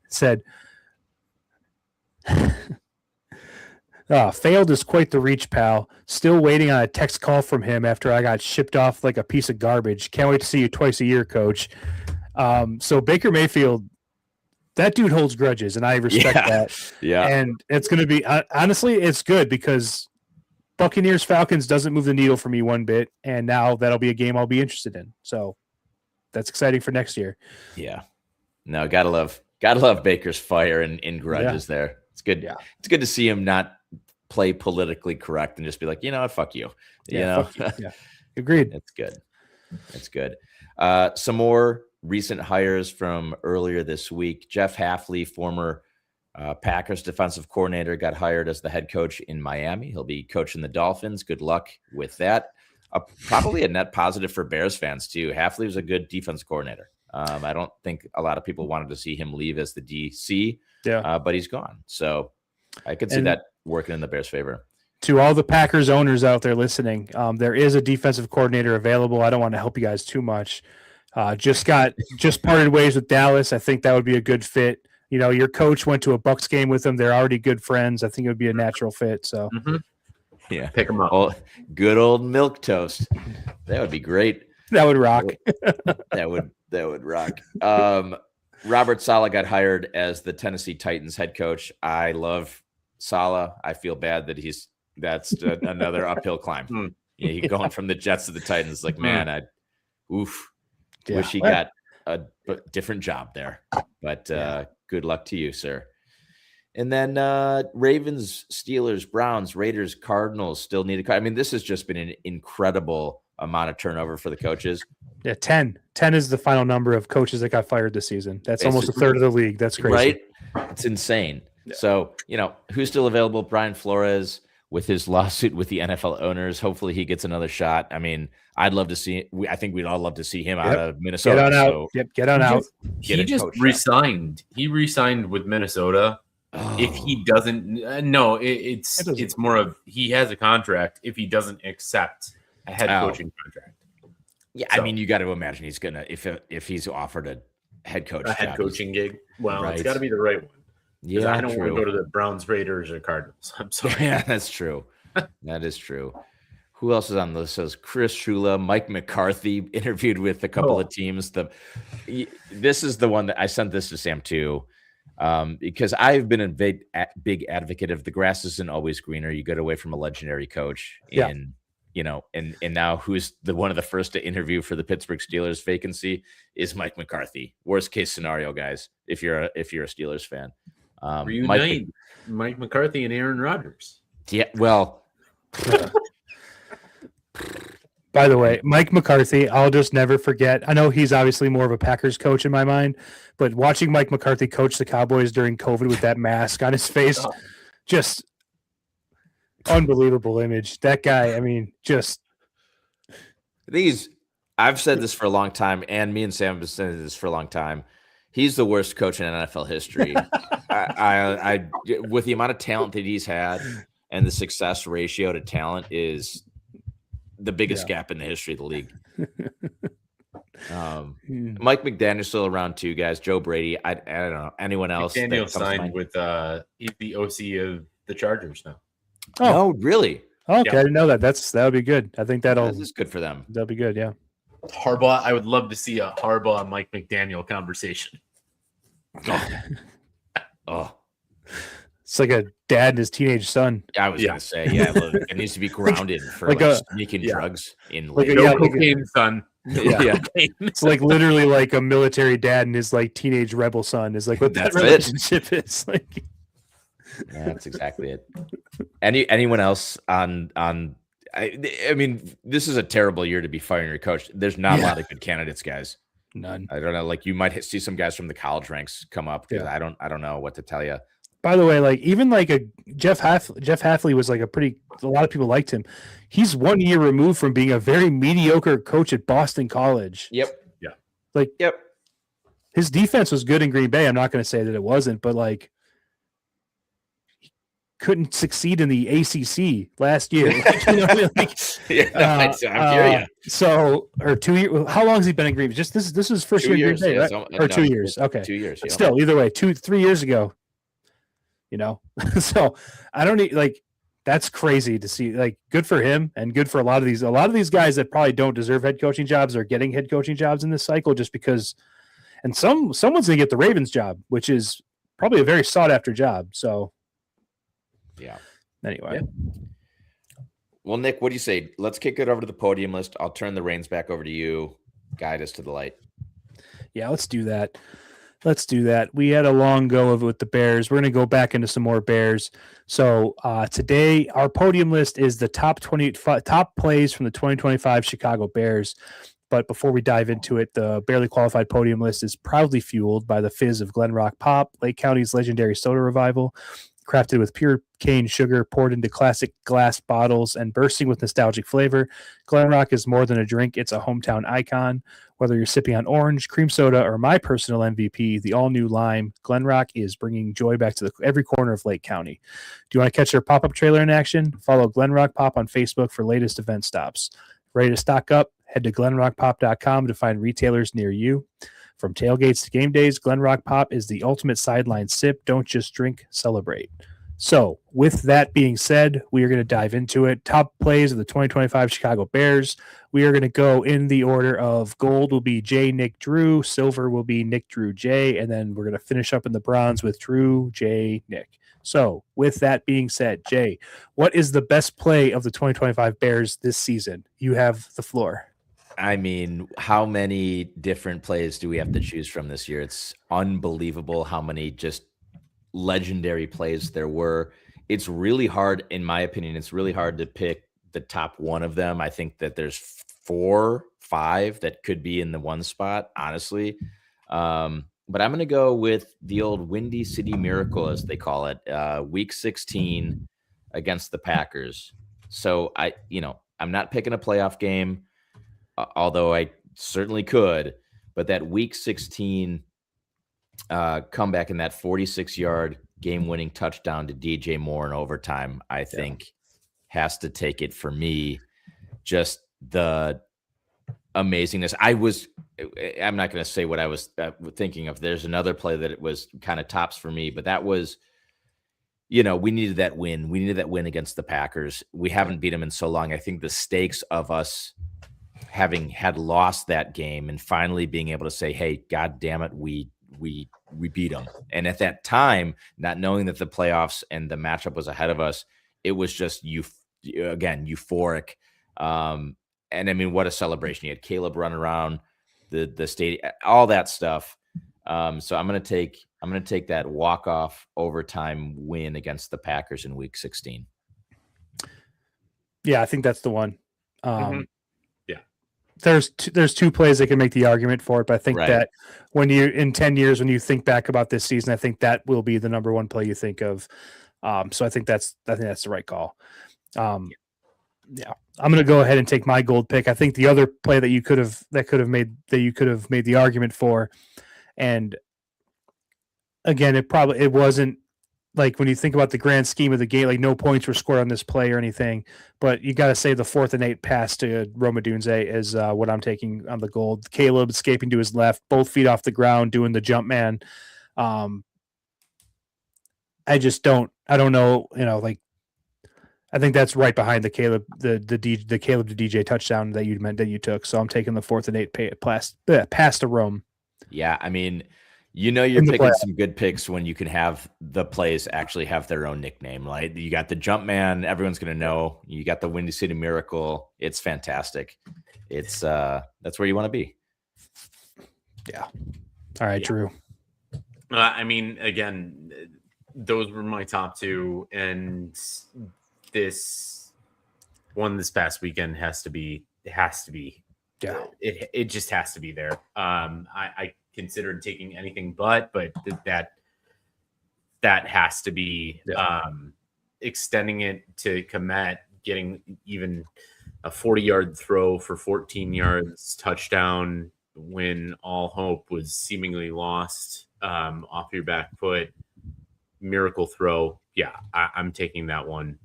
Said, failed is quite the reach, pal. Still waiting on a text call from him after I got shipped off like a piece of garbage. Can't wait to see you twice a year, coach. So Baker Mayfield, that dude holds grudges, and I respect that. Yeah. And it's going to be, honestly, it's good because Buccaneers Falcons doesn't move the needle for me one bit, and now that'll be a game I'll be interested in. So that's exciting for next year. Yeah. No, gotta love Baker's fire and grudges there. It's good. Yeah. It's good to see him not play politically correct and just be like, you know what, fuck you. Fuck you. Yeah. Agreed. That's good. That's good. Some more recent hires from earlier this week. Jeff Hafley, former Packers defensive coordinator, got hired as the head coach in Miami. He'll be coaching the Dolphins. Good luck with that. Probably a net positive for Bears fans too. Hafley was a good defense coordinator. I don't think a lot of people wanted to see him leave as the DC, but he's gone. So I could see that working in the Bears' favor. To all the Packers owners out there listening, there is a defensive coordinator available. I don't want to help you guys too much. Just parted ways with Dallas. I think that would be a good fit. You know, your coach went to a Bucs game with them. They're already good friends. I think it would be a natural fit. So, yeah, pick them up. Oh, good old milk toast. That would be great. That would rock. that would rock. Robert Saleh got hired as the Tennessee Titans head coach. I love Saleh. I feel bad that that's another uphill climb. Yeah, he's going from the Jets to the Titans. Like, man, wish he got a different job there. But good luck to you, sir. And then Ravens, Steelers, Browns, Raiders, Cardinals still need a. I mean, this has just been an incredible amount of turnover for the coaches. Yeah, 10. 10 is the final number of coaches that got fired this season. That's almost a third of the league. That's crazy. Right? It's insane. Yeah. So, who's still available? Brian Flores with his lawsuit with the NFL owners. Hopefully he gets another shot. I mean, I'd love to see – I think we'd all love to see him out of Minnesota. Get on out. Get on out. He just resigned. He resigned with Minnesota. Oh. If he doesn't it's more of he has a contract if he doesn't accept a head coaching contract. Yeah, so, I mean, you got to imagine he's gonna if he's offered a head coaching gig. Well, It's got to be the right one. Yeah, I don't want to go to the Browns, Raiders, or Cardinals. I'm sorry. Yeah, that's true. That is true. Who else is on the list? So Chris Shula, Mike McCarthy interviewed with a couple of teams. This is the one that I sent this to Sam too. Because I've been a big advocate of the grass isn't always greener. You get away from a legendary coach, and now who's one of the first to interview for the Pittsburgh Steelers vacancy is Mike McCarthy. Worst case scenario, guys, if you're a Steelers fan, reunite Mike McCarthy and Aaron Rodgers. Yeah, well. By the way, Mike McCarthy, I'll just never forget. I know he's obviously more of a Packers coach in my mind, but watching Mike McCarthy coach the Cowboys during COVID with that mask on his face, just unbelievable image. That guy, I mean, just. I've said this for a long time, and me and Sam have said this for a long time. He's the worst coach in NFL history. I with the amount of talent that he's had and the success ratio to talent is the biggest gap in the history of the league. Mike McDaniel's still around too, guys. Joe Brady. I don't know anyone else. McDaniel signed with he's the OC of the Chargers now. Oh, no, really? Okay, I didn't know that. That would be good. I think this is good for them. That'll be good. Yeah. Harbaugh. I would love to see a Harbaugh Mike McDaniel conversation. Oh. It's like a dad and his teenage son. I was gonna say, it needs to be grounded for sneaking drugs in cocaine son. Yeah. It's like literally like a military dad and his like teenage rebel son is like what that relationship is like. That's exactly it. Anyone else on I mean, this is a terrible year to be firing your coach. There's not a lot of good candidates, guys. None. I don't know. Like you might see some guys from the college ranks come up because I don't know what to tell you. By the way, like even like a Jeff Hafley was like a lot of people liked him. He's 1 year removed from being a very mediocre coach at Boston College. Yep. Yeah. Yep. His defense was good in Green Bay. I'm not going to say that it wasn't, but like he couldn't succeed in the ACC last year. Like, you know what I mean? Like, I hear you. So, or 2 years. How long has he been in Green Bay? Just this is his first year in Green Bay, right? Or 2 years. Okay. 2 years. But still, either way, 3 years ago. So I don't need that's crazy to see. Like, good for him and good for a lot of these guys that probably don't deserve head coaching jobs are getting head coaching jobs in this cycle just because. And someone's gonna get the Ravens job, which is probably a very sought after job. So, yeah. Anyway, Well, Nick, what do you say? Let's kick it over to the podium list. I'll turn the reins back over to you. Guide us to the light. Yeah, let's do that. Let's do that. We had a long go of it with the Bears. We're going to go back into some more Bears. So today, our podium list is the top plays from the 2025 Chicago Bears. But before we dive into it, the barely qualified podium list is proudly fueled by the fizz of Glen Rock Pop, Lake County's legendary soda revival, crafted with pure cane sugar poured into classic glass bottles and bursting with nostalgic flavor. Glen Rock is more than a drink. It's a hometown icon. Whether you're sipping on orange, cream soda, or my personal MVP, the all-new lime, Glen Rock is bringing joy back to every corner of Lake County. Do you want to catch their pop-up trailer in action? Follow Glen Rock Pop on Facebook for latest event stops. Ready to stock up? Head to glenrockpop.com to find retailers near you. From tailgates to game days, Glen Rock Pop is the ultimate sideline sip. Don't just drink, celebrate. So, with that being said, we are going to dive into it. Top plays of the 2025 Chicago Bears. We are going to go in the order of gold will be J, Nick, Drew. Silver will be Nick, Drew, J. And then we're going to finish up in the bronze with Drew, J, Nick. So, with that being said, Jay, what is the best play of the 2025 Bears this season? You have the floor. I mean, how many different plays do we have to choose from this year? It's unbelievable how many just legendary plays there were. It's really hard, in my opinion, it's really hard to pick the top one of them. I think that there's 4, 5 that could be in the one spot, honestly. But I'm going to go with the old Windy City Miracle, as they call it, week 16 against the Packers. So I'm not picking a playoff game, although I certainly could, but that week 16 comeback in that 46-yard game-winning touchdown to DJ Moore in overtime, I think has to take it for me. Just the amazingness. I'm not going to say what I was thinking of. There's another play that it was kind of tops for me, but that was, we needed that win. We needed that win against the Packers. We haven't beat them in so long. I think the stakes of us having had lost that game and finally being able to say, hey, God damn it, we beat them. And at that time, not knowing that the playoffs and the matchup was ahead of us, it was just euphoric. And I mean, what a celebration. You had Caleb run around the stadium, all that stuff. So I'm going to take that walk-off overtime win against the Packers in week 16. Yeah, I think that's the one. Yeah. There's two plays that can make the argument for it, but I think that when you in 10 years, when you think back about this season, I think that will be the number one play you think of. So I think that's the right call. Yeah, I'm going to go ahead and take my gold pick. I think the other play that you could have made the argument for, and again, it wasn't like when you think about the grand scheme of the game, like no points were scored on this play or anything, but you got to say the 4th and 8 pass to Roma Dunze is what I'm taking on the gold. Caleb escaping to his left, both feet off the ground, doing the jump man. I don't know, I think that's right behind the Caleb, the Caleb to DJ touchdown that you took. So I'm taking the 4th and 8 pass to Rome. Yeah. I mean, you're picking some good picks when you can have the plays actually have their own nickname. Like you got the jump man, everyone's going to know. You got the Windy City Miracle. It's fantastic. It's that's where you want to be. Yeah. All right, Drew. I mean, again, those were my top 2, and this past weekend has to be. Yeah. It just has to be there. I considered taking anything but that has to be extending it to Komet, getting even a 40-yard throw for 14 yards touchdown when all hope was seemingly lost, off your back foot, miracle throw. Yeah, I'm taking that one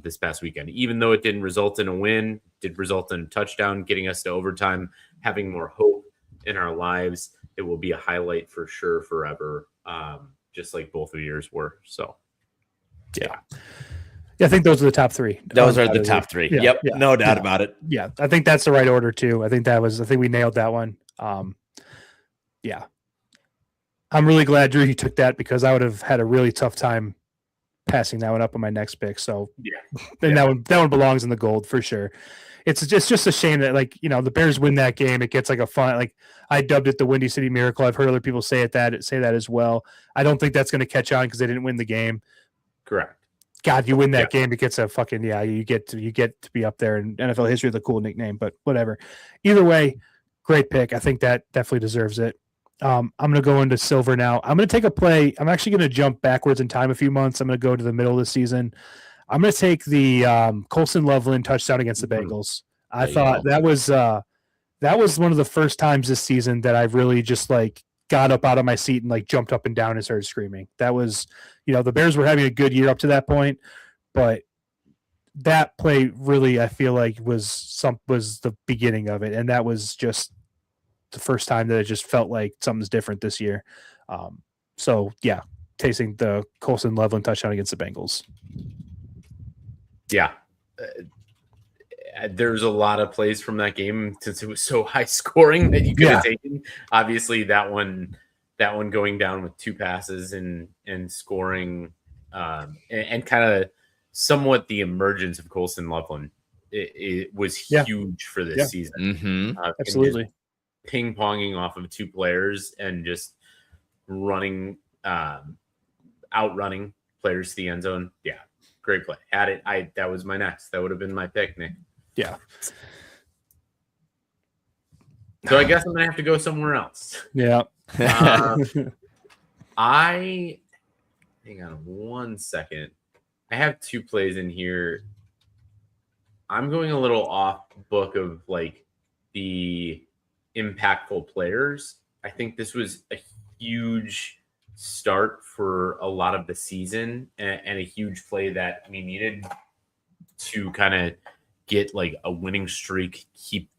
this past weekend, even though it didn't result in a win, did result in a touchdown, getting us to overtime, having more hope in our lives. It will be a highlight for sure forever, just like both of yours were. So, yeah, I think those are the top 3. Those are the top 3. Yeah, yep, no doubt about it. Yeah, I think that's the right order too. I think we nailed that one. Yeah, I'm really glad, Drew, you took that because I would have had a really tough time passing that one up on my next pick. So Yeah. and that one belongs in the gold for sure. It's just a shame that the Bears win that game. It gets like a fun, I dubbed it the Windy City Miracle. I've heard other people say that as well. I don't think that's going to catch on because they didn't win the game. Correct. God, you win that game, it gets a fucking you get to be up there in NFL history with a cool nickname, but whatever. Either way, great pick. I think that definitely deserves it. I'm going to go into silver now. I'm going to take a play. I'm actually going to jump backwards in time a few months. I'm going to go to the middle of the season. I'm going to take the Colson Loveland touchdown against the Bengals. I thought that was one of the first times this season that I really just got up out of my seat and jumped up and down and started screaming. That was, the Bears were having a good year up to that point, but that play really, I feel like was the beginning of it. And that was just the first time that it just felt like something's different this year. So yeah, tasting the Colson Loveland touchdown against the Bengals. Yeah. There's a lot of plays from that game since it was so high scoring that you could have taken. Obviously that one going down with 2 passes and scoring and kind of somewhat the emergence of Colson Loveland. It was huge for this season. Mm-hmm. Absolutely. Ping ponging off of 2 players and just outrunning players to the end zone. Yeah. Great play. That was my next. That would have been my pick, Nick. Yeah. So I guess I'm gonna have to go somewhere else. Yeah. Hang on 1 second. I have 2 plays in here. I'm going a little off book of the impactful players. I think this was a huge start for a lot of the season and a huge play that we needed to kind of get a winning streak keep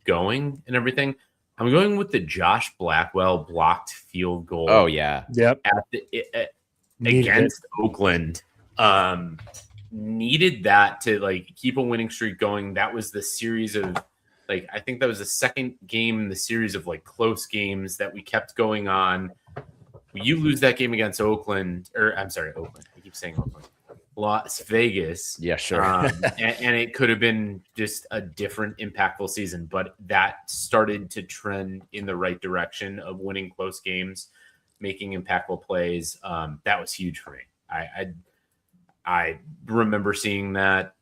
going and everything. I'm going with the Josh Blackwell blocked field goal. Oh yeah. Yep. Against Oakland. Needed that to keep a winning streak going. That was the series of I think that was the second game in the series of close games that we kept going on. You lose that game against Oakland, or I'm sorry, Oakland. I keep saying Oakland. Las Vegas. Yeah, sure. and it could have been just a different impactful season, but that started to trend in the right direction of winning close games, making impactful plays. That was huge for me. I remember seeing that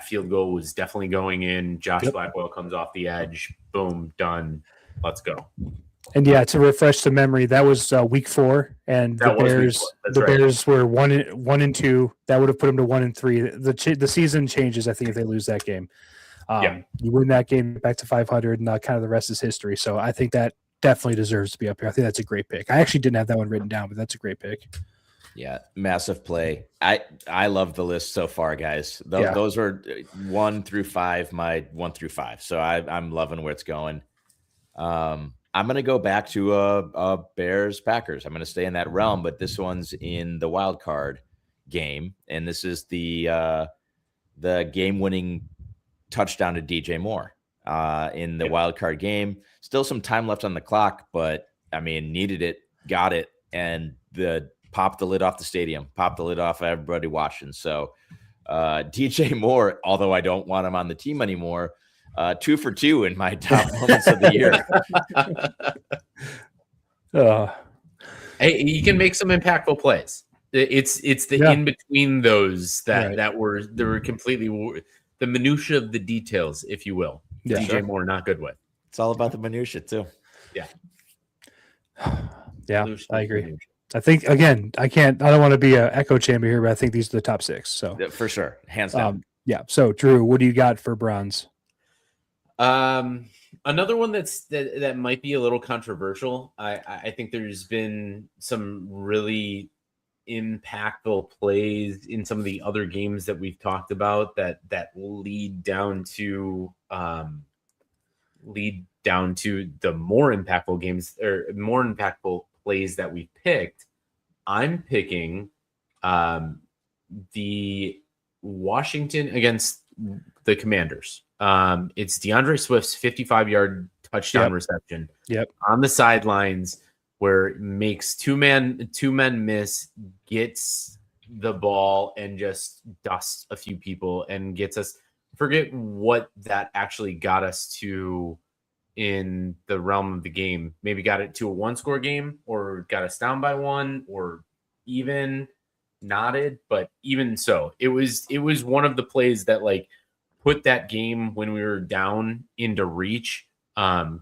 field goal was definitely going in. Josh Blackwell comes off the edge. Boom, done. Let's go. And to refresh the memory, that was week 4, and the Bears were 1-2. That would have put them to 1-3. The season changes, I think, if they lose that game. You win that game, back to 500, and kind of the rest is history. So I think that definitely deserves to be up here. I think that's a great pick. I actually didn't have that one written down, but that's a great pick. Yeah, massive play. I love the list so far, guys. Those were 1 through 5, my 1 through 5. So I'm loving where it's going. I'm going to go back to a Bears Packers. I'm going to stay in that realm, but this one's in the wild card game, and this is the game-winning touchdown to DJ Moore in the wild card game. Still some time left on the clock, but I mean, needed it, got it, and popped the lid off the stadium, popped the lid off everybody watching. So DJ Moore, although I don't want him on the team anymore, 2 for 2 in my top moments of the year. Hey, you can make some impactful plays. It's the in between those that were completely the minutia of the details, if you will. Yeah, DJ Moore not good with. It's all about the minutia too. Yeah. Yeah, I agree. I think again, I don't want to be an echo chamber here, but I think these are the top 6. So for sure, hands down. Yeah. So Drew, what do you got for bronze? Another one that might be a little controversial. I think there's been some really impactful plays in some of the other games that we've talked about that lead down to the more impactful games or more impactful plays that we picked. I'm picking the Washington against the Commanders. It's DeAndre Swift's 55-yard touchdown reception on the sidelines where it makes two men miss, gets the ball and just dusts a few people and gets us. Forget what that actually got us to in the realm of the game. Maybe got it to a 1-score game, or got us down by 1, or even nodded. But even so, it was one of the plays that like put that game when we were down into reach,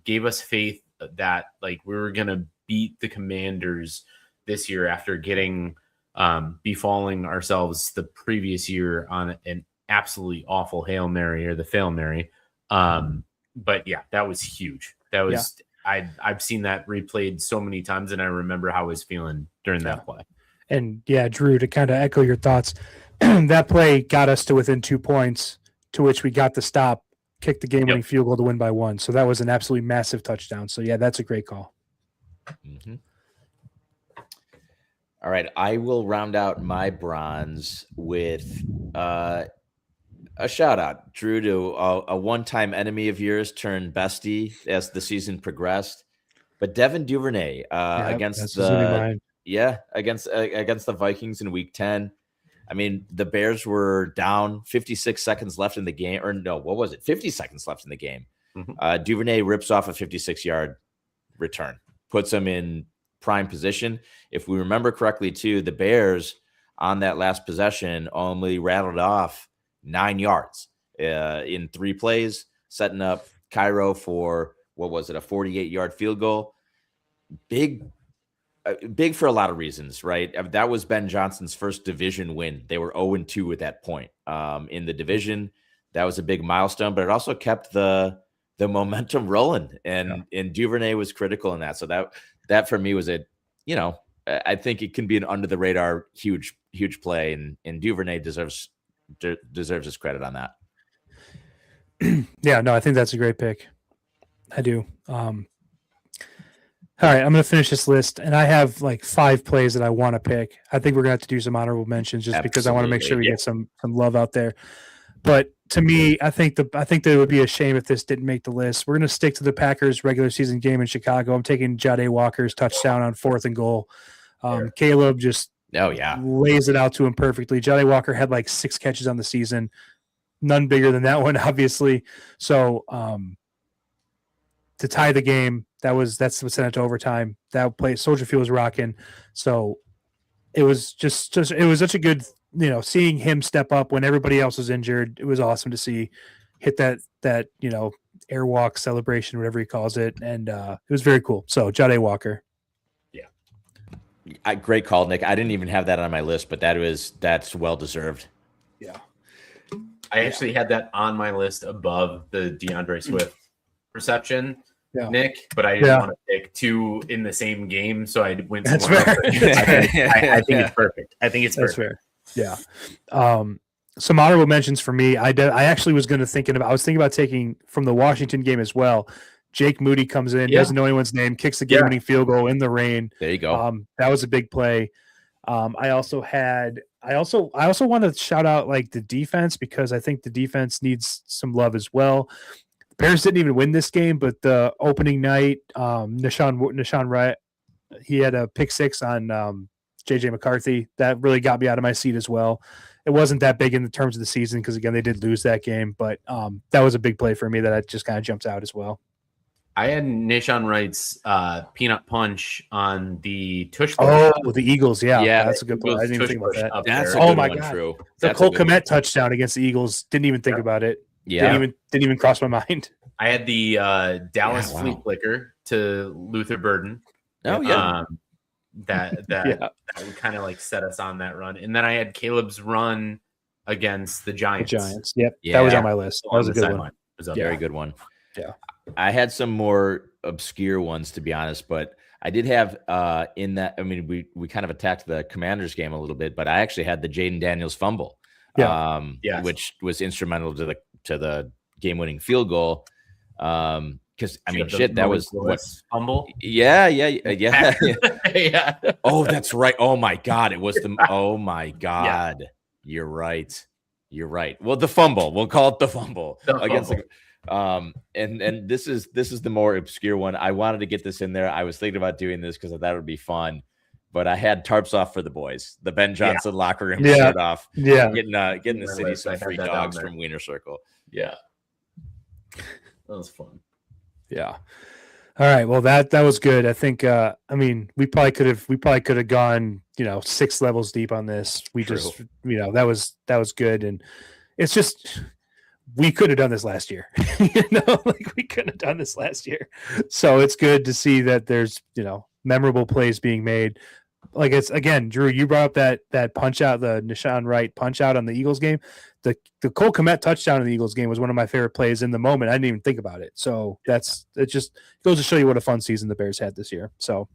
gave us faith that like we were going to beat the Commanders this year after getting befalling ourselves the previous year on an absolutely awful Hail Mary, or the Fail Mary. But yeah, that was huge. That was, I've seen that replayed so many times, and I remember how I was feeling during that play. And yeah, Drew, to kind of echo your thoughts, that play got us to within 2 points, to which we got the stop, kicked the game-winning field goal to win by 1. So that was an absolutely massive touchdown. So yeah, that's a great call. Mm-hmm. All right, I will round out my bronze with a shout out, Drew, to a one-time enemy of yours turned bestie as the season progressed. But Devin Duvernay against the Vikings in Week 10. I mean, the Bears were down 56 seconds left in the game, or no, what was it? 50 seconds left in the game. Mm-hmm. Duvernay rips off a 56-yard return, puts them in prime position. If we remember correctly, too, the Bears on that last possession only rattled off 9 yards in 3 plays, setting up Cairo for, what was it, a 48-yard field goal. Big for a lot of reasons, right? That was Ben Johnson's first division win. They were 0-2 at that point in the division. That was a big milestone, but it also kept the momentum rolling, and Duvernay was critical in that. So that for me was I think it can be an under the radar huge play, and Duvernay deserves his credit on that. Yeah, no, I think that's a great pick. I do. All right, I'm going to finish this list, and I have like 5 plays that I want to pick. I think we're going to have to do some honorable mentions just because I want to make sure we get some love out there. But to me, I think that it would be a shame if this didn't make the list. We're going to stick to the Packers regular season game in Chicago. I'm taking Jade Walker's touchdown on 4th and goal. Caleb just lays it out to him perfectly. Jade Walker had like 6 catches on the season, none bigger than that one, obviously. So to tie the game, that's what sent it to overtime. That play, Soldier Field was rocking. So it was just it was such a good, seeing him step up when everybody else was injured. It was awesome to see hit that airwalk celebration, whatever he calls it, and it was very cool. So Jade Walker. Yeah, great call, Nick. I didn't even have that on my list, but that's well deserved. Yeah, I actually had that on my list above the DeAndre Swift reception. Yeah. Nick, but I didn't want to pick 2 in the same game, so I went somewhere else. I think it's perfect. That's fair. Yeah. Some honorable mentions for me. I actually was thinking about taking from the Washington game as well. Jake Moody comes in, doesn't know anyone's name, kicks the game-winning field goal in the rain. There you go. That was a big play. I also want to shout out like the defense, because I think the defense needs some love as well. Bears didn't even win this game, but the opening night, Nashawn Wright, he had a pick 6 on JJ McCarthy. That really got me out of my seat as well. It wasn't that big in the terms of the season because, again, they did lose that game, but that was a big play for me that just kind of jumps out as well. I had Nashawn Wright's peanut punch on the tush. Oh, the Eagles, yeah, that's a good play. I didn't even think about that. That's a good one, God. True. The Cole Kmet touchdown against the Eagles. Didn't even think about it. Yeah, didn't even cross my mind. I had the Dallas flea flicker to Luther Burden. Oh yeah, that would kind of like set us on that run, and then I had Caleb's run against the Giants. Yep, that was on my list. That was a good one. Very good one. Yeah, I had some more obscure ones, to be honest, but I did have in that. I mean, we kind of attacked the Commanders game a little bit, but I actually had the Jaden Daniels fumble, which was instrumental to the game-winning field goal. Because I mean, shit, that was what fumble. Yeah. Yeah. Oh, that's right. Oh my God, it was the. Oh my God, You're right. Well, the fumble. We'll call it the fumble against the. And this is the more obscure one. I wanted to get this in there. I was thinking about doing this because I thought it would be fun, but I had tarps off for the boys. The Ben Johnson locker room Yeah. shirt off. Yeah. Getting the My city list, I some had free that down dogs there. from Wiener Circle. Yeah. That was fun. Yeah. All right. Well, that was good. I think. I mean, we probably could have gone, 6 levels deep on this. We True. just, that was good, and it's just we could have done this last year. Like we couldn't have done this last year. So it's good to see that there's memorable plays being made. Like it's again, Drew, you brought up that punch out, the Nishan Wright punch out on the Eagles game. The Cole Kmet touchdown in the Eagles game was one of my favorite plays in the moment. I didn't even think about it. So it just goes to show you what a fun season the Bears had this year. So,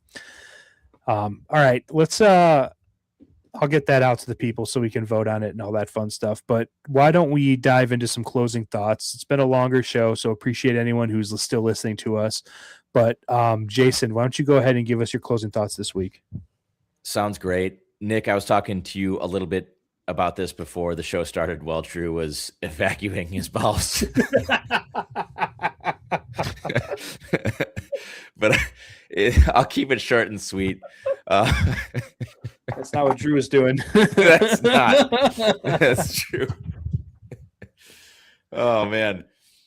all right, let's I'll get that out to the people so we can vote on it and all that fun stuff. But why don't we dive into some closing thoughts? It's been a longer show, so appreciate anyone who's still listening to us. But Jason, why don't you go ahead and give us your closing thoughts this week? Sounds great. Nick, I was talking to you a little bit about this before the show started while Drew was evacuating his bowels. But I'll keep it short and sweet. That's not what Drew is doing. That's not. That's true. Oh, man.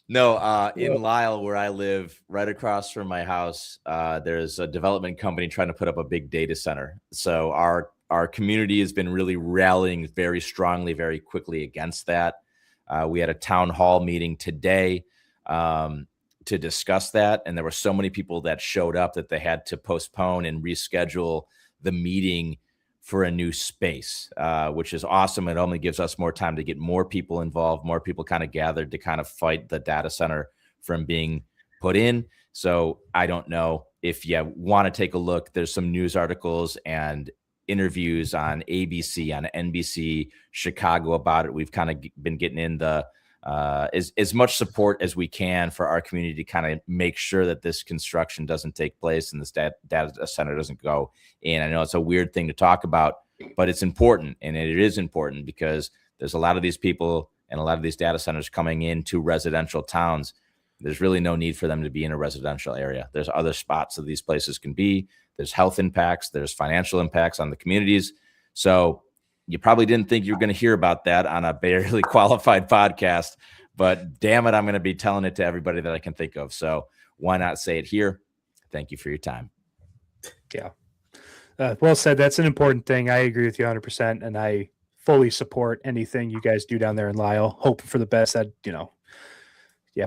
No, in Lisle, where I live, right across from my house, there's a development company trying to put up a big data center. So our community has been really rallying very strongly, very quickly against that. We had a town hall meeting today to discuss that, and there were so many people that showed up that they had to postpone and reschedule the meeting for a new space, which is awesome. It only gives us more time to get more people involved, more people kind of gathered to kind of fight the data center from being put in. So I don't know if you want to take a look. There's some news articles and interviews on ABC, on NBC, Chicago about it. We've kind of been getting in the as much support as we can for our community to kind of make sure that this construction doesn't take place and this data center doesn't go in. I know it's a weird thing to talk about, but it's important, and it is important because there's a lot of these people and a lot of these data centers coming into residential towns. There's really no need for them to be in a residential area. There's other spots that these places can be. There's health impacts. There's financial impacts on the communities. So you probably didn't think you were going to hear about that on a barely qualified podcast, but damn it, I'm going to be telling it to everybody that I can think of. So why not say it here? Thank you for your time. Yeah. Well said. That's an important thing. I agree with you 100%. And I fully support anything you guys do down there in Lisle. Hoping for the best. That,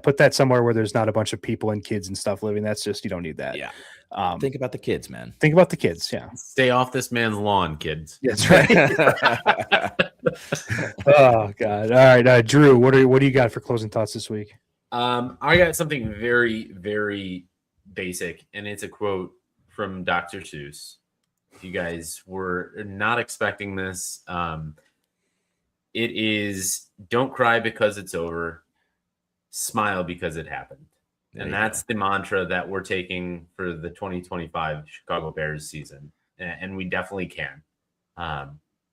put that somewhere where there's not a bunch of people and kids and stuff living. That's just, you don't need that. Yeah. Think about the kids, man. Think about the kids. Yeah. Stay off this man's lawn, kids. That's right. Oh God. All right. Drew, what do you got for closing thoughts this week? I got something very, very basic, and it's a quote from Dr. Seuss. If you guys were not expecting this, it is, don't cry because it's over, smile because it happened. And that's the mantra that we're taking for the 2025 Chicago Bears season. And we definitely can.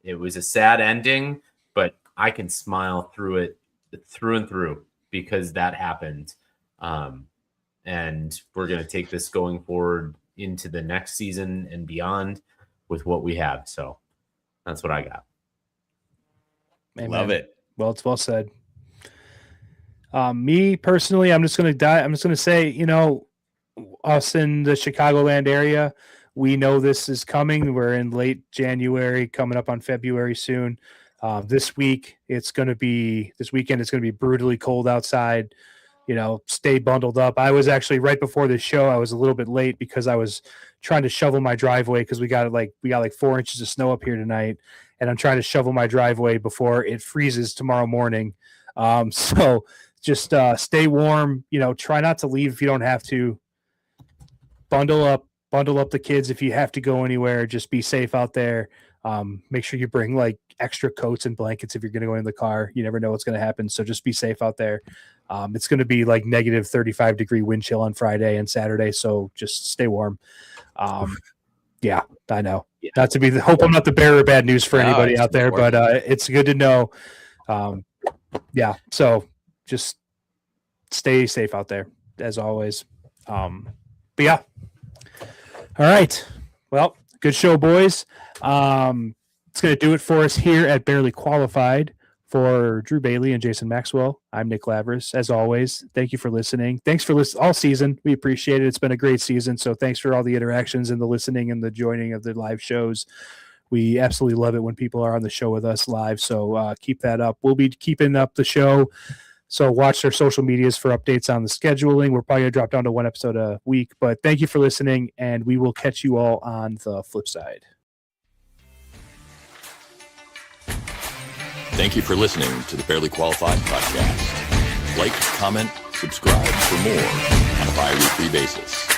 It was a sad ending, but I can smile through it, through and through, because that happened. And we're going to take this going forward into the next season and beyond with what we have. So that's what I got. Amen. Love it. Well, it's well said. Me personally, I'm just going to say, us in the Chicagoland area, we know this is coming. We're in late January, coming up on February soon. This weekend, it's going to be brutally cold outside. Stay bundled up. I was actually, right before this show, I was a little bit late because I was trying to shovel my driveway because we got like 4 inches of snow up here tonight, and I'm trying to shovel my driveway before it freezes tomorrow morning. So just stay warm. Try not to leave if you don't have to. Bundle up the kids if you have to go anywhere. Just be safe out there. Make sure you bring like extra coats and blankets if you're going to go in the car. You never know what's going to happen. So just be safe out there. It's going to be like negative 35-degree wind chill on Friday and Saturday. So just stay warm. Yeah, I know. Yeah. Not to be hope I'm not the bearer of bad news for anybody out there, but it's good to know. Yeah. So just stay safe out there as always. But yeah. All right. Well, Good show, boys. It's going to do it for us here at Barely Qualified. For Drew Bailey and Jason Maxwell, I'm Nick Lavris. As always, thank you for listening. Thanks for listening all season. We appreciate it. It's been a great season. So thanks for all the interactions and the listening and the joining of the live shows. We absolutely love it when people are on the show with us live. So keep that up. We'll be keeping up the show. So watch our social medias for updates on the scheduling. We're probably going to drop down to 1 episode a week. But thank you for listening, and we will catch you all on the flip side. Thank you for listening to the Barely Qualified podcast. Like, comment, subscribe for more on a bi-weekly basis.